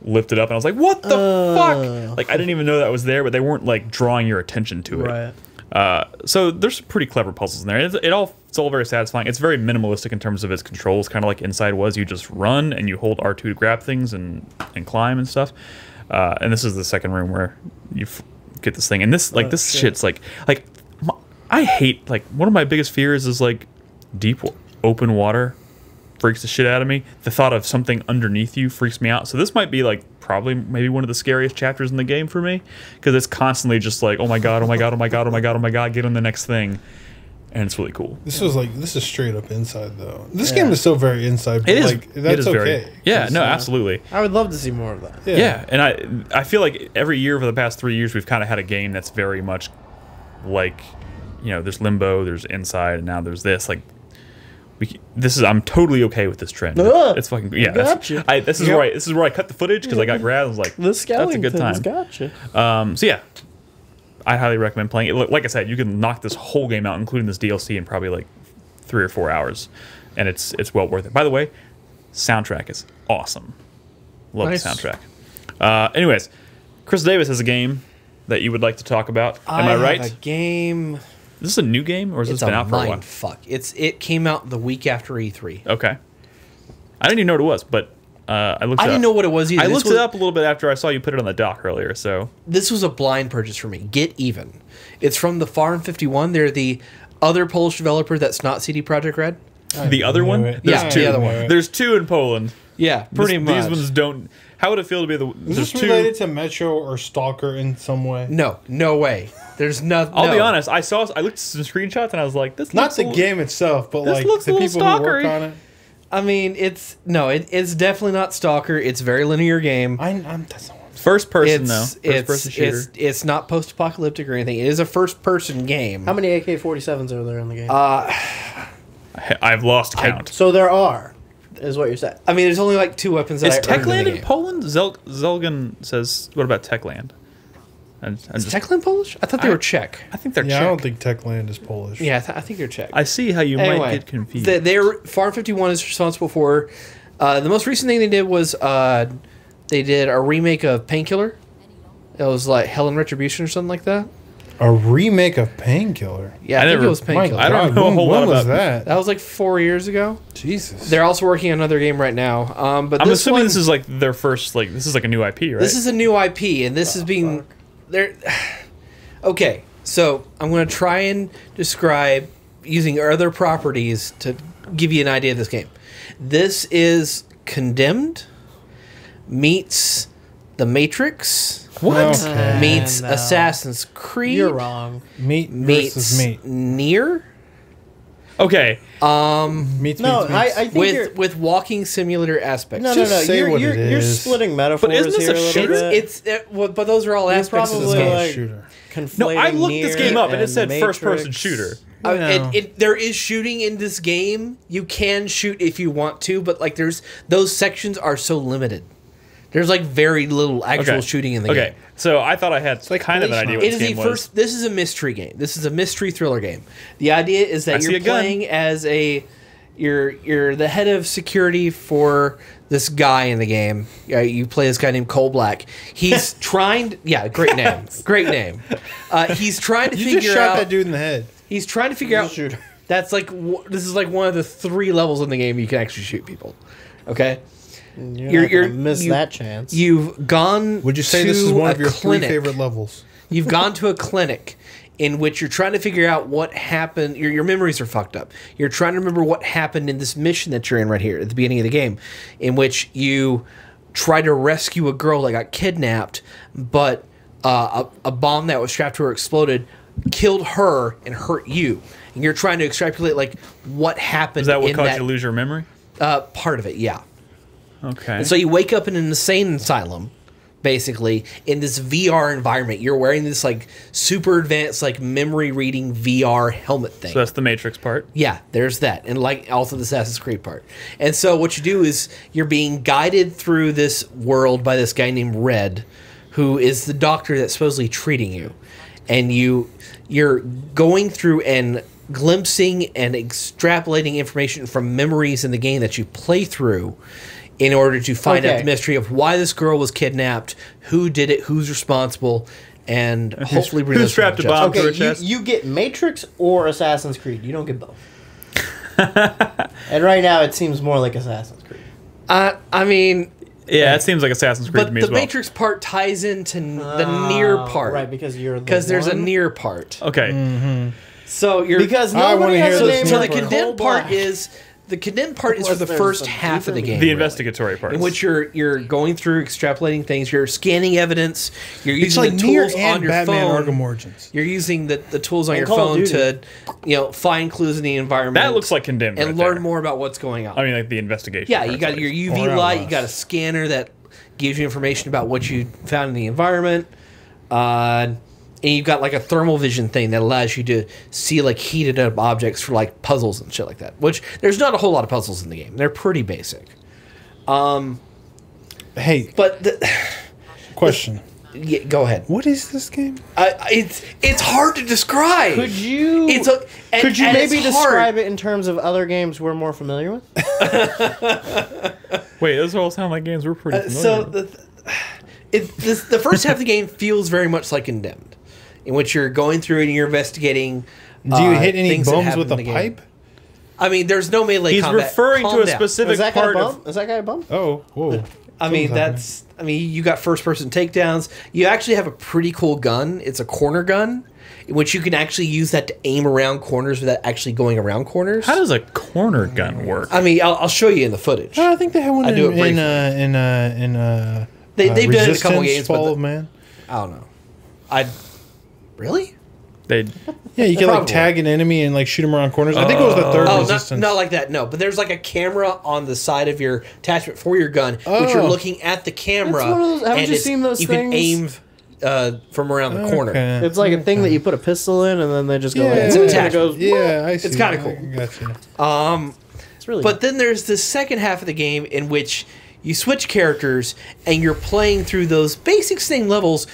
lifted up and I was like, what the fuck? Like I didn't even know that was there, but they weren't like drawing your attention to it. Right. So there's some pretty clever puzzles in there. It's all very satisfying. It's very minimalistic in terms of its controls, kind of like Inside was. You just run and you hold R2 to grab things and climb and stuff. And this is the second room where you get this thing. And this shit's like I hate, like, one of my biggest fears is, like, deep open water freaks the shit out of me. The thought of something underneath you freaks me out. So this might be, like, maybe one of the scariest chapters in the game for me. Because it's constantly just like, oh my god, oh my god, oh my god, oh my god, oh my god, get on the next thing. And it's really cool. This is straight up Inside, though. This game is so very Inside, but, it is, like, that's okay. Absolutely. I would love to see more of that. Yeah, and I feel like every year for the past 3 years, we've kind of had a game that's very much like... You know, there's Limbo, there's Inside, and now there's this. Like, I'm totally okay with this trend. It's fucking Gotcha. This is where I cut the footage because I got grabbed. I was like, that's a good time. Gotcha. So yeah, I highly recommend playing it. Like I said, you can knock this whole game out, including this DLC, in probably like 3 or 4 hours. and it's well worth it. By the way, soundtrack is awesome. Love Nice. the soundtrack. Anyways, Chris Davis has a game that you would like to talk about. Am I right? have a game. Is this a new game, or has this It's been a out for a while? mind fuck. It came out the week after E3. Okay. I didn't even know what it was, but I looked it I up. didn't know what it was either. I This looked was- it up a little bit after I saw you put it on the dock earlier, so... This was a blind purchase for me. Get Even. It's from the Farm 51. They're the other Polish developer that's not CD Projekt Red. The other one? it. There's Yeah, two. the other one. There's two in Poland. Yeah, pretty much. These ones don't... How would it feel to be the... Is There's this two... related to Metro or Stalker in some way? No way. There's no. I'll be honest. I looked at some screenshots and I was like, this Not looks the a li- game itself, but this like looks a the little people who work stalkery. on it. I mean, it's definitely not Stalker. It's a very linear game. I'm that's not what First person, It's though. First person shooter. it's not post-apocalyptic or anything. It is a first-person game. How many AK-47s are there in the game? I've lost count. so there are, is what you're saying. I mean, there's only like 2 weapons that Is I earned in Techland the in game. Poland? Zelgan says, what about Techland? And Is Techland Polish? I thought they were Czech. I think they're Yeah, Czech. I don't think Techland is Polish. Yeah, I think they're Czech. I see how you might Anyway, get confused. Their Farm 51 is responsible for the most recent thing they did was they did a remake of Painkiller. It was like Hell and Retribution or something like that. A remake of Painkiller. Yeah, I I think never- it was My Painkiller. I don't God, know a whole when lot was about- that? That was like 4 years ago. Jesus. They're also working on another game right now. But I'm this assuming one, this is like their first, like, this is like a new IP, right? This is a new IP, and this is being there. Okay, so I'm going to try and describe using other properties to give you an idea of this game. This is Condemned meets The Matrix What? meets No. Assassin's Creed You're wrong. Meat meets versus meat. Nier Okay. Meats, No, meats, I meats. think you're... with walking simulator aspects. No, Just say what it you're is. splitting metaphors But isn't this here a a little shooter? bit. But those are all You're aspects of this probably game. like Shooter. No, I conflating looked this Nier game up and it said The first person Matrix. shooter. No. There is shooting in this game. You can shoot if you want to, but like those sections are so limited. There's like very little actual shooting in the game. Okay, so I thought I had like kind of an idea what It this is game the was. first. This is a mystery game. This is a mystery thriller game. The idea is I that see you're a gun. playing as you're the head of security for this guy in the game. You play this guy named Cole Black. He's trying. Great name. Great name. He's trying to You figure just shot out. that dude in the head. He's trying to figure He's a out. shooter. That's like this is like one of the 3 levels in the game you can actually shoot people. Okay. You're not gonna miss that chance. You've gone. Would you say to this is one of a your clinic. 3 favorite levels? You've gone to a clinic in which you're trying to figure out what happened. Your memories are fucked up. You're trying to remember what happened in this mission that you're in right here at the beginning of the game, in which you try to rescue a girl that got kidnapped, but a bomb that was strapped to her exploded, killed her and hurt you. And you're trying to extrapolate like what happened. Is that what in caused you to lose your memory? part of it? Yeah. Okay. And so you wake up in an insane asylum, basically, in this VR environment. You're wearing this like super advanced like memory reading VR helmet thing. So that's the Matrix part. Yeah, there's that. And like also the Assassin's Creed part. And so what you do is you're being guided through this world by this guy named Red, who is the doctor that's supposedly treating you. And you're going through and glimpsing and extrapolating information from memories in the game that you play through in order to find out the mystery of why this girl was kidnapped, who did it, who's responsible, and hopefully bring who those strapped a to justice. bomb to her Okay, chest? you get Matrix or Assassin's Creed. You don't get both. And right now, it seems more like Assassin's Creed. I mean, Yeah, it seems like Assassin's Creed but to me the as well. Matrix part ties into the near part, Right, because you're because there's a one? near part. Okay. So you're Because I wanna nobody has hear a this name so near the like condemned Cole part Black. is for Unless the there's first some half of the deeper game. The really. investigatory part. in which you're going through extrapolating things, you're scanning evidence, you're It's using like the Nier tools on and your Batman phone. Arkham Origins. You're using the tools on And your Call of phone to, Duty. find clues in the environment. That looks like Condemned and right learn there. more about what's going on. I mean, like the investigation. yeah, part, you got at your least. UV Or light, you Outlast. got a scanner that gives you information about what you found in the environment. And you've got like a thermal vision thing that allows you to see like heated up objects for like puzzles and shit like that. Which there's not a whole lot of puzzles in the game. They're pretty basic. Hey, But question. Yeah, go ahead. What is this game? It's hard to describe. Could you? Could you maybe describe it in terms of other games we're more familiar with? Wait, those all sound like games we're pretty familiar with. The first half of the game feels very much like Condemned, in which you're going through and you're investigating. Do you hit any things that bums happen with a in the game. pipe? I mean, there's no melee He's combat. referring Calm to a down. specific Is that guy a part bum? of... Is that guy a bum? Oh, whoa. I mean, you got first-person takedowns. You actually have a pretty cool gun. It's a corner gun, in which you can actually use that to aim around corners without actually going around corners. How does a corner gun work? I mean, I'll show you in the footage. I think they had one I do it briefly. They've done it in a couple games, Fall but of Man. I don't know. Really? Yeah, you can like tag an enemy and like shoot them around corners. I think it was the third Resistance. Not like that. No, but there's like a camera on the side of your attachment for your gun, which you're looking at the camera. It's one of those- haven't you seen those you things? can aim from around the corner. Okay. It's like a thing that you put a pistol in, and then they just go. Yeah, in. It's And it attached. goes. Yeah, I see. It's kinda cool. I gotcha. It's really. But then there's the second half of the game in which you switch characters and you're playing through those basic same levels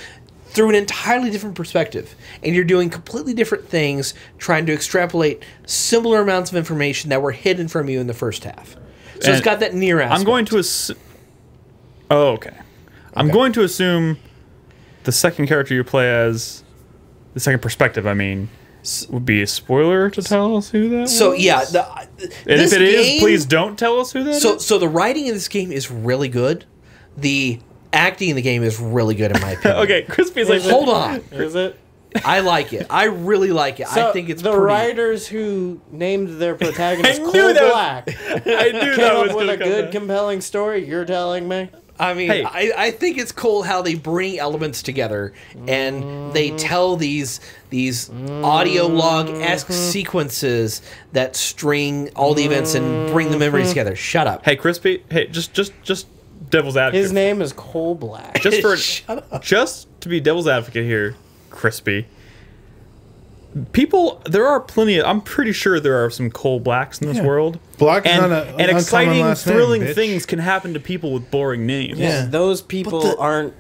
through an entirely different perspective. And you're doing completely different things, trying to extrapolate similar amounts of information that were hidden from you in the first half. So And it's got that near aspect. I'm going to assume... Oh, okay. I'm going to assume the second character you play as... The second perspective, I mean... Would be a spoiler to tell us who that was? So, yeah. And if it is, please don't tell us who that is. So the writing in this game is really good. The acting in the game is really good, in my opinion. Okay, Crispy's like... Hold on. is it? I like it. I really like it. So I think it's the pretty... writers who named their protagonist I Coal knew that was- Black I knew came that up was with going a to come good, back. compelling story. You're telling me? I mean, Hey. I think it's cool how they bring elements together and they tell these audio log-esque sequences that string all the events and bring the memories together. Shut up. Hey, Crispy. Hey, just devil's advocate. His name is Coal Black. Just to be devil's advocate here, Crispy. There are plenty of... I'm pretty sure there are some Coal Blacks in this world. Black is And, not an and uncommon exciting, last name, thrilling bitch. things can happen to people with boring names. Yeah. Those people But the- aren't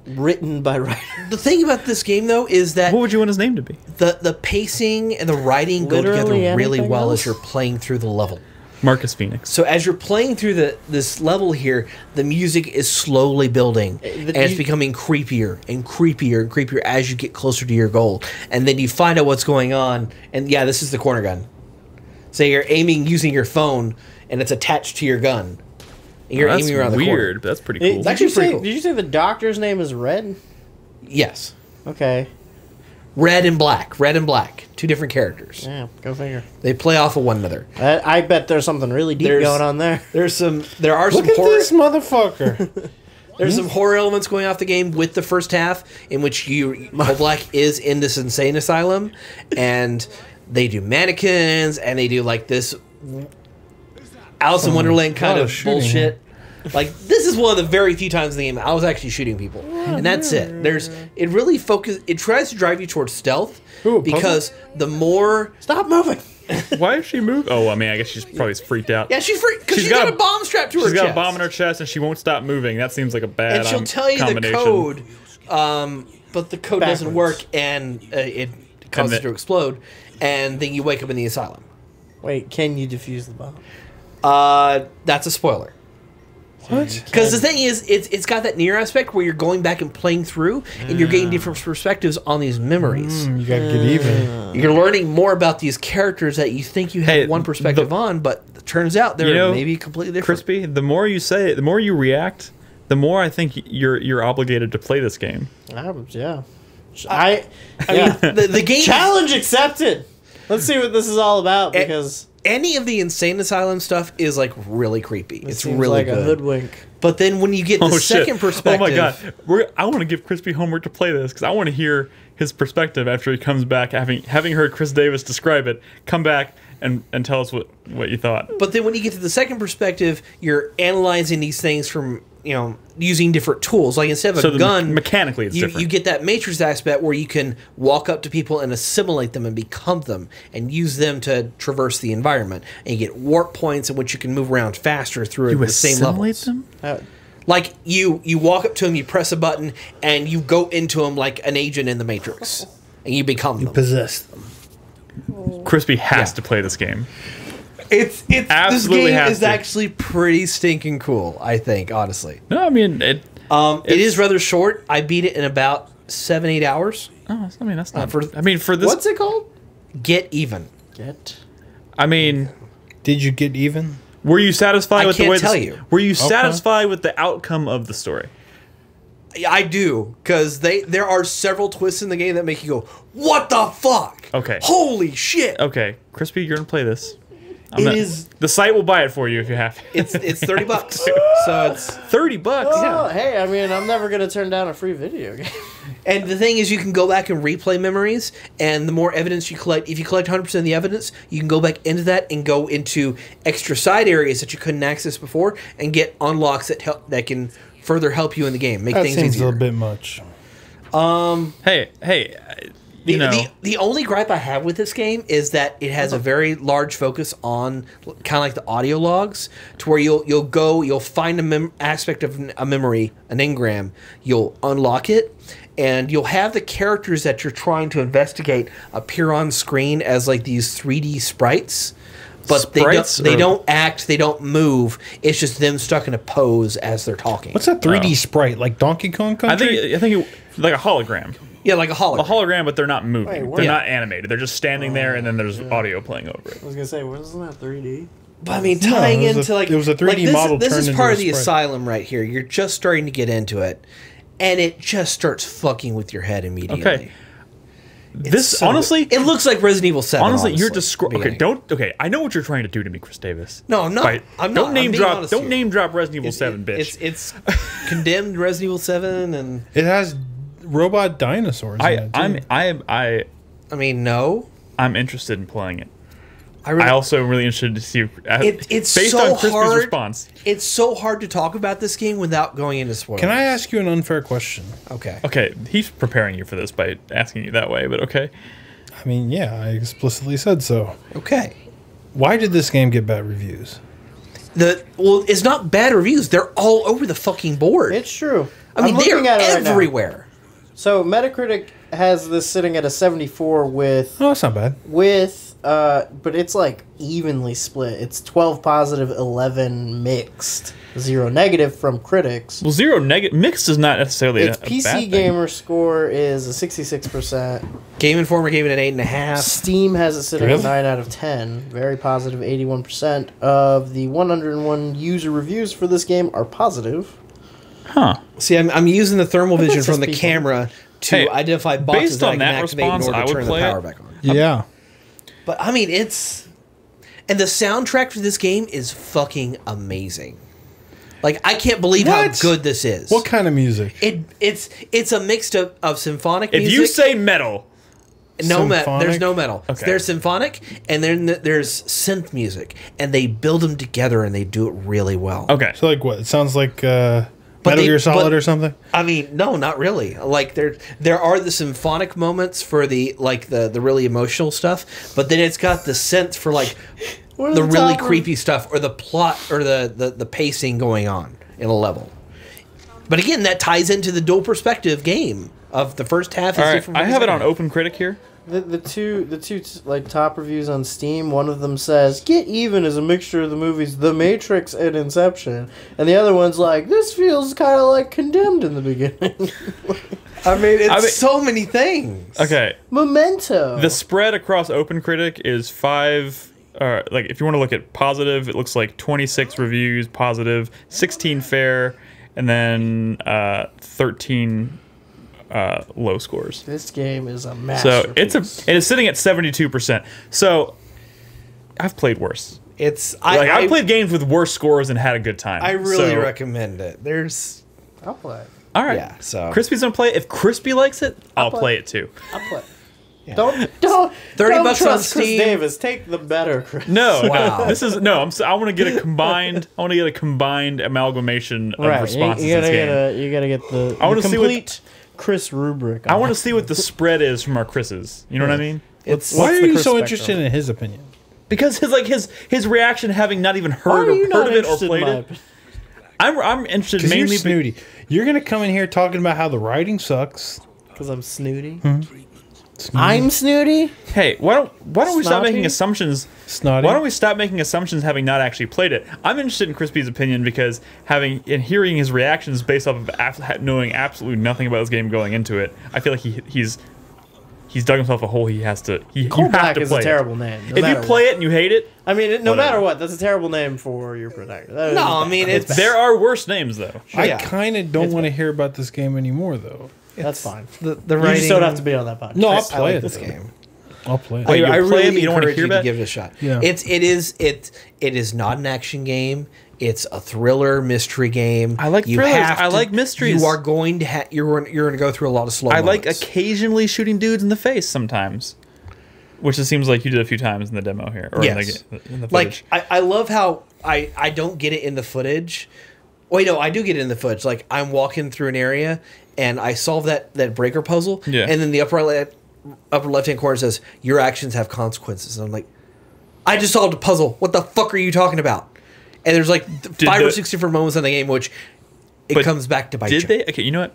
written by writers. The thing about this game, though, is that What would you want his name to be? the pacing and the writing go together Literally really anything well else? as you're playing through the level. Marcus Phoenix. So as you're playing through this level here, the music is slowly building, and it's becoming creepier and creepier and creepier as you get closer to your goal. And then you find out what's going on, and yeah, this is the corner gun. So you're aiming using your phone, and it's attached to your gun. And you're That's aiming around the weird, corner. but that's pretty cool. It's actually pretty cool. Did you say the doctor's name is Red? Yes. Okay. Red and black. Red and black. Two different characters. Yeah, go figure. They play off of one another. I bet there's something really deep There's- going on there. There are some Look at horror. this motherfucker. There's some horror elements going off the game with the first half, in which Coal Black is in this insane asylum, and they do mannequins, and they do like this Alice in Wonderland kind lot of of shooting bullshit. Like, this is one of the very few times in the game I was actually shooting people, and that's it. It really it tries to drive you towards stealth, Ooh, a puzzle? because the more Stop moving. Why is she moving? Oh, I mean, I guess she's probably freaked out. yeah, she's because she's got a bomb strapped to her She's got chest. a bomb in her chest, and she won't stop moving. That seems like a bad And she'll tell you the combination. code, but the code doesn't Backwards. work, and it causes the- it to explode, and then you wake up in the asylum. Wait, can you defuse the bomb? That's a spoiler. What? Because the thing is, it's got that near aspect where you're going back and playing through, and you're getting different perspectives on these memories. You gotta get even. You're learning more about these characters that you think you have Hey, one perspective on, but it turns out they're maybe completely different. Crispy, the more you say it, the more you react, the more I think you're obligated to play this game. Yeah. I yeah. mean, the game Challenge accepted. Let's see what this is all about, because any of the insane asylum stuff is like really creepy. It's seems really like good. a hoodwink. But then when you get the second perspective, Oh my god, I want to give Crispy homework to play this because I want to hear his perspective after he comes back, having heard Chris Davis describe it. Come back and tell us what you thought. But then when you get to the second perspective, you're analyzing these things from, using different tools. Like instead of a gun, mechanically it's different. You get that matrix aspect where you can walk up to people and assimilate them and become them and use them to traverse the environment. And you get warp points in which you can move around faster through You the same assimilate levels. them? Like you walk up to him, you press a button, and you go into him like an agent in the Matrix, and you become them. Possess them. Crispy has to play this game. It's Absolutely this game has is to. actually pretty stinking cool. I think honestly, No, I mean it is rather short. I beat it in about 7-8 hours. Oh, I mean that's not. for for this. What's it called? Get even. Get. I mean, Did you get even? were you satisfied I with the can't way? tell you. Were you satisfied with the outcome of the story? I do, because there are several twists in the game that make you go, "What the fuck?" Okay. Holy shit! Okay, Crispy, you're gonna play this. The site will buy it for you if you have. It's $30, so it's $30. Oh, hey, I mean, I'm never gonna turn down a free video game. And the thing is, you can go back and replay memories, and the more evidence you collect, if you collect 100% of the evidence, you can go back into that and go into extra side areas that you couldn't access before, and get unlocks that can further help you in the game, make That things seems easier. a bit much. Hey, you know. The only gripe I have with this game is that it has a very large focus on kind of like the audio logs, to where you'll find a aspect of a memory, an engram, you'll unlock it, and you'll have the characters that you're trying to investigate appear on screen as like these 3D sprites. But Sprites they or- don't act, they don't move. It's just them stuck in a pose as they're talking. What's that 3D sprite? Like Donkey Kong Country? I think like a hologram. Yeah, like a hologram. A hologram, but they're not moving. Wait, what? They're Yeah. not animated. They're just standing there, and then there's audio playing over it. I was gonna say, wasn't that 3D? But I mean, tying it was into like it was a 3D this, model This turned is into part a of the sprite. asylum right here. You're just starting to get into it, and it just starts fucking with your head immediately. Okay. This So- honestly, it looks like Resident Evil 7. honestly, you're honestly, describing. Okay, beginning. don't. Okay, I know what you're trying to do to me, Chris Davis. No, I'm not. Right. I'm Don't not. name I'm being drop. honest Don't here. name drop Resident Evil 7, bitch. It's condemned Resident Evil 7, and It has robot dinosaurs in it, too. I mean, no. I'm interested in playing it. I really, I also am really interested to see it's based so on Crispy's hard. response. It's so hard to talk about this game without going into spoilers. Can I ask you an unfair question? Okay. Okay, he's preparing you for this by asking you that way, but okay. I mean, yeah, I explicitly said so. Okay. Why did this game get bad reviews? Well, it's not bad reviews. They're all over the fucking board. It's true. I mean, I'm they're looking at it right now. everywhere. So Metacritic has this sitting at a 74 with Oh, that's not bad. but it's like evenly split. It's 12 positive, 11 mixed, 0 negative from critics. Well, zero negative mixed is not necessarily Its a bad PC thing. gamer score is a 66%. Game Informer gave it an 8.5. Steam has it sitting Really? at 9 out of 10. Very positive, 81% of the 101 user reviews for this game are positive. Huh. See, I'm using the thermal vision makes from us the people. camera to Hey, identify boxes based that I on can that activate in response, order I to would turn the play power it. back on. Yeah. But I mean, and the soundtrack for this game is fucking amazing. Like, I can't believe how What? good this is. What kind of music? It's a mix of symphonic If music. you say metal, No metal. Symphonic? There's no metal. Okay. There's symphonic, and then there's synth music, and they build them together, and they do it really well. okay. So, like, what? It sounds like Metal Gear Solid or something? I mean, no, not really. Like there are the symphonic moments for the really emotional stuff, but then it's got the synth for like What are the the really top creepy stuff or the plot or the pacing going on in a level. But again, that ties into the dual perspective game of the first half is All right, different. I from the have it second on half. OpenCritic here. The two like top reviews on Steam, one of them says Get Even is a mixture of the movies The Matrix and Inception, and the other one's like this feels kind of like Condemned in the beginning. I mean, it's I mean- so many things. Okay. Memento. The spread across OpenCritic is 5. Like if you want to look at positive, it looks like 26 reviews positive, 16 fair, and then 13 low scores. This game is a So masterpiece. it's sitting at 72%. So I've played worse. I've played games with worse scores and had a good time. I really So- recommend it. There's I'll play it. All right. Yeah, so- Crispy's gonna play it. If Crispy likes it, I'll play play it too. I'll play it. Don't $30 don't on trust Chris Steam. Davis. Take the better Chris. No, Wow. no. This is no. I want to get a combined. I want to get a combined amalgamation of Right, responses. you in this gotta game. you gotta get the wanna see what- complete Chris rubric. I want to see what the spread is from our Chris's. You know what I mean? it's Why What's are the you Chris so spectrum? interested in his opinion? Because his reaction, having not even Why heard are you of not it or interested in played my it. opinion? I'm interested Because you're mainly. snooty. You're gonna come in here talking about how the writing sucks. Because I'm snooty. Snooty. I'm snooty. Hey, why don't we stop Snotty? making assumptions? Snotty. Why don't we stop making assumptions having not actually played it? I'm interested in Crispy's opinion because having and hearing his reactions based off of knowing absolutely nothing about this game going into it, I feel like he's dug himself a hole. He has to. You Coal have Black to is play a terrible it. name. No If you matter play what. it and you hate it, I mean, no whatever. matter what, that's a terrible name for your protector. That is No, bad. I mean, it's there are worse names though. I Yeah. kind of don't want to hear about this game anymore, though. That's fine. the You writing. just don't have to be on that podcast. No, I'll I play like it. this game. I'll play it. Wait, you'll I play it, really but you don't wanna encourage hear you to about it? give it a shot. Yeah. It is not an action game. It's a thriller mystery game. I like You thrillers. have I to- like mysteries. You are going to you're going to go through a lot of slow. I like moments. occasionally shooting dudes in the face sometimes, which it seems like you did a few times in the demo here or Yes. in the footage. Like I love how I don't get it in the footage. Wait, no, I do get it in the footage. Like I'm walking through an area and I solve that breaker puzzle, Yeah. and then the upper left hand corner says your actions have consequences. And I'm like, I just solved a puzzle. What the fuck are you talking about? And there's like 5 or 6 different moments in the game which it But comes back to bite Did you. they? Okay, you know what?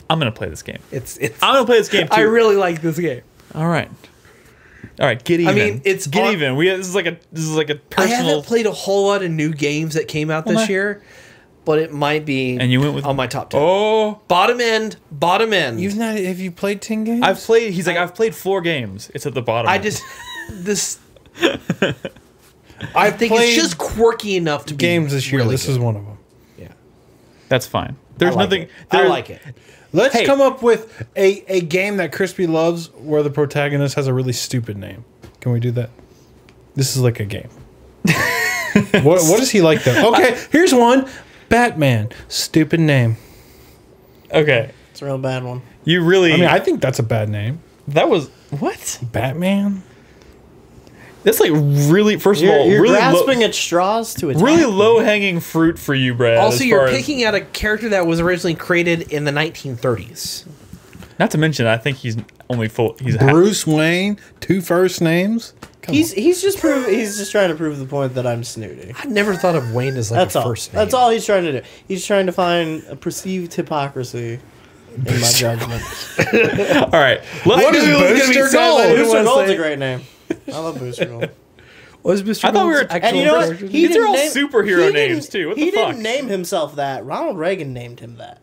I'm gonna play this game. It's I'm gonna play this game too. I really like this game. All right. Get even. mean, it's get on- even. This is like a I personal. haven't played a whole lot of new games that came out this Well, year, but it might be And you went with- on my top 10. Oh, Bottom end. You've not? Have you played 10 games? I've played. He's like, I've played 4 games. It's at the bottom. I just this. I I think it's just quirky enough to be games this year. Really This good. is one of them. Yeah, That's fine. There's I like nothing. It. I there- like it. Let's Hey. come up with a game that Crispy loves where the protagonist has a really stupid name. Can we do that? This is like a game. What does he like though? Okay, here's one. Batman. Stupid name. Okay, It's a real bad one. you really. I mean, I think that's a bad name. that was what? Batman? That's like really. First of all, You're really grasping at straws to attack. really me. low hanging fruit for you, Brad. Also, as you're far as- picking out a character that was originally created in the 1930s. Not to mention, I think he's only full. He's half, Bruce Wayne, 2 first names. He's just trying to prove the point that I'm snooty. I never thought of Wayne as like That's a all. first name. That's all he's trying to do. He's trying to find a perceived hypocrisy in my judgment. all right. What is Booster Gold? Booster Gold's a great name. I love Booster Gold. Was Mr. I thought we Gold's were- actual And you know what? character? He These are didn't all name- superhero he names, didn't- too. What he the fuck? didn't name himself that. Ronald Reagan named him that.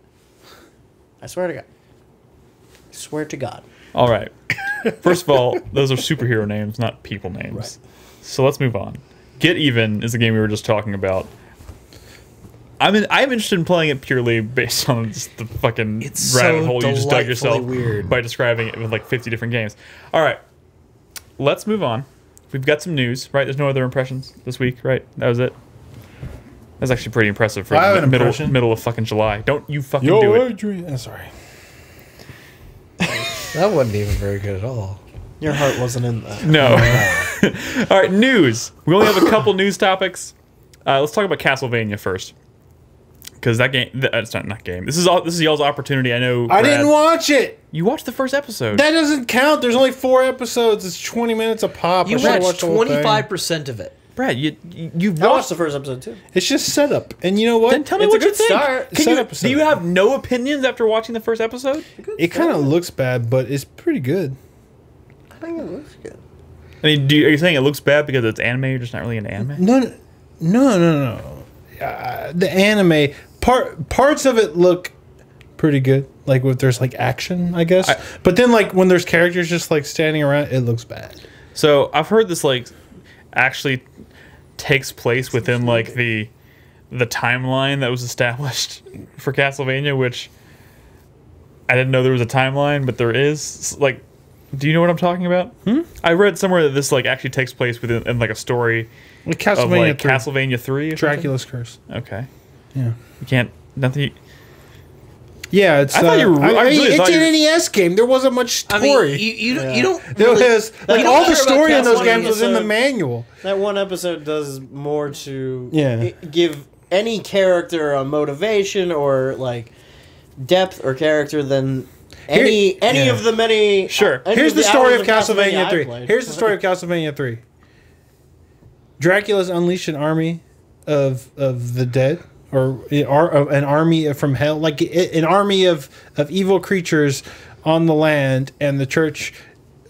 I swear to God. I swear to God. All right. First of all, those are superhero names, not people names. Right. So let's move on. Get Even is the game we were just talking about. I'm interested in playing it purely based on just the fucking It's rabbit so hole you just dug delightfully yourself weird. by describing it with like 50 different games. All right. Let's move on. We've got some news, right? There's no other impressions this week, right? That was it. That's actually pretty impressive for I have the an impression. middle of fucking July. Don't you fucking do it. Adrian. Sorry. That wasn't even very good at all. Your heart wasn't in that. No. All right, news. We only have a couple news topics. Let's talk about Castlevania first, because that game. It's not game. This is y'all's opportunity. I know. I Brad, didn't watch it. You watched the first episode. That doesn't count. There's only 4 episodes. It's 20 minutes a pop. You I should've watched the whole thing. 25% of it. Brad, you've I watched watched. the first episode too. It's just setup. And you know what? Then tell me It's a what you good think. start. Can you, Setup is do you setup. have no opinions after watching the first episode? It kind of looks bad, but it's pretty good. I think it looks good. I mean, are you saying it looks bad because it's anime? You're just not really into anime. No. The anime parts of it look pretty good. Like if there's like action, I guess. But then like when there's characters just like standing around, it looks bad. So I've heard this like actually takes place within like the timeline that was established for Castlevania, which I didn't know there was a timeline, but there is. Like, do you know what I'm talking about? I read somewhere that this like actually takes place within in, like a story Like of Castlevania like 3, Castlevania 3. Or Dracula's Curse. something? Okay, Yeah. you can't nothing. Yeah, it's. I thought you were- I really it's thought an you- NES game. There wasn't much story. I mean, you don't there really, was like you don't all the care about story in those Castlevania, games was in the so- manual. That one episode does more to Yeah. give any character a motivation or like depth or character than any yeah. of the many. Sure. any Here's of the story of hours Castlevania I 3. played. Here's the story of Castlevania 3. Dracula's unleashed an army of the dead an army from hell, like an army of evil creatures on the land, and the church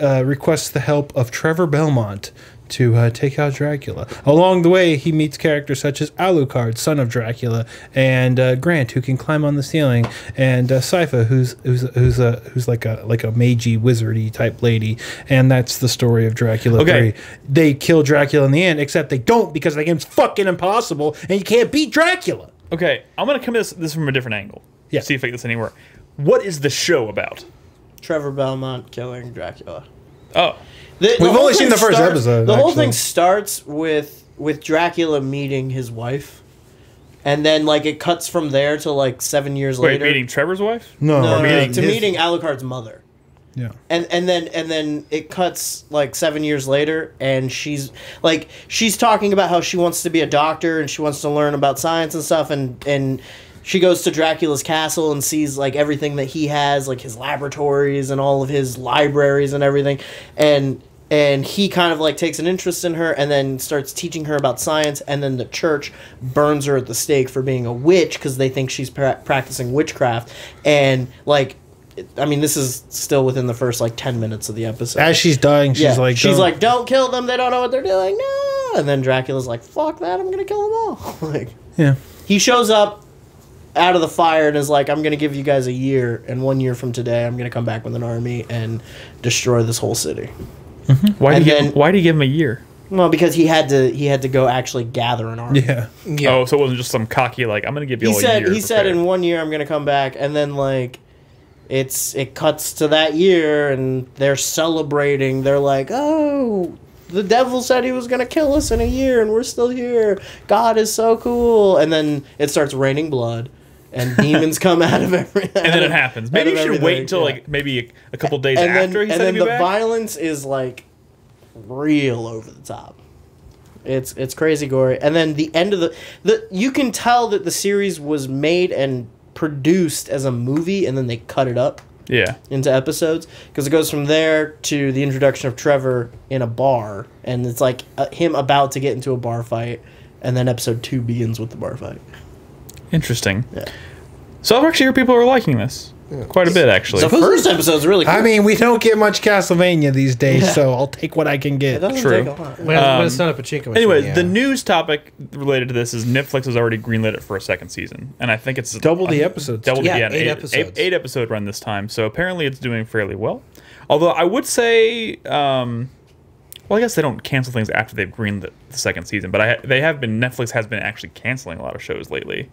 requests the help of Trevor Belmont to take out Dracula. Along the way, he meets characters such as Alucard, son of Dracula, and Grant, who can climb on the ceiling, and Sypha, who's like a magey, wizardy type lady. And that's the story of Dracula 3. They kill Dracula in the end, except they don't, because the game's fucking impossible, and you can't beat Dracula. Okay, I'm gonna come at this from a different angle. Yeah. See if I get this anywhere. What is the show about? Trevor Belmont killing Dracula. Oh. We've only seen the first episode. The whole thing starts with Dracula meeting his wife, and then like it cuts from there to like 7 years later. Meeting Trevor's wife? No, meeting Alucard's mother. Yeah. And then it cuts like 7 years later, and she's talking about how she wants to be a doctor and she wants to learn about science and stuff, and she goes to Dracula's castle and sees like everything that he has, like his laboratories and all of his libraries and everything, and he kind of like takes an interest in her and then starts teaching her about science, and then the church burns her at the stake for being a witch because they think she's practicing witchcraft. And like, I mean, this is still within the first like 10 minutes of the episode. As she's dying, she's like, don't kill them, they don't know what they're doing, no. And then Dracula's like, fuck that, I'm gonna kill them all. Like, yeah. He shows up out of the fire and is like, I'm gonna give you guys a year, and 1 year from today I'm gonna come back with an army and destroy this whole city. Mm-hmm. Why did he give him a year? Well, because he had to go actually gather an army. Yeah. Oh, so it wasn't just some cocky like, I'm gonna give you a year. He said in 1 year I'm gonna come back, and then like it cuts to that year and they're celebrating. They're like, oh, the devil said he was gonna kill us in a year and we're still here. God is so cool. And then it starts raining blood. And demons come out of every. And then it happens. Maybe you should wait until like maybe a couple days after he said he'd be back. And then the violence is like real over the top. It's crazy gory. And then the end of the you can tell that the series was made and produced as a movie, and then they cut it up. Yeah. Into episodes, because it goes from there to the introduction of Trevor in a bar, and it's like him about to get into a bar fight, and then episode 2 begins with the bar fight. Interesting. Yeah. So I've actually heard people are liking this. Quite a bit, actually. The first episode's really cool. I mean, we don't get much Castlevania these days, so I'll take what I can get. True. When it's not a pachinko machine. Anyway, the news topic related to this is Netflix has already greenlit it for a second season. And I think it's... Double the episodes. Double, yeah, 8 episodes. 8 episode run this time. So apparently it's doing fairly well. Although I would say... well, I guess they don't cancel things after they've greenlit the second season. But Netflix has been actually canceling a lot of shows lately.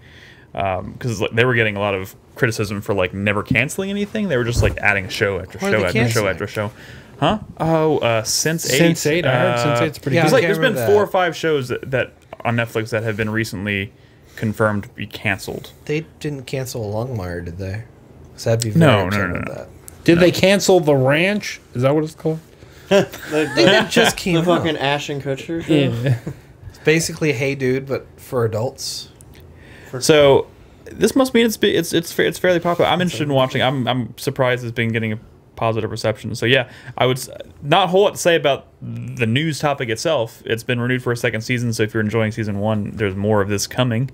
Because they were getting a lot of criticism for like never canceling anything. They were just like adding show after show after show after show. Huh? Oh, Sense 8. Sense 8. I heard Sense 8's pretty good. There's been 4 or 5 shows that on Netflix that have been recently confirmed to be canceled. They didn't cancel Longmire, did they? So that'd be No. Did they cancel The Ranch? Is that what it's called? They just came the out. fucking Ashton Kutcher show. Yeah. It's basically Hey Dude, but for adults. So this must mean it's fairly popular. I'm interested in watching. I'm surprised it's been getting a positive reception. So yeah, I would not a whole lot to say about the news topic itself. It's been renewed for a second season. So if you're enjoying season 1, there's more of this coming.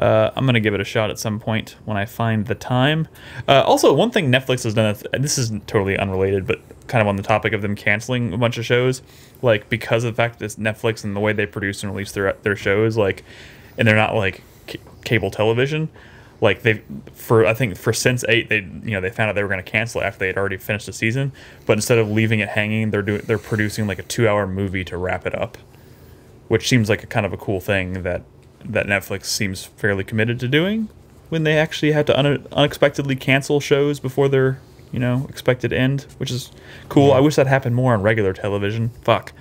I'm gonna give it a shot at some point when I find the time. Also, one thing Netflix has done, and this is totally unrelated, but kind of on the topic of them canceling a bunch of shows, like because of the fact that it's Netflix and the way they produce and release their shows, like, and they're not like cable television, like I think for Sense 8 they found out they were going to cancel it after they had already finished the season, but instead of leaving it hanging, they're producing like a 2-hour movie to wrap it up, which seems like a kind of a cool thing that Netflix seems fairly committed to doing when they actually had to unexpectedly cancel shows before their expected end, which is cool. I wish that happened more on regular television. Fuck.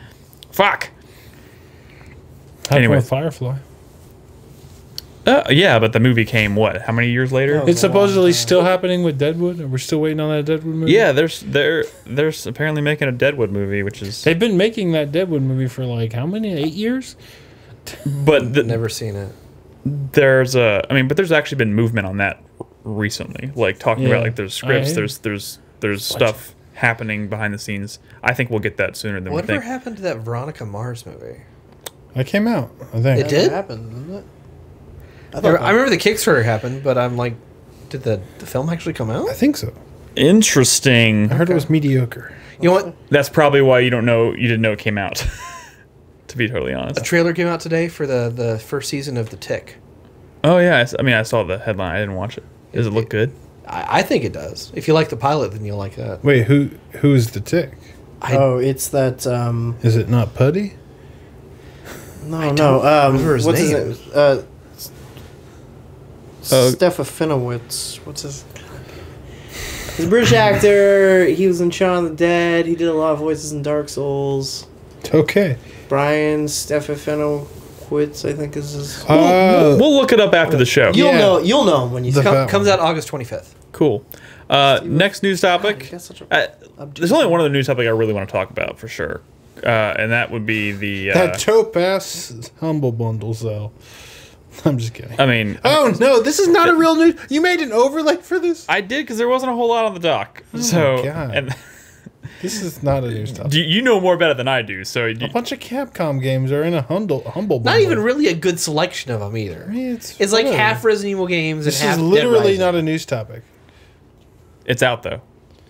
Anyway, Firefly. Yeah, but the movie came how many years later? It's supposedly still happening with Deadwood, and we're still waiting on that Deadwood movie. Yeah, they're apparently making a Deadwood movie, which is they've been making that Deadwood movie for like how many 8 years? But never seen it. There's actually been movement on that recently, like talking about like there's scripts, there's stuff happening behind the scenes. I think we'll get that sooner than we think. Whatever happened to that Veronica Mars movie? That came out, I think. It did? Happened, didn't it? I remember the Kickstarter happened, but I'm like, did the film actually come out? I think so. Interesting. I heard it was mediocre. You know what? That's probably why you didn't know it came out. To be totally A honest. trailer came out today for the first season of The Tick. Oh yeah, I saw the headline. I didn't watch it. Does it look good? I think it does. If you like the pilot, then you'll like that. Wait, who's the Tick? It's that. Is it not Putty? No. remember his What's name. his name? Stefanowitz. What's his? He's a British actor. He was in Shaun of the Dead. He did a lot of voices in Dark Souls. Okay. Brian Stefanowitz, I think is his. We'll look it up after the show. You'll Yeah. know. You'll know him when you see him. Comes out August 25th. Cool. Next news topic. That's such a- There's only one other news topic I really want to talk about for sure, and that would be the. That dope ass Humble Bundle though. I'm just kidding. I mean, Oh no, this is not a real news. You made an overlay for this? I did because there wasn't a whole lot on the dock. So, God. and This is not a news topic. you know more about it than I do. So, A bunch of Capcom games are in a humble bundle. Not even really a good selection of them either. I mean, It's like whatever. half Resident Evil games This and half is Dead literally Rising. not a news topic. it's out though,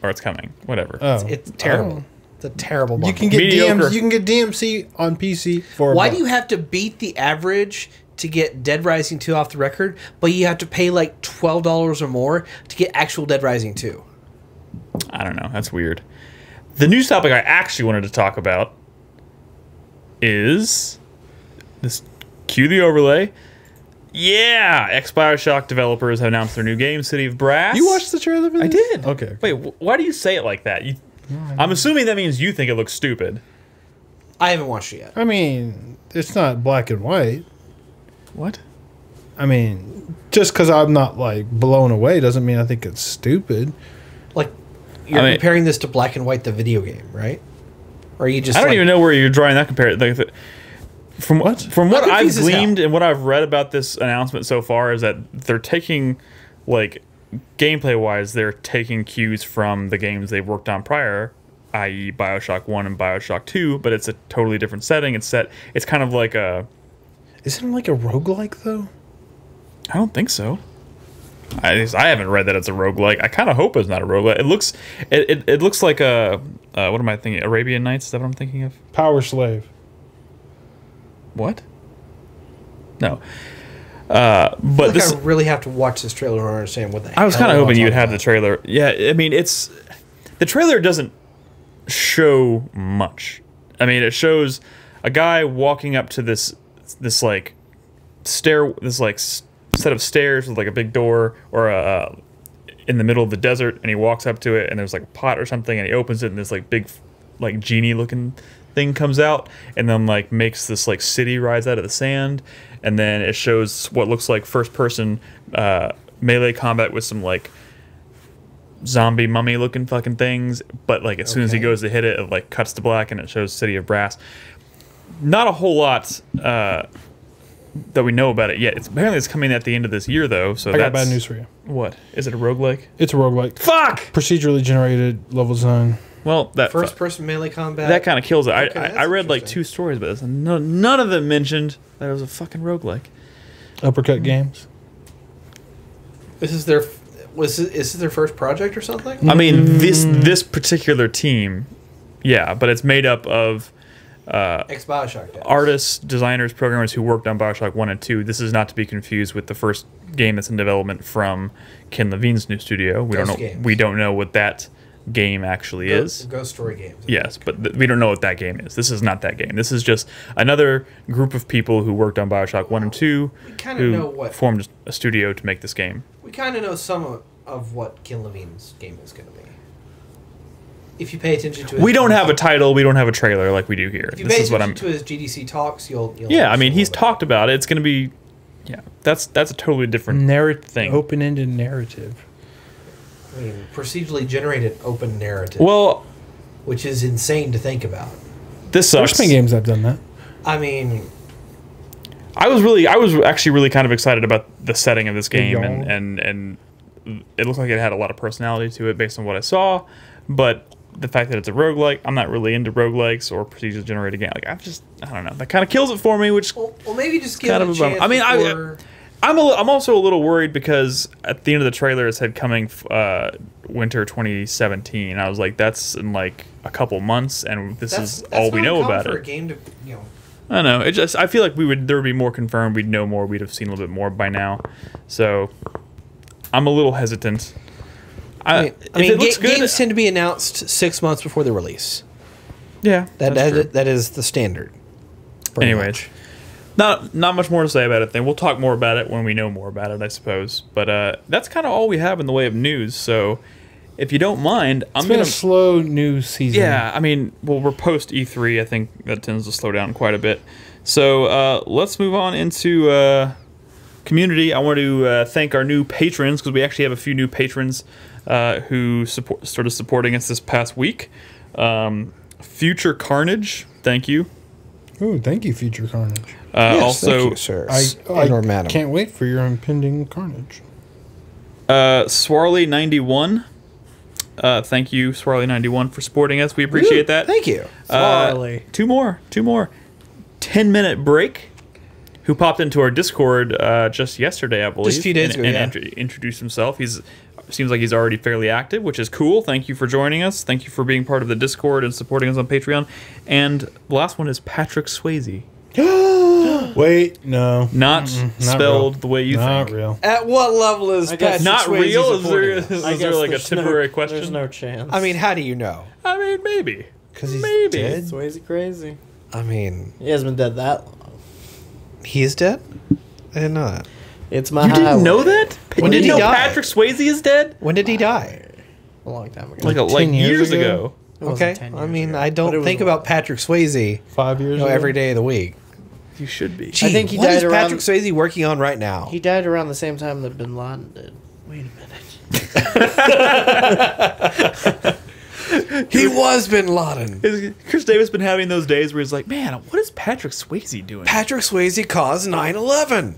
or it's coming. Whatever. Oh, It's terrible. It's a terrible bundle. You can get Mediocre. You can get DMC on PC for. Why $1. do you have to beat the average to get Dead Rising 2 off the record, but you have to pay like $12 or more to get actual Dead Rising 2? I don't know. That's weird. The news topic I actually wanted to talk about is this. Cue the overlay. Yeah, Ex-Bioshock developers have announced their new game, City of Brass. You watched the trailer for this? I did. Okay. Wait, why do you say it like that? I'm assuming that means you think it looks stupid. I haven't watched it yet. I mean, it's not black and white. What? I mean, just because I'm not like blown away doesn't mean I think it's stupid. Like, you're I mean- comparing this to Black and White, the video game, right? Or are you just I don't like, even know where you're drawing that comparison. Like, from what I'm I've confused as hell. gleaned and what I've read about this announcement so far is that they're taking, like, gameplay wise, they're taking cues from the games they've worked on prior, i.e., Bioshock 1 and Bioshock 2, but it's a totally different setting. It's kind of like a. Isn't it like a roguelike though? I don't think so. I haven't read that it's a roguelike. I kind of hope it's not a roguelike. It looks like a what am I thinking? Arabian Nights? Is that what I'm thinking of? Power Slave. What? No. But like this I really have to watch this trailer to understand what the I was hell kind of I'm hoping you'd talking have the about. trailer. Yeah, I mean the trailer doesn't show much. I mean, it shows a guy walking up to this like set of stairs with like a big door or in the middle of the desert, and he walks up to it and there's like a pot or something, and he opens it and this like big like genie looking thing comes out and then like makes this like city rise out of the sand, and then it shows what looks like first person melee combat with some like zombie mummy looking fucking things, but like as soon as he goes to hit it, it like cuts to black and it shows City of Brass. Not a whole lot that we know about it yet. Apparently it's coming at the end of this year though, so I that's got bad news for you. What? Is it a roguelike? It's a roguelike. Fuck! Procedurally generated level design. Well, that First person melee combat. that kind of kills it. Okay, I that's read like interesting. 2 stories about this, and none of them mentioned that it was a fucking roguelike. Uppercut Games. Is this their first project or something? I mean, this particular team, yeah, but it's made up of Ex-Bioshock. artists, designers, programmers who worked on Bioshock 1 and 2. This is not to be confused with the first game that's in development from Ken Levine's new studio. We Ghost don't know. Games. We don't know what that game actually is. Ghost Story games. Yes, but we don't know what that game is. This is not that game. This is just another group of people who worked on Bioshock 1 and 2 kinda who know what- formed a studio to make this game. We kind of know some of what Ken Levine's game is going to be. If you pay attention to his We don't have a GDC title. We don't have a trailer like we do here. If you This pay is what I'm. attention to his GDC talks, you'll Yeah, I mean, understand he's a little talked about it. It's going to be. Yeah, that's a totally different Narrative thing. Open-ended narrative. bit. I mean, procedurally generated open narrative, Well, which is insane to think about. this sucks. There's been games I've done that. I mean, I was actually really kind of excited about the setting of this game, y'all. and it looked like it had a lot of personality to it based on what I saw. But the fact that it's a roguelike, I'm not really into roguelikes or procedurally generated game. Like I don't know. That kind of kills it for me, which well maybe just give kind it of a a bummer. chance. I mean, before- I'm also a little worried because at the end of the trailer it said coming winter 2017. I was like, that's in like a couple months, and this is all we know about it. For a game to, you know. I don't know. I feel like there would be more confirmed. We'd know more. We'd have seen a little bit more by now. So I'm a little hesitant. I mean, games tend to be announced 6 months before the release. Yeah, that is the standard. Anyways, not much more to say about it. Then we'll talk more about it when we know more about it, I suppose. But that's kind of all we have in the way of news. So if you don't mind, It's been a slow news season. Yeah, I mean, well, we're post E3. I think that tends to slow down quite a bit. So let's move on into community. I want to thank our new patrons, because we actually have a few new patrons who started supporting us this past week. Future Carnage, thank you. Ooh, thank you, Future Carnage. Yes, also, thank you, sir. I can't wait for your impending carnage. Swarley91. Thank you, Swarley91, for supporting us. We appreciate that. Thank you. Swarley. Two more. 10-minute break. Who popped into our Discord just yesterday, I believe. Just a few days ago, and introduced himself. Seems like he's already fairly active, which is cool. Thank you for joining us. Thank you for being part of the Discord and supporting us on Patreon. And the last one is Patrick Swayze. Wait, no. Not spelled the way you not think. real. At what level is Patrick Not Swayze real? supporting us? Is there like a temporary question? There's no chance. I mean, how do you know? I mean, maybe. Because he's Maybe. dead? Swayze crazy. I mean, He hasn't been dead that long. he is dead? I didn't know that. It's my You didn't highway. know that? When you did didn't he know die? Patrick Swayze is dead? When did he die? A long time ago. Like 10 years years ago. It wasn't Okay. 10 I years mean, ago, I but don't it was think a while. about Patrick Swayze 5 years ago. every day of the week. You should be. Gee, think he what died is around- Patrick Swayze working on right now? He died around the same time that Bin Laden did. Wait a minute. He was Bin Laden. Chris Davis been having those days where he's like, man, what is Patrick Swayze doing? Patrick Swayze caused 9/11.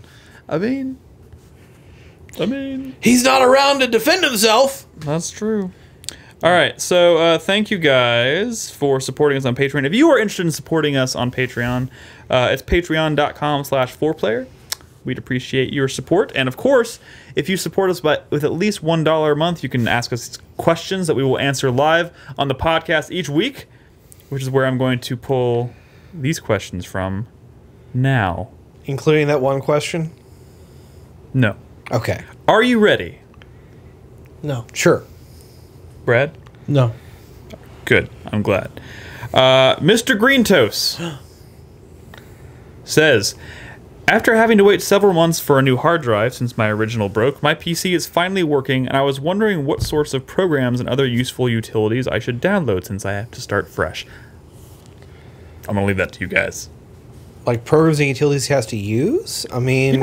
I mean, He's not around to defend himself. that's true. All right, so thank you guys for supporting us on Patreon. If you are interested in supporting us on Patreon, it's patreon.com/4Player. We'd appreciate your support. And of course, if you support us with at least $1 a month, you can ask us questions that we will answer live on the podcast each week, which is where I'm going to pull these questions from now. Including that one question? No. Okay. Are you ready, No. Sure. Brad? No. Good. I'm glad. Mr. Green Toast says, after having to wait several months for a new hard drive since my original broke, my PC is finally working, and I was wondering what sorts of programs and other useful utilities I should download since I have to start fresh. I'm going to leave that to you guys. Like programs and utilities he has to use? I mean,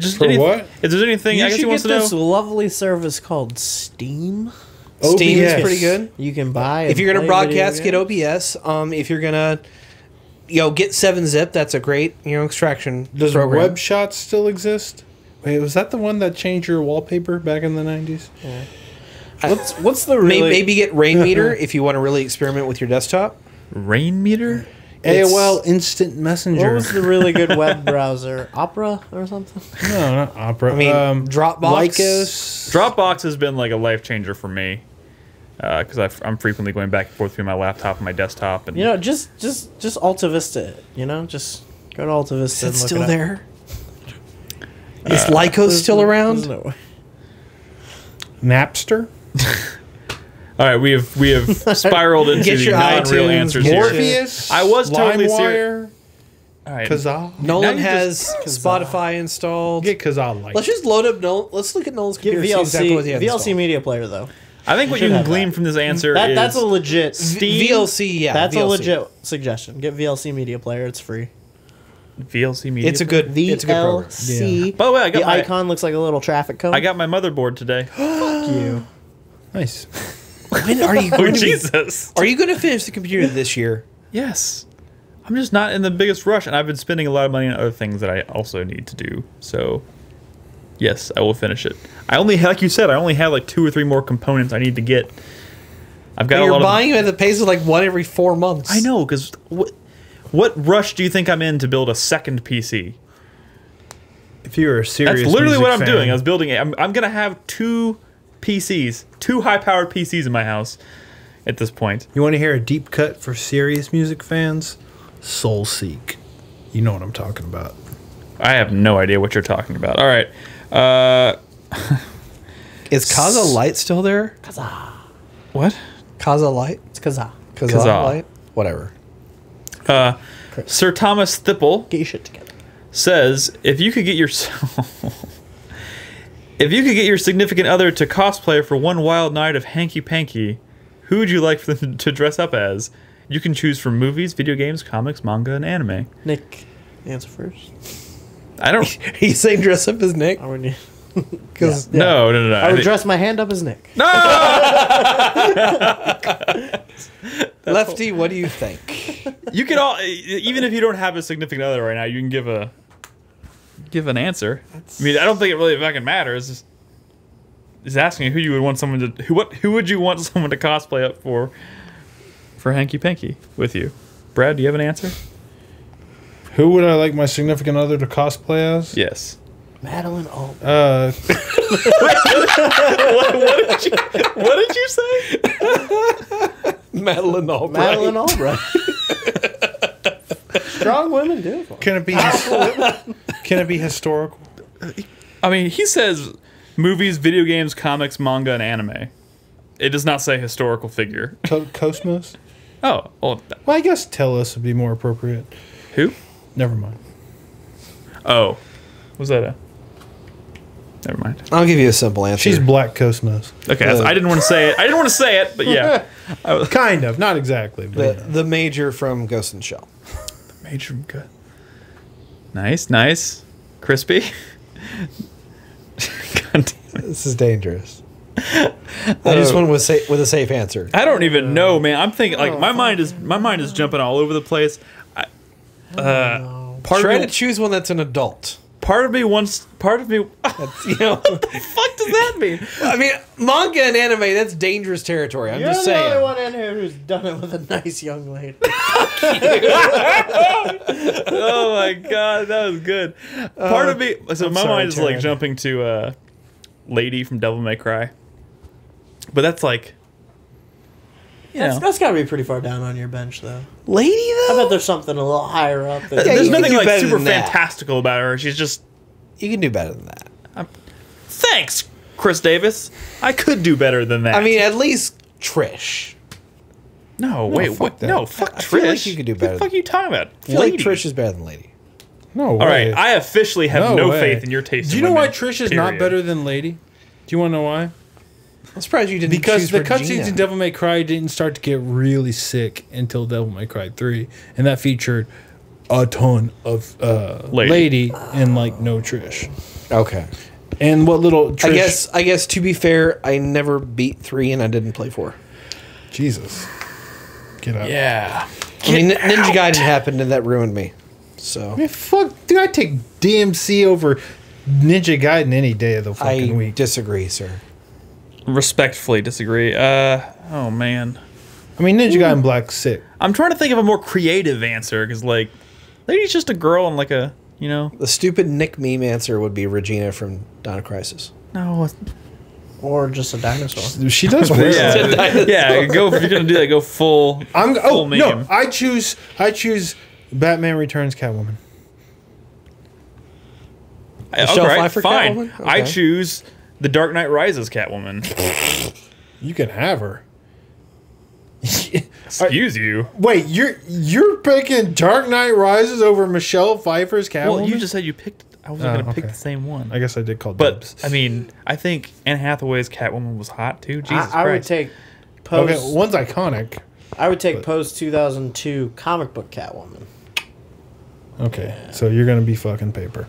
Just For what? If there's anything, I You guess should he wants get to this know. lovely service called Steam. Steam is OBS. pretty good. You can buy. If and you're going to play broadcast, video get games. OBS. If you're going to, get 7-Zip, that's a great, extraction Does program. WebShot still exist? Wait, was that the one that changed your wallpaper back in the 90s? What's the really? Maybe get Rainmeter if you want to really experiment with your desktop. Rain meter? AOL Instant Messenger. What was the really good web browser? Opera or something? No, not Opera. I mean, Dropbox. Lycos. Dropbox has been like a life changer for me because I'm frequently going back and forth between my laptop and my desktop. And Just Alta Vista. Just go to Alta Vista. Is it and still look it up. there? Is Lycos still There's around? no way. Napster. all right, we have spiraled into Get the your non-real iTunes, answers here. Morpheus. I was totally LimeWire. All right, Kazaa. Nolan you has Spotify installed. Get Kazaa Lite. Let's just load up Nolan. Let's look at Nolan's Get computer. see exactly what he has VLC installed. Media Player though. I think what should you can have glean that. from this answer is That's a legit. Steam, VLC, yeah. That's VLC. a legit suggestion. Get VLC Media Player. It's free. VLC media. It's a good program. VLC. By the way, I got The my icon looks like a little traffic cone. I got my motherboard today. Fuck you. Nice. When are you Oh going to Jesus! Are you going to finish the computer this year? Yes, I'm just not in the biggest rush, and I've been spending a lot of money on other things that I also need to do. So, yes, I will finish it. Like you said, I only have like 2 or 3 more components I need to get. I've got a You're lot buying them at the pace of like one every 4 months. I know, because what rush do you think I'm in to build a second PC? If you were a serious That's literally what I'm music doing. fan- I was building it. I'm gonna have 2 PCs, 2 high-powered PCs in my house at this point. You want to hear a deep cut for serious music fans? Soul Seek. You know what I'm talking about. I have no idea what you're talking about. All right. Is Kaza Light still there? What? Kaza Light? It's Kazaa. Kazaa. Light? Whatever. Sir Thomas Thipple Get your shit together. says, if you could get your significant other to cosplay for one wild night of hanky panky, who would you like for them to dress up as? You can choose from movies, video games, comics, manga, and anime. Nick, answer first. I don't. He's saying dress up as Nick? I would, Because No. I would dress my hand up as Nick. Lefty, what do you think? You can all, even if you don't have a significant other right now, you can give an answer. I mean, I don't think it really fucking matters. He's asking who you would want someone to who would you want someone to cosplay up for hanky panky with you. Brad, do you have an answer? Who would I like my significant other to cosplay as? Yes. Madeline Albright. What did you say? Madeline Albright. Madeline Albright. Strong women do. Can it be? Can it be historical? I mean, he says movies, video games, comics, manga, and anime. It does not say historical figure. Cosmos? Oh, well, Well, I guess Tellus would be more appropriate. who? Never mind. Oh, was that a? Never mind. I'll give you a simple answer. She's Black Cosmos. Okay, I didn't want to say it. But yeah, Kind of. Not exactly. But the major from Ghost in the Shell. major good. Nice, crispy. God damn it. This is dangerous. I just went with a safe answer. I don't even know, man. I'm thinking like my mind is jumping all over the place. Try to choose one that's an adult. Part of me. That's, What the fuck does that mean? I mean, manga and anime, that's dangerous territory. I'm You're just the only saying. one in here who's done it with a nice young lady. Oh my god, that was good. Part of me. So my sorry, mind is like Taryn. jumping to Lady from Devil May Cry, but that's like. You know. That's got to be pretty far down on your bench, though. Lady, I though? bet there's something a little higher up. That There's you can nothing do like better super than that. fantastical about her. She's just. You can do better than that. Thanks, Chris Davis. I could do better than that. I mean, at least Trish. no, wait, fuck what? that. No, fuck I Trish. feel like you could do What better. the fuck are you talking about? I feel like Lady. Trish is better than Lady. no way. All right, I officially have no way. faith in your taste. Do you in know why women, Trish is not period. better than Lady? Do you want to know why? I'm surprised you didn't Because choose the Regina. cutscenes in Devil May Cry didn't start to get really sick until Devil May Cry 3. And that featured a ton of Lady and like no Trish. Okay. And what little Trish... I guess to be fair, I never beat 3 and I didn't play 4. Jesus. Get out. Yeah. I mean, Ninja Gaiden happened and that ruined me. So Man, fuck, dude, I take DMC over Ninja Gaiden any day of the fucking I week. disagree, sir. Respectfully disagree. Oh man. I mean, Ninja Gaiden Black's sick. I'm trying to think of a more creative answer because like, Lady's just a girl and like a The stupid Nick meme answer would be Regina from Dino Crisis. no. or just a dinosaur. She does wear Yeah, go if you're gonna do that. Go full. full meme. no, I choose Batman Returns Catwoman. Michelle Okay, Pfeiffer fine. Catwoman? I Okay. choose The Dark Knight Rises Catwoman. You can have her. Excuse you. Wait, you're picking Dark Knight Rises over Michelle Pfeiffer's Catwoman? Well, you just said you picked. I wasn't gonna pick okay. the same one. I guess I did call But dibs. I mean, I think Anne Hathaway's Catwoman was hot too. Jesus I would Christ. take post. Okay, one's iconic. I would take post 2002 comic book Catwoman. Okay, so you're gonna be fucking paper.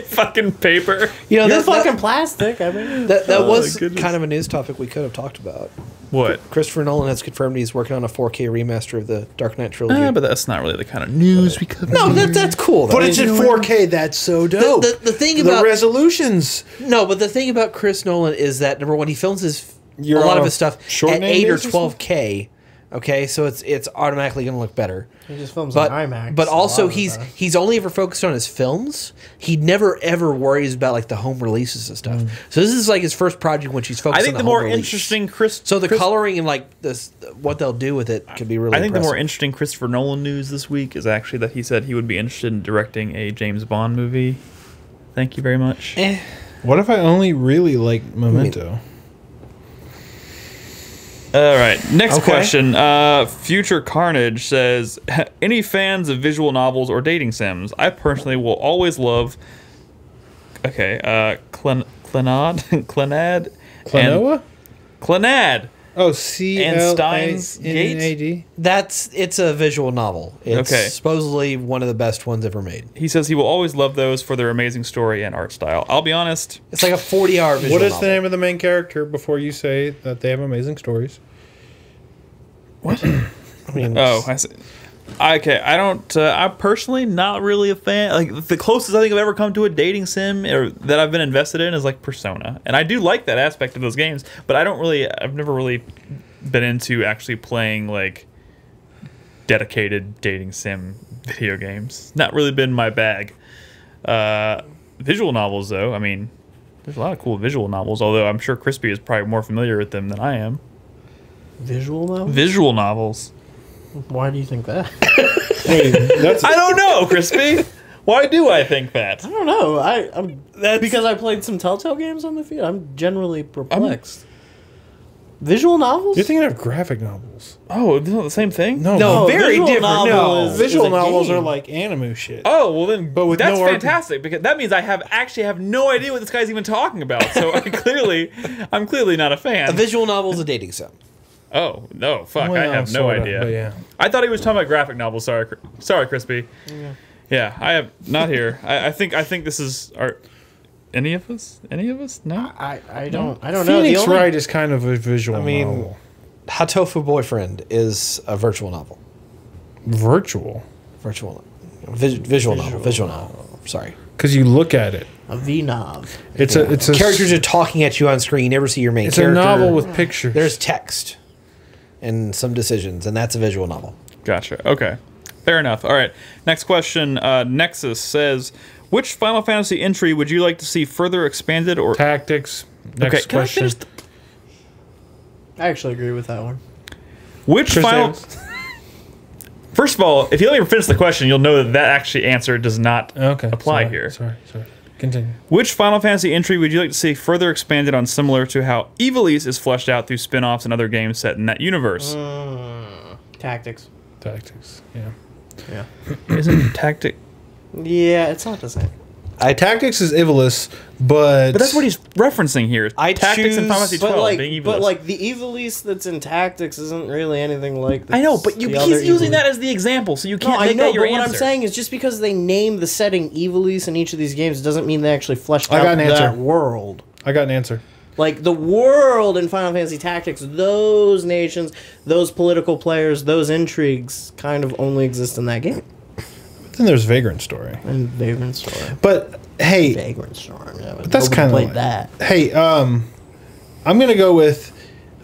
fucking paper. You know, You're that, fucking plastic. I mean, that Oh, was my goodness. kind of a news topic we could have talked about. What? Christopher Nolan has confirmed he's working on a 4K remaster of the Dark Knight trilogy. But that's not really the kind of news we cover. no, that's cool. Though. But it's in 4K. That's so dope. the thing the about resolutions. no, but the thing about Chris Nolan is that number one, he films his You're a lot on of a his stuff short at name 8 or basis? 12K. Okay, so it's automatically going to look better. He just films But on IMAX. but a also lot of the time. he's only ever focused on his films. He never ever worries about like the home releases and stuff. So this is like his first project which he's focused. I think on the more home release. interesting So the coloring and like this, what they'll do with it could be really. I think the more impressive. interesting Christopher Nolan news this week is actually that he said he would be interested in directing a James Bond movie. Thank you very much. What if I only really like Memento? All right, next Okay. question. Future Carnage says, any fans of visual novels or dating sims? I personally will always love. Okay, Clenad, Klonoa? Clenad. Oh, C And L Steins A N A D. It's a visual novel. It's Okay. supposedly one of the best ones ever made. He says he will always love those for their amazing story and art style. I'll be honest. It's like a 40-hour visual What is novel. the name of the main character before you say that they have amazing stories? I mean, Oh, I see. Okay, I don't. I'm personally not really a fan. Like the closest I think I've ever come to a dating sim or that I've been invested in is like Persona, and I do like that aspect of those games. But I don't really. I've never really been into actually playing like dedicated dating sim video games. Not really been my bag. Visual novels, though. I mean, there's a lot of cool visual novels. Although I'm sure Crispy is probably more familiar with them than I am. visual novel. Visual novels. Why do you think that? Hey, that's I don't know, Crispy. Why do I think that? I don't know. I'm because I played some Telltale games on the feed. I'm generally perplexed. Visual novels? You're thinking of graphic novels. Oh, isn't it the same thing? No, No, very visual different. novel No, is- Visual a novels game. are like anime shit. Oh, well then, But with that's no RP. fantastic because that means I actually have no idea what this guy's even talking about. So I'm clearly not a fan. a visual novel is a dating sim. Oh no, fuck! I Well, have no sorta, idea. but yeah. I thought he was talking about graphic novels. Sorry, Crispy. Yeah, I have not here. I think this is our. Any of us? No. I don't know. Phoenix The only- Wright is kind of a visual mean- novel. Hatofu Boyfriend is a virtual novel. Virtual. Visual novel. Sorry. Because you look at it. A VNOV. It's a Characters are talking at you on screen. You never see your main It's character. a novel with pictures. There's text and some decisions, and that's a visual novel. Gotcha. Okay. Fair enough. All right. Next question. Nexus says, which Final Fantasy entry would you like to see further expanded or? Tactics. Next Okay. Can I question. finish? I actually agree with that one. Which Chris Final? Davis. First of all, if you let me finish the question, you'll know that actually answer does not Okay. apply sorry, here. Sorry. Continue. Which Final Fantasy entry would you like to see further expanded on, similar to how Ivalice is fleshed out through spin-offs and other games set in that universe? Tactics. Tactics. Yeah. Yeah. Isn't tactic? Yeah, it's not the same. Tactics is Ivalice, but But that's what he's referencing here. I Tactics in choose- Final Fantasy But 12 being Ivalice. the Ivalice that's in Tactics isn't really anything like. I know, but the other he's using Ivalice. that as the example, so you No, can't I make know, that your but answer. what I'm saying is just because they name the setting Ivalice in each of these games doesn't mean they actually fleshed I out got an answer. that world. I got an answer. Like the world in Final Fantasy Tactics, those nations, those political players, those intrigues kind of only exist in that game. Then there's Vagrant Story. And Vagrant Story. But hey, Vagrant Story. Yeah, but that's nobody kind of played like, that. Hey, I'm gonna go with.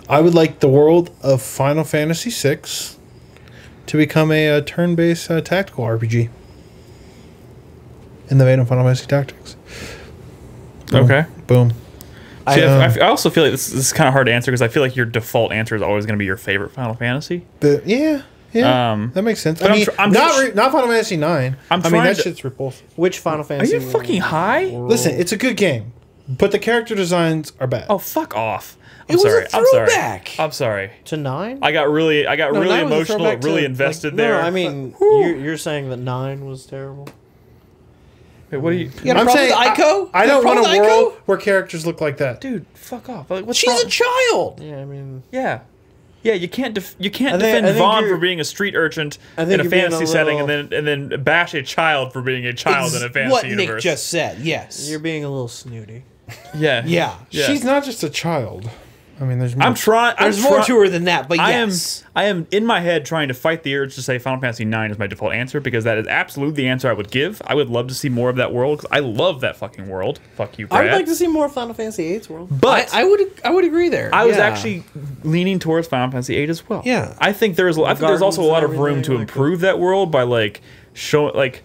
I would like the world of Final Fantasy VI to become a turn-based tactical RPG in the vein of Final Fantasy Tactics. Okay. Boom. See, I also feel like this is kind of hard to answer because I feel like your default answer is always going to be your favorite Final Fantasy. Yeah, that makes sense. but I I'm mean, tr- I'm not just- not Final Fantasy 9. I mean, trying that to- shit's repulsive. Which Final Are Fantasy? you fucking high? Listen, it's a good game, but the character designs are bad. Oh, fuck off. It was a throwback. I'm sorry. To 9? I got really No, 9 was a emotional, throwback really to, invested No, there. I mean, you're saying that 9 was terrible? Wait, what are you? You got a I'm problem saying with Aiko? I You got don't want a problem with Aiko? world where characters look like that. Dude, fuck off. Like, what's She's wrong? a child. Yeah, I mean... Yeah. Yeah, you can't defend I think Vaughn you're- for being a street urchin I in think a you're being fantasy a setting, little- and then bash a child for being a child in a fantasy what universe. Nick just said, yes. You're being a little snooty. Yeah. Yeah. She's not just a child. I mean, there's more. I'm trying. There's more to her than that, but yes. I am in my head trying to fight the urge to say Final Fantasy IX is my default answer because that is absolutely the answer I would give. I would love to see more of that world because I love that fucking world. Fuck you, Brad. I would like to see more Final Fantasy VIII's world. but I would agree there. I was Yeah. actually leaning towards Final Fantasy VIII as well. Yeah. I think there's also a lot of room gardens to and improve that world by like showing like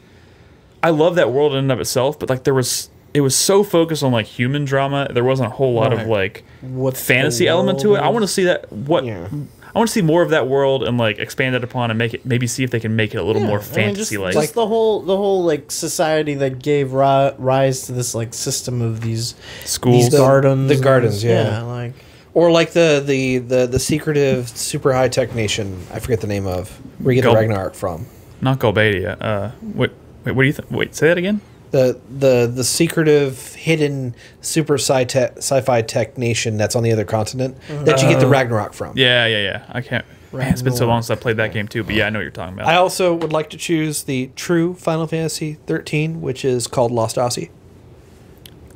I love that world in and of itself, but like it was so focused on like human drama. There wasn't a whole lot of like What fantasy the element to it. world I want to see that Yeah. I want to see more of that world and like expand it upon and make it maybe see if they can make it a little more fantasy like. Just the whole like society that gave rise to this like system of these Schools. gardens. the gardens, yeah. like Or like the secretive super high tech nation. I forget the name of where you get the Ragnarok from. Not Golbadia. What do you think? Wait, say that again. The secretive hidden super sci-fi tech nation that's on the other continent that you get the Ragnarok from. Yeah. I can't. Man, it's been so long since I played that game too. But yeah, I know what you're talking about. I also would like to choose the true Final Fantasy 13, which is called Lost Aussie.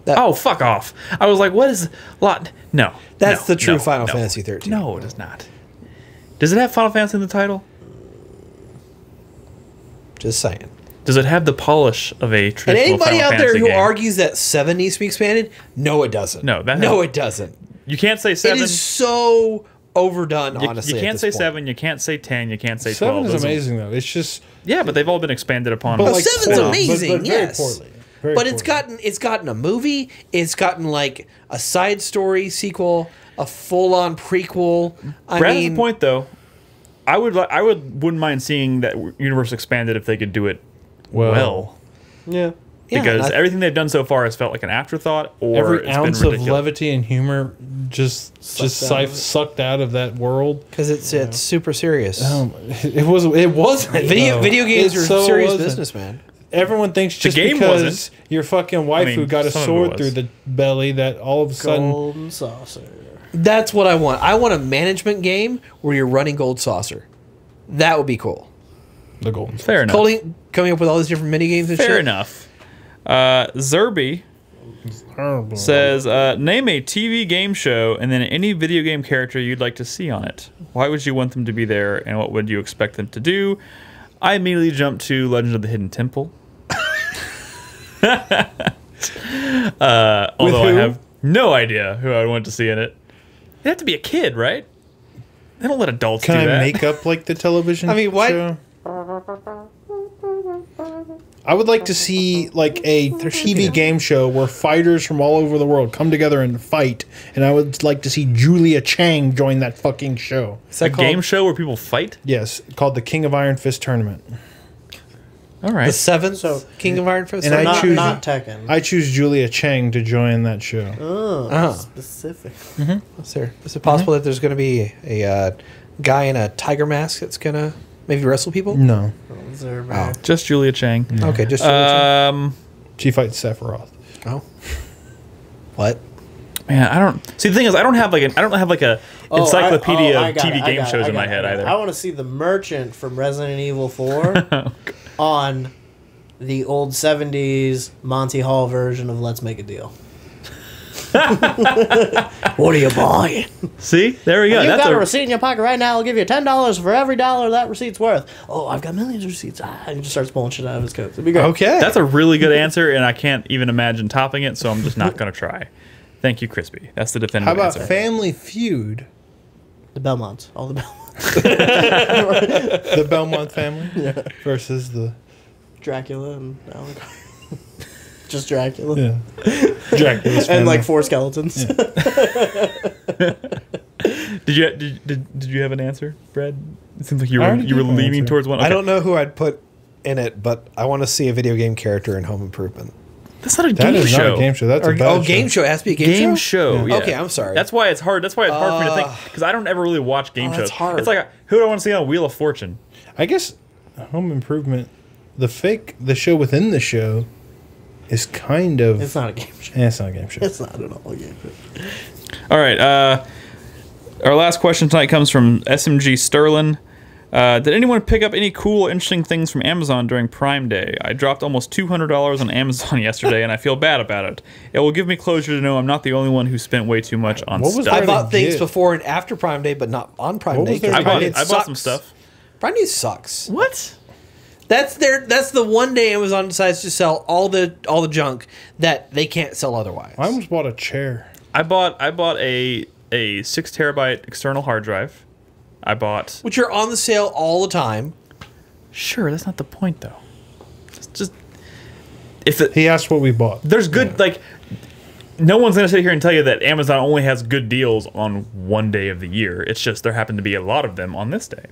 Oh, fuck off! I was like, what is lot? No, That's no, the true no, Final no. Fantasy 13. No, it is not. Does it have Final Fantasy in the title? Just saying. Does it have the polish of a And traditional anybody Final out there Fantasy who game? argues that 7 needs to be expanded, no, it doesn't. No, it doesn't. You can't say It 7. is so overdone, You, honestly. you at can't this say point. 7. You can't say 10. You can't say 12. 7 is Those are- amazing though. It's just Yeah, but they've all been expanded upon. But Oh, like, 7's poorly. amazing, But yes. very poorly. Very But poorly. it's gotten a movie. It's gotten like a side story sequel, a full on prequel. Brad has a point though. I wouldn't mind seeing that universe expanded if they could do it well. yeah. Yeah, Because and I- everything they've done so far has felt like an afterthought, or Every it's ounce been of ridiculous. levity and humor just sucked out of that world. because it's super serious. It wasn't. Video games It are so serious wasn't. business, man. Everyone thinks just game because wasn't. your fucking waifu mean, got a some of it sword was. through the belly that all of a sudden Golden saucer. That's what I want. I want a management game where you're running Gold Saucer. That would be cool. the golden. Fair enough. Coming up with all these different mini games and Fair shit. enough. Zerby says, name a TV game show and then any video game character you'd like to see on it. Why would you want them to be there and what would you expect them to do? I immediately jumped to Legend of the Hidden Temple. Although I who? have no idea who I would want to see in it. It'd have to be a kid, right? They don't let adults Can do I that. make up like the television? I mean, what? show? I would like to see like a TV game show where fighters from all over the world come together and fight, and I would like to see Julia Chang join that fucking show. a game show where people fight? Yes, called the King of Iron Fist Tournament. All right. The 7th So- King of Iron Fist. And I Not, choose- not Tekken. I choose Julia Chang to join that show. Uh-huh. Specific. Is it possible that there's going to be a guy in a tiger mask that's going to maybe wrestle people? No, Oh. Just Julia Chang. Okay, just she fights Sephiroth. oh. What? Man, I don't see. The thing is, I don't have like a encyclopedia I of got TV it, I game got it, shows I in my got it, head I got it. either. I want to see the merchant from Resident Evil 4 on the old 70s Monty Hall version of Let's Make a Deal. What are you buying? See, there we go. You've That's got a a receipt in your pocket right now. I'll give you $10 for every dollar that receipt's worth. Oh, I've got millions of receipts. And he just starts pulling shit out of his coat. It'd be great. Okay. that's a really good answer, and I can't even imagine topping it. So I'm just not gonna try. Thank you, Crispy. That's the definitive How about answer. Family Feud? The Belmonts. All the Belmonts. The Belmont family versus the Dracula and Alan Carter. Just Dracula. Dracula's And family. like 4 skeletons. Did you have an answer, Brad? It seems like you I were already you were gave my leaning answer. towards one. I Okay. don't know who I'd put in it, but I want to see a video game character in Home Improvement. That's not a That game is show. not a game show. That's a bad Oh, show. game show. It has to be a game, Game show? show. Yeah. Okay, I'm sorry. That's why it's hard. That's why it's hard for me to think because I don't ever really watch game Oh, shows. that's hard. It's like who do I want to see on Wheel of Fortune? I guess Home Improvement, the show within the show, is kind of. It's not a game show. It's not a game show. It's not at all a game show. All right. Our last question tonight comes from SMG Sterling. Did anyone pick up any cool, interesting things from Amazon during Prime Day? I dropped almost $200 on Amazon yesterday, and I feel bad about it. It will give me closure to know I'm not the only one who spent way too much on What was stuff. I there bought to things get? bought and after Prime Day, but not on Prime What Day. was there 'cause to Prime get? Day I bought some sucks. stuff. Prime Day sucks. What? That's the one day Amazon decides to sell all the junk that they can't sell otherwise. I almost bought a chair. I bought a a 6 terabyte external hard drive. I bought. Which are on the sale all the time. Sure, that's not the point though. Just if it, He asked what we bought. there's good like. No one's gonna sit here and tell you that Amazon only has good deals on one day of the year. It's just there happened to be a lot of them on this day,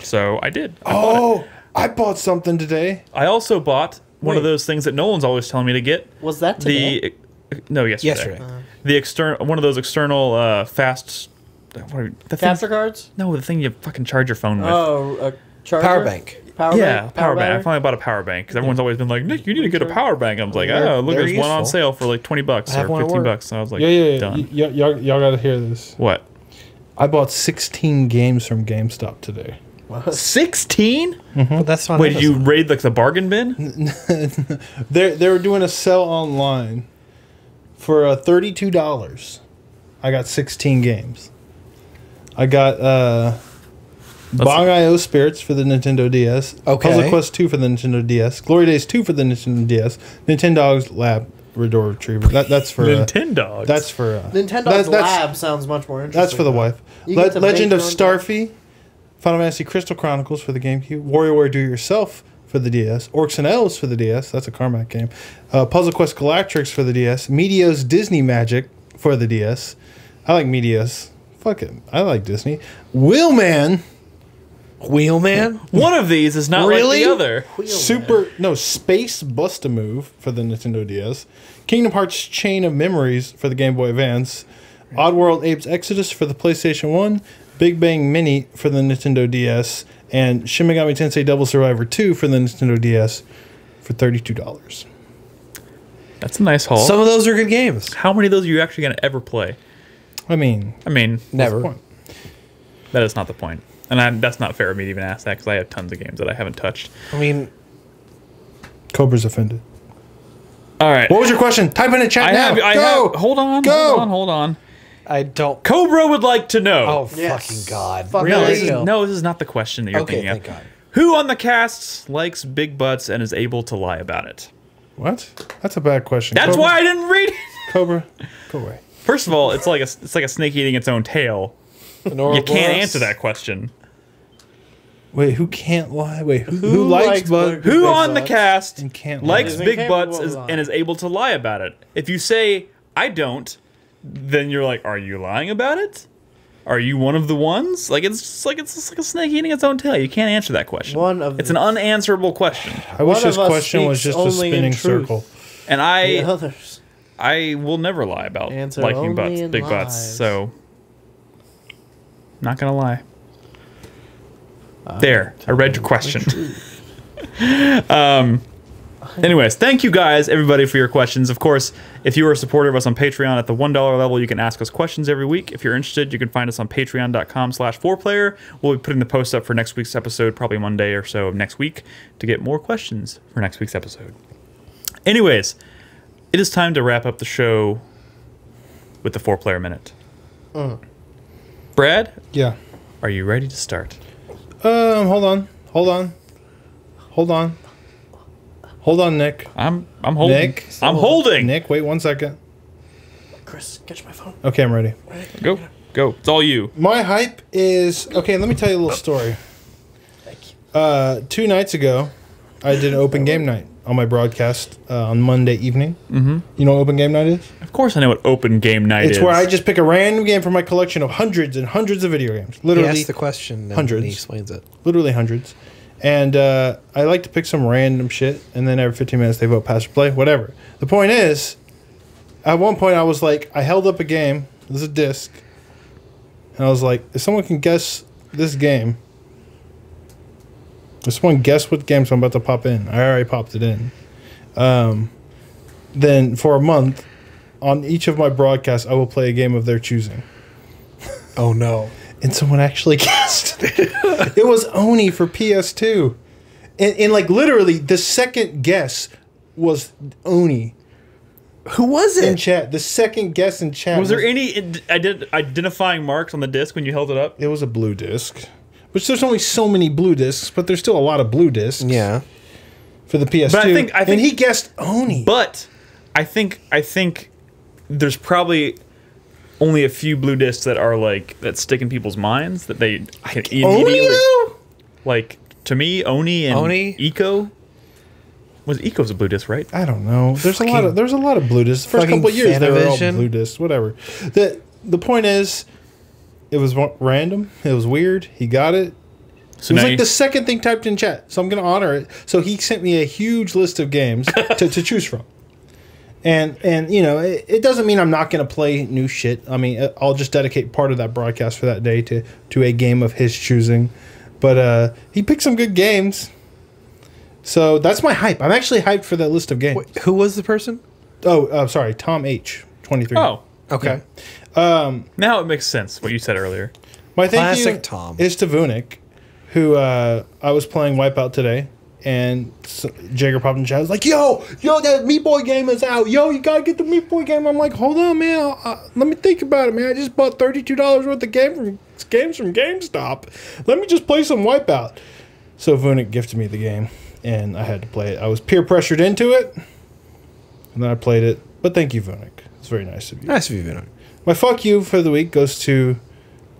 so I did. I bought it. I bought something today. I also bought one of Wait. those things that Nolan's always telling me to get. Was that today? No, yesterday. The external one of those external fast. What are, the thing, Capture cards? no, the thing you fucking charge your phone with. Oh, a charger? Power bank. Yeah, power bank. I battery? finally bought a power bank because everyone's always been like, Nick, you need to get a power bank. I was like, They're- oh, look, they're there's one on useful. sale for like $20 have or one at work. $15. And I was like, Yeah. done. Y'all got to hear this. What? I bought 16 games from GameStop today. 16? But that's not Wait, did you raid like the bargain bin? They were doing a sale online for $32. I got 16 games. I got Bang-I-O Spirits for the Nintendo DS. Okay. Puzzle Quest 2 for the Nintendo DS. Glory Days 2 for the Nintendo DS. Nintendo's Labrador Retriever. That's for Nintendo. that's for Nintendo's Lab sounds much more interesting. That's for the wife. You get to Legend make of your own Starfy, Final Fantasy Crystal Chronicles for the GameCube, WarioWare Do It Yourself for the DS, Orcs and Elves for the DS. That's a Carmack game. Puzzle Quest Galactrix for the DS. Meteo's Disney Magic for the DS. I like Meteos. Fuck it. I like Disney. Wheelman. Wheelman? One of these is not Really? like the other. Space Bust-A-Move for the Nintendo DS. Kingdom Hearts Chain of Memories for the Game Boy Advance. Oddworld Apes Exodus for the PlayStation 1. Big Bang Mini for the Nintendo DS. And Shin Megami Tensei Devil Survivor 2 for the Nintendo DS for $32. That's a nice haul. Some of those are good games. How many of those are you actually going to ever play? I mean, Never. point? That is not the point. And that's not fair of me to even ask that because I have tons of games that I haven't touched. I mean, Cobra's offended. All right. What was your question? Type in the chat now. Go! Hold on. Go! Hold on. I don't. Cobra would like to know. Oh, Yes. fucking God. Fuck No, Really? this is not the question that you're Okay, thinking of. thank God. Who on the cast likes big butts and is able to lie about it? What? That's a bad question. That's Cobra, why I didn't read it. Cobra, go away. First of all, it's like a snake eating its own tail. You can't answer that question. Wait, who can't lie? Wait, who likes likes butt? big Who butts? on the cast And can't likes lie. big Can't butts lie. and is able to lie about it? If you say I don't, then you're like, are you lying about it? Are you one of the ones? Like it's just like a snake eating its own tail. You can't answer that question. It's an unanswerable question, I wish One this of us question was speaks just a only in spinning truth. circle. and The others. I will never lie about Answer liking only butts, in big butts. lies. So, not gonna lie. There, I read your question. Anyways, thank you guys, everybody, for your questions. Of course, if you are a supporter of us on Patreon at the $1 level, you can ask us questions every week. If you're interested, you can find us on patreon.com/4Player. We'll be putting the post up for next week's episode, probably Monday or so of next week, to get more questions for next week's episode. Anyways, it is time to wrap up the show with the 4-Player Minute. Brad, Yeah. are you ready to start? Hold on, Nick. I'm holding. Nick. I'm holding. Nick, wait 1 second. Chris, catch my phone. Okay, I'm ready. Go. It's all you. My hype is okay. Let me tell you a little story. Thank you. 2 nights ago, I did an open game night on my broadcast on Monday evening. Mm-hmm. You know what open game night is? Of course, I know what open game night is. It's where I just pick a random game from my collection of hundreds and hundreds of video games. He Literally, asks the question hundreds. and he explains it. literally hundreds. And I like to pick some random shit, and then every 15 minutes they vote pass or play, whatever. The point is, at one point I was like, I held up a game. This is a disc. And I was like, if someone can guess this game, if someone guess what games I'm about to pop in, I already popped it in. Then for a month, on each of my broadcasts, I will play a game of their choosing. Oh, no. And someone actually guessed. It was Oni for PS2. And like literally the second guess was Oni Who was in it? chat. The second guess in chat. Was there any identifying marks on the disc when you held it up? It was a blue disc. Which there's only so many blue discs, but there's still a lot of blue discs. Yeah. For the PS2. But I think- and he guessed Oni. But I think there's probably only a few blue discs that are like that stick in people's minds that they can Oni, immediately though? like. To me, Oni and Eco was Eco's a blue disc, right? I don't know. There's a lot of blue discs. The first couple of years they were all blue discs. Whatever. The point is, it was random. It was weird. He got it. So it was like the second thing typed in chat. So I'm going to honor it. So he sent me a huge list of games to choose from. And you know, it doesn't mean I'm not going to play new shit. I mean, I'll just dedicate part of that broadcast for that day to a game of his choosing. But he picked some good games. So that's my hype. I'm actually hyped for that list of games. Wait, who was the person? Oh, sorry. Tom H. 23. Oh, okay. Yeah. Now it makes sense what you said earlier. My thank Classic you Tom. is to Vunic, who I was playing Wipeout today. And Jagger popped in the chat. I was like, yo, that Meat Boy game is out. Yo, you got to get the Meat Boy game. I'm like, hold on, man. Let me think about it, man. I just bought $32 worth of games from GameStop. Let me just play some Wipeout. So Vunic gifted me the game, and I had to play it. I was peer pressured into it, and then I played it. But thank you, Vunic. It's very nice of you. Nice of you, Vunic. My fuck you for the week goes to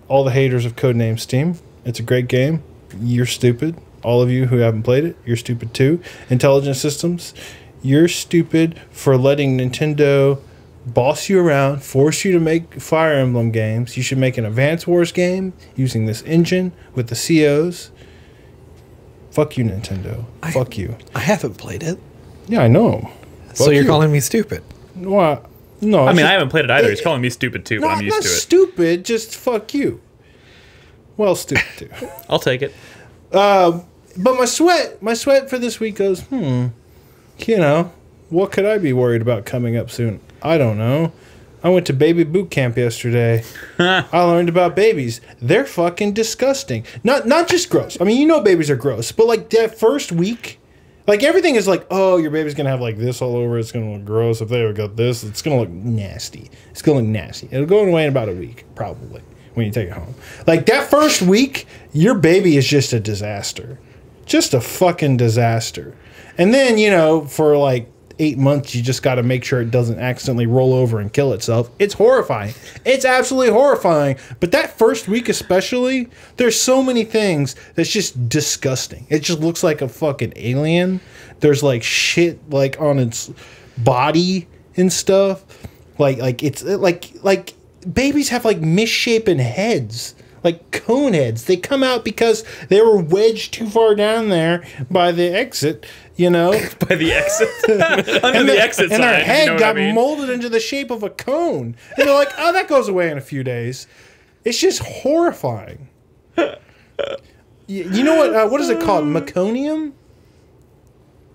all the haters of Codename Steam. It's a great game. You're stupid. All of you who haven't played it, you're stupid too. Intelligent Systems, you're stupid for letting Nintendo boss you around, force you to make Fire Emblem games. You should make an Advance Wars game using this engine with the COs. Fuck you, Nintendo. Fuck you. I haven't played it. Yeah, I know. So you're calling me stupid? Well, no. I mean, I haven't played it either. He's calling me stupid too, but I'm used to it. Not stupid, just fuck you. Well, stupid too. I'll take it. But my sweat for this week goes, you know, what could I be worried about coming up soon? I don't know. I went to baby boot camp yesterday. I learned about babies. They're fucking disgusting. Not just gross. I mean, you know babies are gross, but like that first week, like everything is like, oh, your baby's gonna have like this all over. It's gonna look gross. If they ever got this, it's gonna look nasty. It's gonna look nasty. It'll go away in about a week, probably, when you take it home. Like that first week, your baby is just a disaster. Just a fucking disaster. And then, you know, for like 8 months, you just got to make sure it doesn't accidentally roll over and kill itself. It's horrifying. It's absolutely horrifying. But that first week especially, there's so many things that's just disgusting. It just looks like a fucking alien. There's like shit like on its body and stuff. Like it's like babies have like misshapen heads. Like cone heads. They come out because they were wedged too far down there by the exit, you know. By the exit? Under the exit and side. their head You know what got I mean? molded into the shape of a cone. And they're like, oh, that goes away in a few days. It's just horrifying. You know what is it called? Meconium?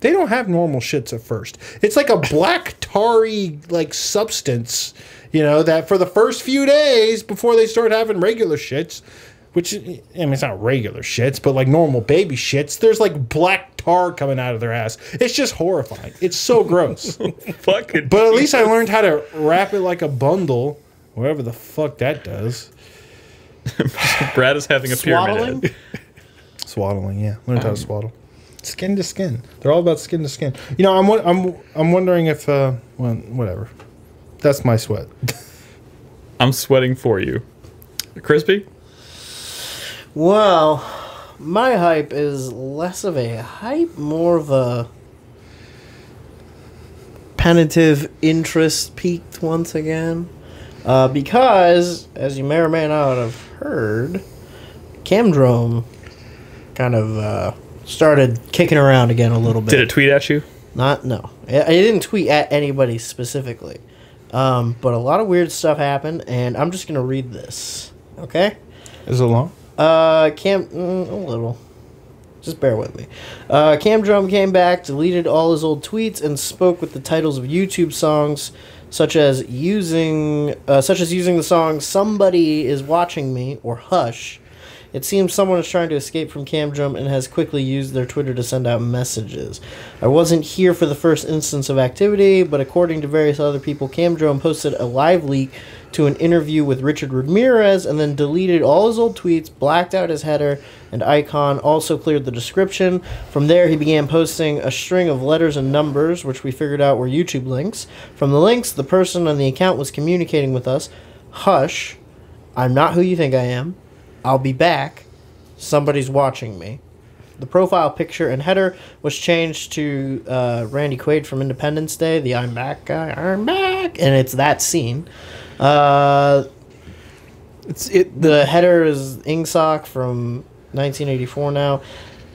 They don't have normal shits at first. It's like a black tarry like substance, you know, that for the first few days before they start having regular shits, which, I mean, it's not regular shits, but like normal baby shits, there's like black tar coming out of their ass. It's just horrifying. It's so gross. Fucking But at least I learned how to wrap it like a bundle, whatever the fuck that does. Brad is having a pyramid head. Swaddling, yeah. Learned how to swaddle. Skin to skin. They're all about skin to skin. You know, I'm wondering if well, whatever. That's my sweat. I'm sweating for you. Crispy? Well, my hype is less of a hype, more of a penitive interest peaked once again. Because, as you may or may not have heard, Camdrome kind of started kicking around again a little bit. Did it tweet at you? No. It didn't tweet at anybody specifically. But a lot of weird stuff happened, and I'm just going to read this. Okay? Is it long? A little. Just bear with me. Camdrome came back, deleted all his old tweets, and spoke with the titles of YouTube songs, such as using the song "Somebody Is Watching Me" or "Hush." It seems someone is trying to escape from Camdrome and has quickly used their Twitter to send out messages. I wasn't here for the first instance of activity, but according to various other people, Camdrome posted a live leak to an interview with Richard Ramirez and then deleted all his old tweets, blacked out his header and icon, also cleared the description. From there, he began posting a string of letters and numbers, which we figured out were YouTube links. From the links, the person on the account was communicating with us, Hush, I'm not who you think I am. I'll be back. Somebody's watching me. The profile picture and header was changed to Randy Quaid from Independence Day, the I'm back guy, I'm back, and it's that scene. The header is Ingsoc from 1984 now.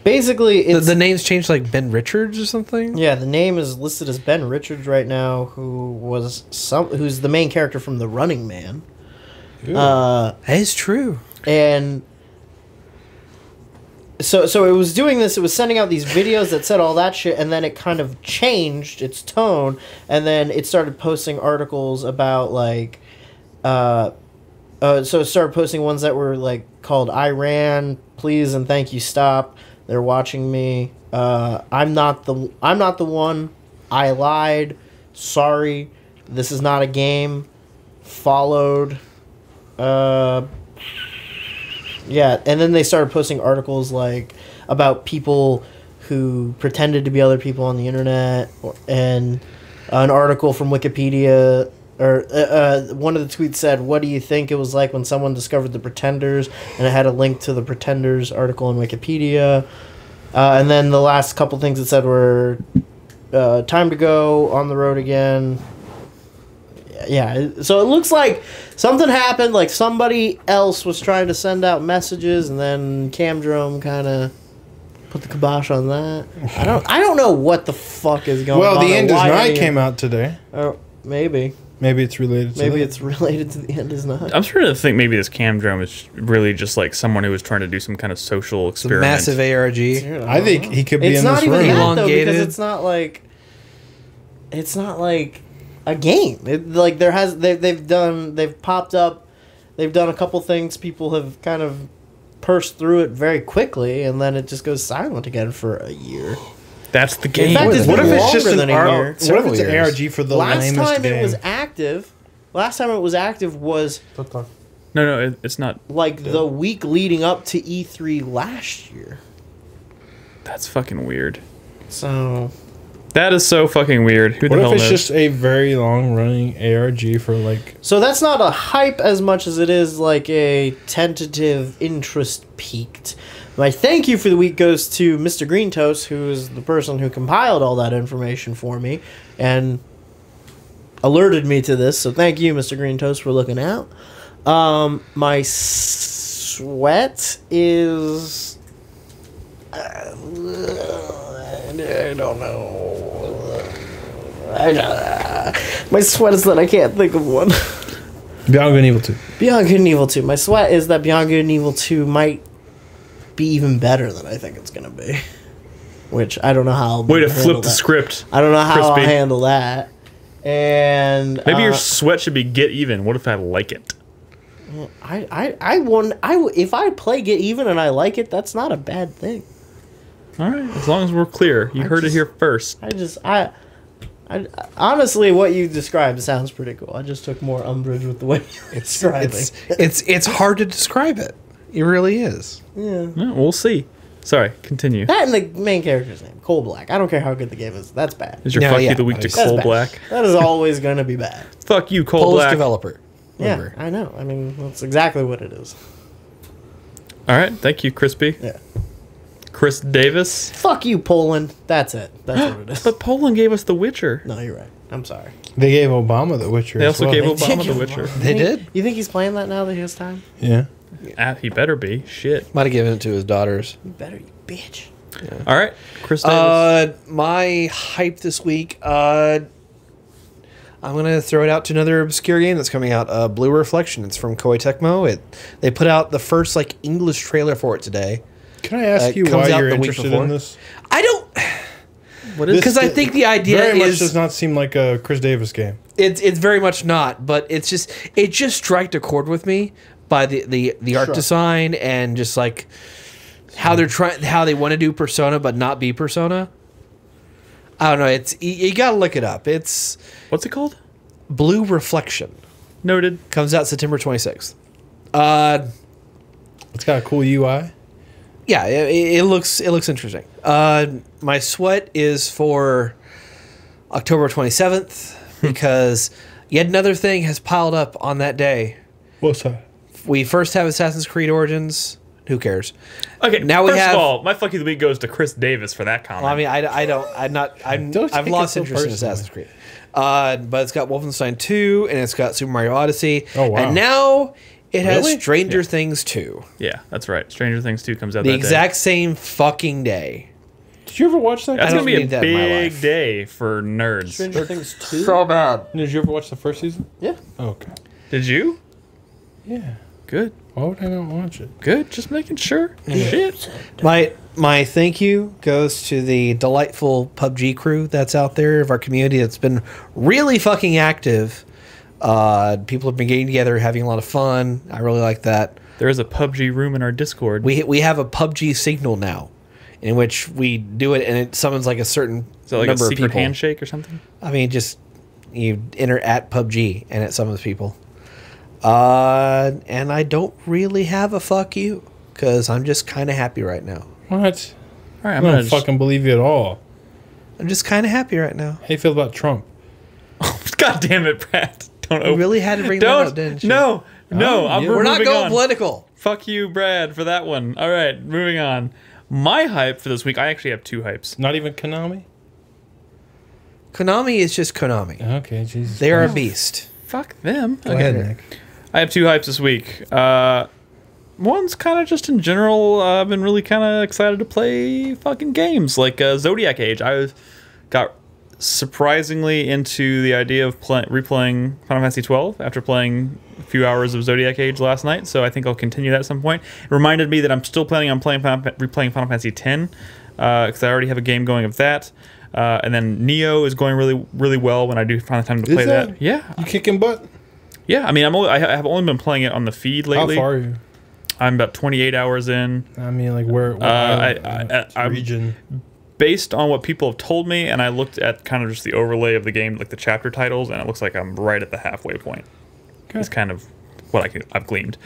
Basically, it's... The name's changed like Ben Richards or something? Yeah, the name is listed as Ben Richards right now, who's the main character from The Running Man. That is true. And... So it was doing this, it was sending out these videos that said all that shit, and then it kind of changed its tone, and then it started posting articles about, like, so it started posting ones that were, like, called Iran, please and thank you, stop, they're watching me, I'm not the one, I lied, sorry, this is not a game, followed, yeah, and then they started posting articles like about people who pretended to be other people on the internet, and an article from Wikipedia, or one of the tweets said, "What do you think it was like when someone discovered the Pretenders?" And it had a link to the Pretenders article in Wikipedia. And then the last couple things it said were, "Time to go on the road again." Yeah, so it looks like something happened, like somebody else was trying to send out messages, and then Camdrome kind of put the kibosh on that. I don't know what the fuck is going on. Well, The End Is Nigh came out today. Oh, maybe. Maybe it's related to Maybe that. it's related to The End Is Nigh. I'm starting to think maybe this Camdrome is really just like someone who was trying to do some kind of social It's a experiment. massive ARG. I think he could be It's in not this even room. that, though, because Elongated. it's not like a game. They've popped up, they've done a couple things, people have kind of pursed through it very quickly, and then it just goes silent again for a year. That's the game. In fact, it's What been if it's just longer an than a year. What if it's an ARG for the Last lamest time game? it was active was No, it's not. like the week leading up to E3 last year. That's fucking weird. So That is so fucking weird. Who the What hell if it's knows? just a very long running ARG for like... So that's not a hype as much as it is like a tentative interest peaked. My thank you for the week goes to Mr. Green Toast, who is the person who compiled all that information for me and alerted me to this. So thank you, Mr. Green Toast, for looking out. My sweat is... I don't know. My sweat is that I can't think of one. Beyond Good and Evil 2. Beyond Good and Evil 2. My sweat is that Beyond Good and Evil 2 might be even better than I think it's going to be. Which I don't know how I'll Way to handle flip the that. script. I don't know how I'll Crispy. handle that. And Maybe your sweat should be get even. What if I like it? if I play Get Even and I like it, that's not a bad thing. All right, as long as we're clear. You heard it here first. I honestly, what you described sounds pretty cool. I just took more umbrage with the way you described it. It's hard to describe it. It really is. Yeah. Yeah, we'll see. Sorry, continue. That and the main character's name, Coal Black. I don't care how good the game is. That's bad. Is your No, fuck yeah, you the week to that's Coal bad. Black? That is always going to be bad. Fuck you, Coal Polish Black. developer. Yeah, Remember. I know. I mean, that's exactly what it is. All right, thank you, Crispy. Yeah. Chris Davis. Fuck you, Poland. That's it. That's what it is. But Poland gave us The Witcher. No, you're right. I'm sorry. They gave Obama The Witcher They as also well. gave They Obama did The give Witcher. Obama- They did? You think he's playing that now that he has time? Yeah. He better be. Shit. Might have given it to his daughters. You better, you bitch. All right, Chris Davis. My hype this week, I'm going to throw it out to another obscure game that's coming out, Blue Reflection. It's from Koei Tecmo. They put out the first English trailer for it today. Can I ask you comes why out you're the week interested before. in this? I don't... What is Because I think the idea very much is... does not seem like a Chris Davis game. It's very much not, but it just struck a chord with me by the art design and just how they want to do Persona but not be Persona. I don't know. It's you got to look it up. It's What's it called? Blue Reflection. Noted. Comes out September 26th. It's got a cool UI. Yeah, it looks interesting. My sweat is for October 27th because yet another thing has piled up on that day What's that? We first have Assassin's Creed Origins. Who cares? Okay, Now we first have- of all, my fuck you of the week goes to Chris Davis for that comment. Well, I mean, Don't I've take lost it so interest in personally. Assassin's Creed. But it's got Wolfenstein 2 and it's got Super Mario Odyssey. Oh, wow. And now it has Really? Stranger Things 2. Yeah, that's right. Stranger Things 2 comes out The that exact same fucking day. Did you ever watch that? That's I going to don't be a need that in my big life. day for nerds. Stranger Things 2? bad. Did you ever watch the first season? Yeah. Oh, okay. Did you? Yeah. Good. Why would I not watch it? Good. Just making sure. Shit. My thank you goes to the delightful PUBG crew that's out there of our community that's been really fucking active. People have been getting together, having a lot of fun. I really like that. There is a PUBG room in our Discord. We have a PUBG signal now, in which we do it, and it summons like a certain Is that like a number of secret people. handshake or something? I mean, just you enter at PUBG, and it summons people. And I don't really have a fuck you because I'm just kind of happy right now. What? All right, I I'm don't going to fucking believe you at all. I'm just kind of happy right now. How you feel about Trump? God damn it, Brad. Don't You open. really had to bring that Don't. up, didn't you? No. No. Oh, yeah. We're not moving going on. political. Fuck you, Brad, for that one. All right, moving on. My hype for this week, I actually have two hypes. Not even Konami? Konami is just Konami. Okay, Jesus. They are a beast. Fuck them. Go ahead, Nick. I have two hypes this week. One's kind of just in general. I've been really kind of excited to play fucking games like Zodiac Age. I got surprisingly into the idea of replaying Final Fantasy XII after playing a few hours of Zodiac Age last night. So I think I'll continue that at some point. It reminded me that I'm still planning on replaying Final Fantasy X because I already have a game going of that. And then Neo is going really, really well when I do find the time to play that. Yeah, You kicking butt? yeah. I mean, I have only been playing it on the feed lately. How far are you? I'm about 28 hours in. I mean, like where? What I'm- region? Based on what people have told me, and I looked at kind of just the overlay of the game, like the chapter titles, and it looks like I'm right at the halfway point. Okay. It's kind of what I've gleaned.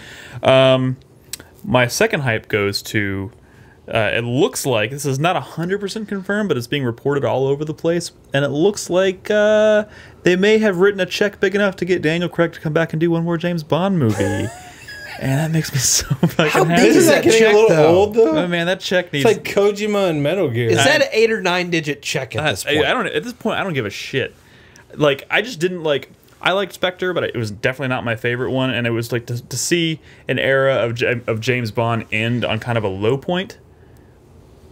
My second hype goes to, it looks like, this is not 100% confirmed, but it's being reported all over the place, and it looks like they may have written a check big enough to get Daniel Craig to come back and do one more James Bond movie. And that makes me so fucking How happy. big is that getting check, a little though? old though? Oh, man, that check needs... It's like Kojima and Metal Gear. Is that an 8 or 9 digit check at this point? I don't. At this point, I don't give a shit. Like, I just didn't like. I liked Spectre, but it was definitely not my favorite one. And it was like to see an era of James Bond end on kind of a low point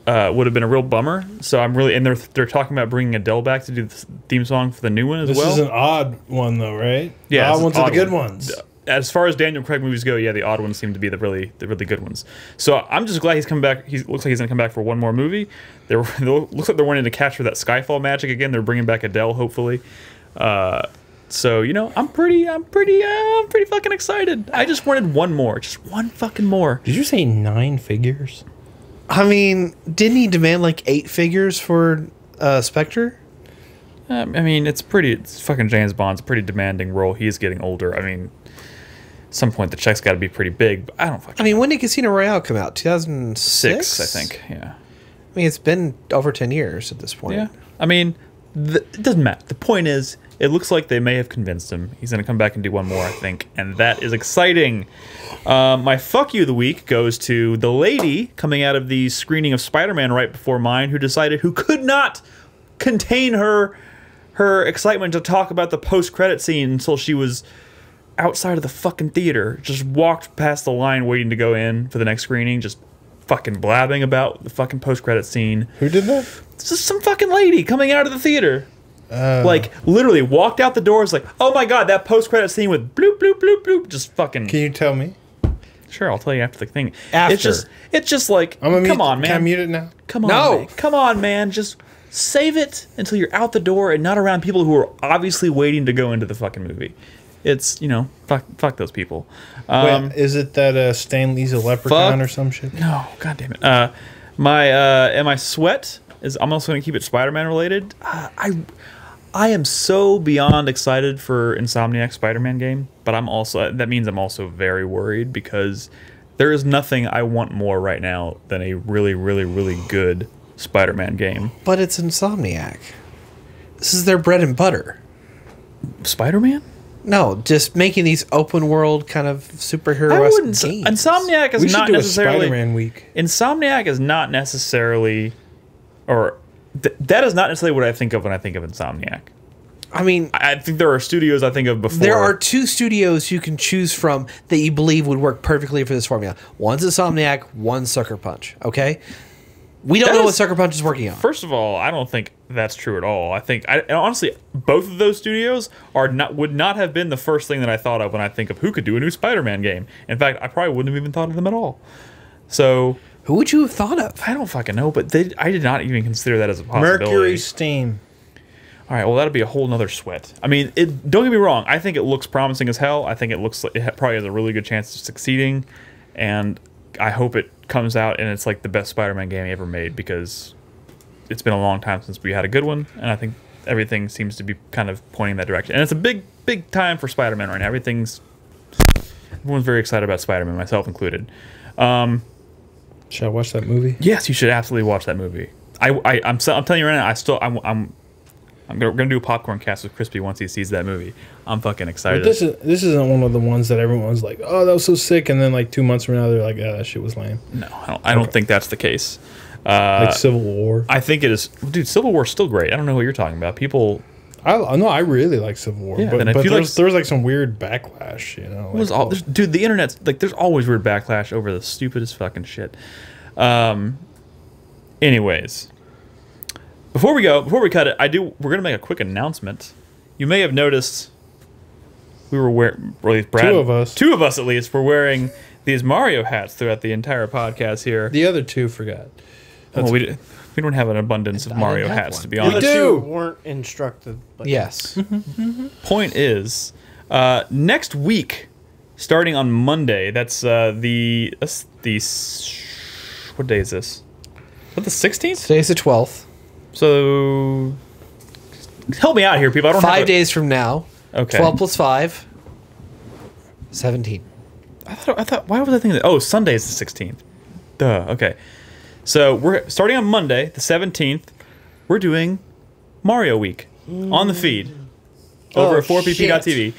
would have been a real bummer. So I'm really, and they're talking about bringing Adele back to do the theme song for the new one as This well. is an odd one though, right? Yeah, the it's odd ones an are the odd good one. ones. As far as Daniel Craig movies go, yeah, the odd ones seem to be the really good ones. So I'm just glad he's coming back. He looks like he's gonna come back for one more movie. They looks like they're wanting to capture that Skyfall magic again. They're bringing back Adele, hopefully. So you know, I'm pretty fucking excited. I just wanted one more, just one fucking more. Did you say 9 figures? I mean, didn't he demand like 8 figures for Spectre? I mean, it's fucking James Bond's a pretty demanding role. He's getting older. I mean, at some point the check's got to be pretty big. But I don't fucking. I mean, when did Casino Royale come out? 2006, I think. Yeah. I mean, it's been over 10 years at this point. Yeah. I mean, it doesn't matter. The point is, it looks like they may have convinced him. He's going to come back and do one more, I think. And that is exciting. My fuck you of the week goes to the lady coming out of the screening of Spider-Man right before mine who could not contain her excitement to talk about the post-credit scene until she was outside of the fucking theater. Just walked past the line waiting to go in for the next screening, just fucking blabbing about the fucking post-credit scene. Who did that? It's just some fucking lady coming out of the theater. Like, literally walked out the doors like, oh my god, that post-credit scene with bloop, bloop, bloop, bloop, just fucking... Can you tell me? Sure, I'll tell you after the thing. After. It's just like, come on, Can I man. mute it now? Come on, No. man. Come on, man. Just save it until you're out the door and not around people who are obviously waiting to go into the fucking movie. It's, you know, fuck those people. Wait, is it that Stan Lee's a leprechaun fuck. or some shit? No, god damn it. My sweat is, I'm also going to keep it Spider-Man related. I am so beyond excited for Insomniac Spider-Man game, but that means I'm also very worried because there is nothing I want more right now than a really, really, really good Spider-Man game. But it's Insomniac. This is their bread and butter. Spider-Man? No, just making these open world kind of superhero I wouldn't. games. Insomniac is We should not do a necessarily. Spider-Man week. Insomniac is not necessarily, or that is not necessarily what I think of when I think of Insomniac. I mean, I think there are studios I think of before. there are 2 studios you can choose from that you believe would work perfectly for this formula. One's Insomniac, one's Sucker Punch. Okay, we don't know what Sucker Punch is working on. First of all, I don't think that's true at all. I think, honestly, both of those studios would not have been the first thing that I thought of when I think of who could do a new Spider-Man game. In fact, I probably wouldn't have even thought of them at all. So Who would you have thought of? I don't fucking know, but I did not even consider that as a possibility. Mercury Steam. All right, well, that'll be a whole nother sweat. I mean, don't get me wrong. I think it looks promising as hell. I think it looks like it probably has a really good chance of succeeding, and I hope it comes out and it's like the best Spider-Man game ever made, because it's been a long time since we had a good one, and I think everything seems to be kind of pointing that direction. And it's a big, big time for Spider-Man right now. Everyone's very excited about Spider-Man, myself included. Should I watch that movie? Yes, you should absolutely watch that movie. I'm telling you right now, I'm gonna do a popcorn cast with Crispy once he sees that movie. I'm fucking excited. But this isn't one of the ones that everyone's like, oh, that was so sick, and then like 2 months from now they're like, yeah, that shit was lame. No, I don't think that's the case. Like Civil War. I think it is, dude. Civil War's still great. I don't know what you're talking about. People, I really like Civil War, Yeah, but, then if but you there's like some weird backlash, you know. was Like, all, dude. The internet's like, there's always weird backlash over the stupidest fucking shit. Anyways, before we cut it, we're gonna make a quick announcement. You may have noticed we were wearing, or at least Brad, two of us at least, were wearing these Mario hats throughout the entire podcast here. the other two forgot. Well, we don't have an abundance of Mario didn't have hats, one. to be The honest. other do. two weren't instructed. But Yes. Point is, next week, starting on Monday, that's what day is this? Is that the 16th? Today's the 12th. So help me out here, people. I don't 5 have days from now. Okay. 12 plus 5. 17. I thought. Why was I thinking that? Oh, Sunday is the 16th. Duh. Okay. So we're starting on Monday, the 17th. We're doing Mario Week on the feed over at 4pp.tv.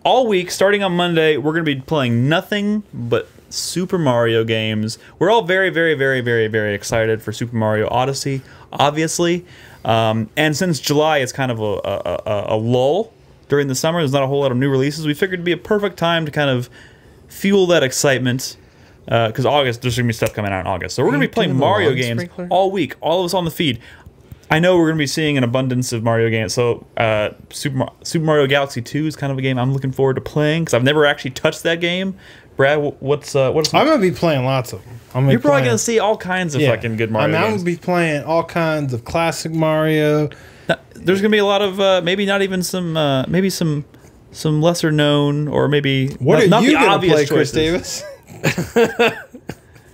All week, starting on Monday, we're going to be playing nothing but Super Mario games. We're all very, very, very, very, very excited for Super Mario Odyssey, obviously. And since July is kind of a lull during the summer, there's not a whole lot of new releases. We figured it'd be a perfect time to kind of fuel that excitement. Because August, there's going to be stuff coming out in August. So we're going to be playing Mario games all week, all of us on the feed. I know we're going to be seeing an abundance of Mario games. So Super Mario Galaxy 2 is kind of a game I'm looking forward to playing, because I've never actually touched that game. Brad, what's I'm gonna be playing lots of them. You're probably going to see all kinds of fucking good Mario I'm games. going to be playing all kinds of classic Mario. There's going to be a lot of maybe not even some lesser known, or maybe What not are you the going to obvious play, Chris choices. Davis?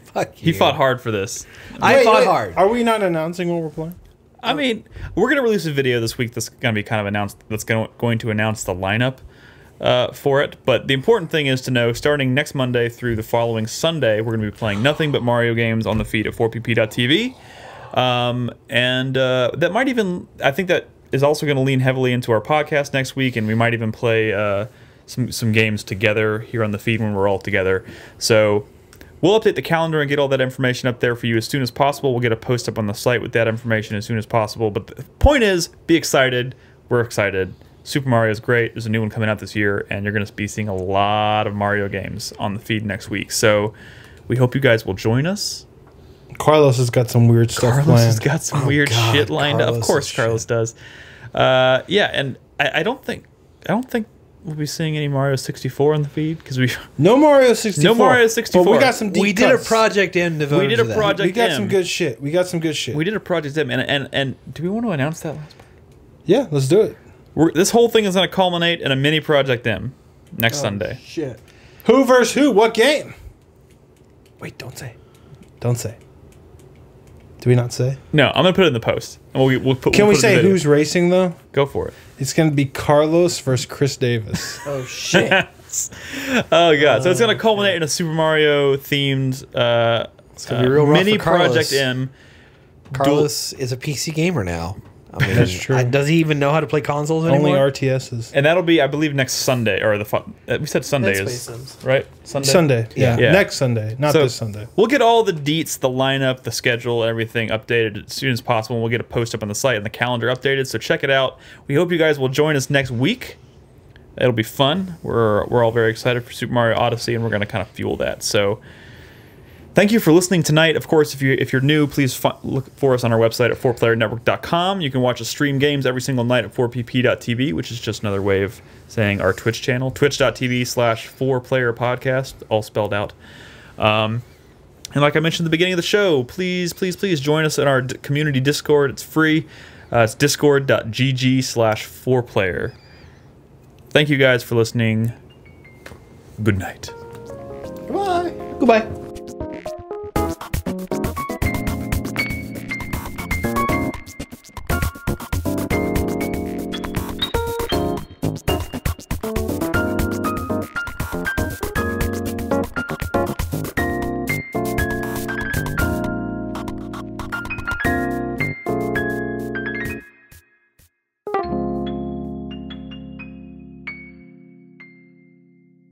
Fuck He fought hard for this. I fought hard. Are we not announcing what we're playing? I mean, we're going to release a video this week that's going to be kind of announced. That's going to announce the lineup for it. But the important thing is to know, starting next Monday through the following Sunday, we're going to be playing nothing but Mario games on the feed at 4pp.tv. And that might even, I think that is also going to lean heavily into our podcast next week, and we might even play some games together here on the feed when we're all together. So we'll update the calendar and get all that information up there for you as soon as possible. We'll get a post up on the site with that information as soon as possible. But the point is, be excited. We're excited. Super Mario is great. There's a new one coming out this year, and you're going to be seeing a lot of Mario games on the feed next week. So we hope you guys will join us. Carlos has got some weird stuff Carlos planned. has got some weird shit lined up. Of course, Carlos does. Yeah, and I don't think we'll be seeing any Mario 64 on the feed, because No Mario 64. No Mario 64. But we got some deep We did a cuts. Project M devoted We did to a that. project. We got M. some good shit. We got some good shit. We did a Project M, and do we want to announce that last part? Yeah, let's do it. This whole thing is going to culminate in a mini Project M next Sunday. Shit. Who versus who? What game? Wait, don't say. Don't say. Do we not say? No, I'm going to put it in the post. And we'll put. Can we'll we put it in say the video. who's racing though? Go for it. It's going to be Carlos versus Chris Davis. Oh shit. Oh god! So it's going to culminate in a Super Mario themed It's gonna be real rough mini for Carlos. Project M. Carlos is a PC gamer now. I mean, That's true. does he even know how to play consoles Only anymore? RTSs. And that'll be, I believe, next Sunday or we said Sunday Dead is Space Sims. right. Sunday. Sunday. Yeah. Yeah. Next Sunday. Not So this Sunday. We'll get all the deets, the lineup, the schedule, everything updated as soon as possible. And we'll get a post up on the site and the calendar updated. So check it out. We hope you guys will join us next week. It'll be fun. We're all very excited for Super Mario Odyssey, and we're going to kind of fuel that. So thank you for listening tonight. Of course, if you're new, please look for us on our website at 4playernetwork.com. You can watch us stream games every single night at 4pp.tv, which is just another way of saying our Twitch channel, twitch.tv/4playerpodcast, all spelled out. And like I mentioned at the beginning of the show, please join us in our community Discord. It's free. It's discord.gg/4player. Thank you guys for listening. Good night. Goodbye. Goodbye.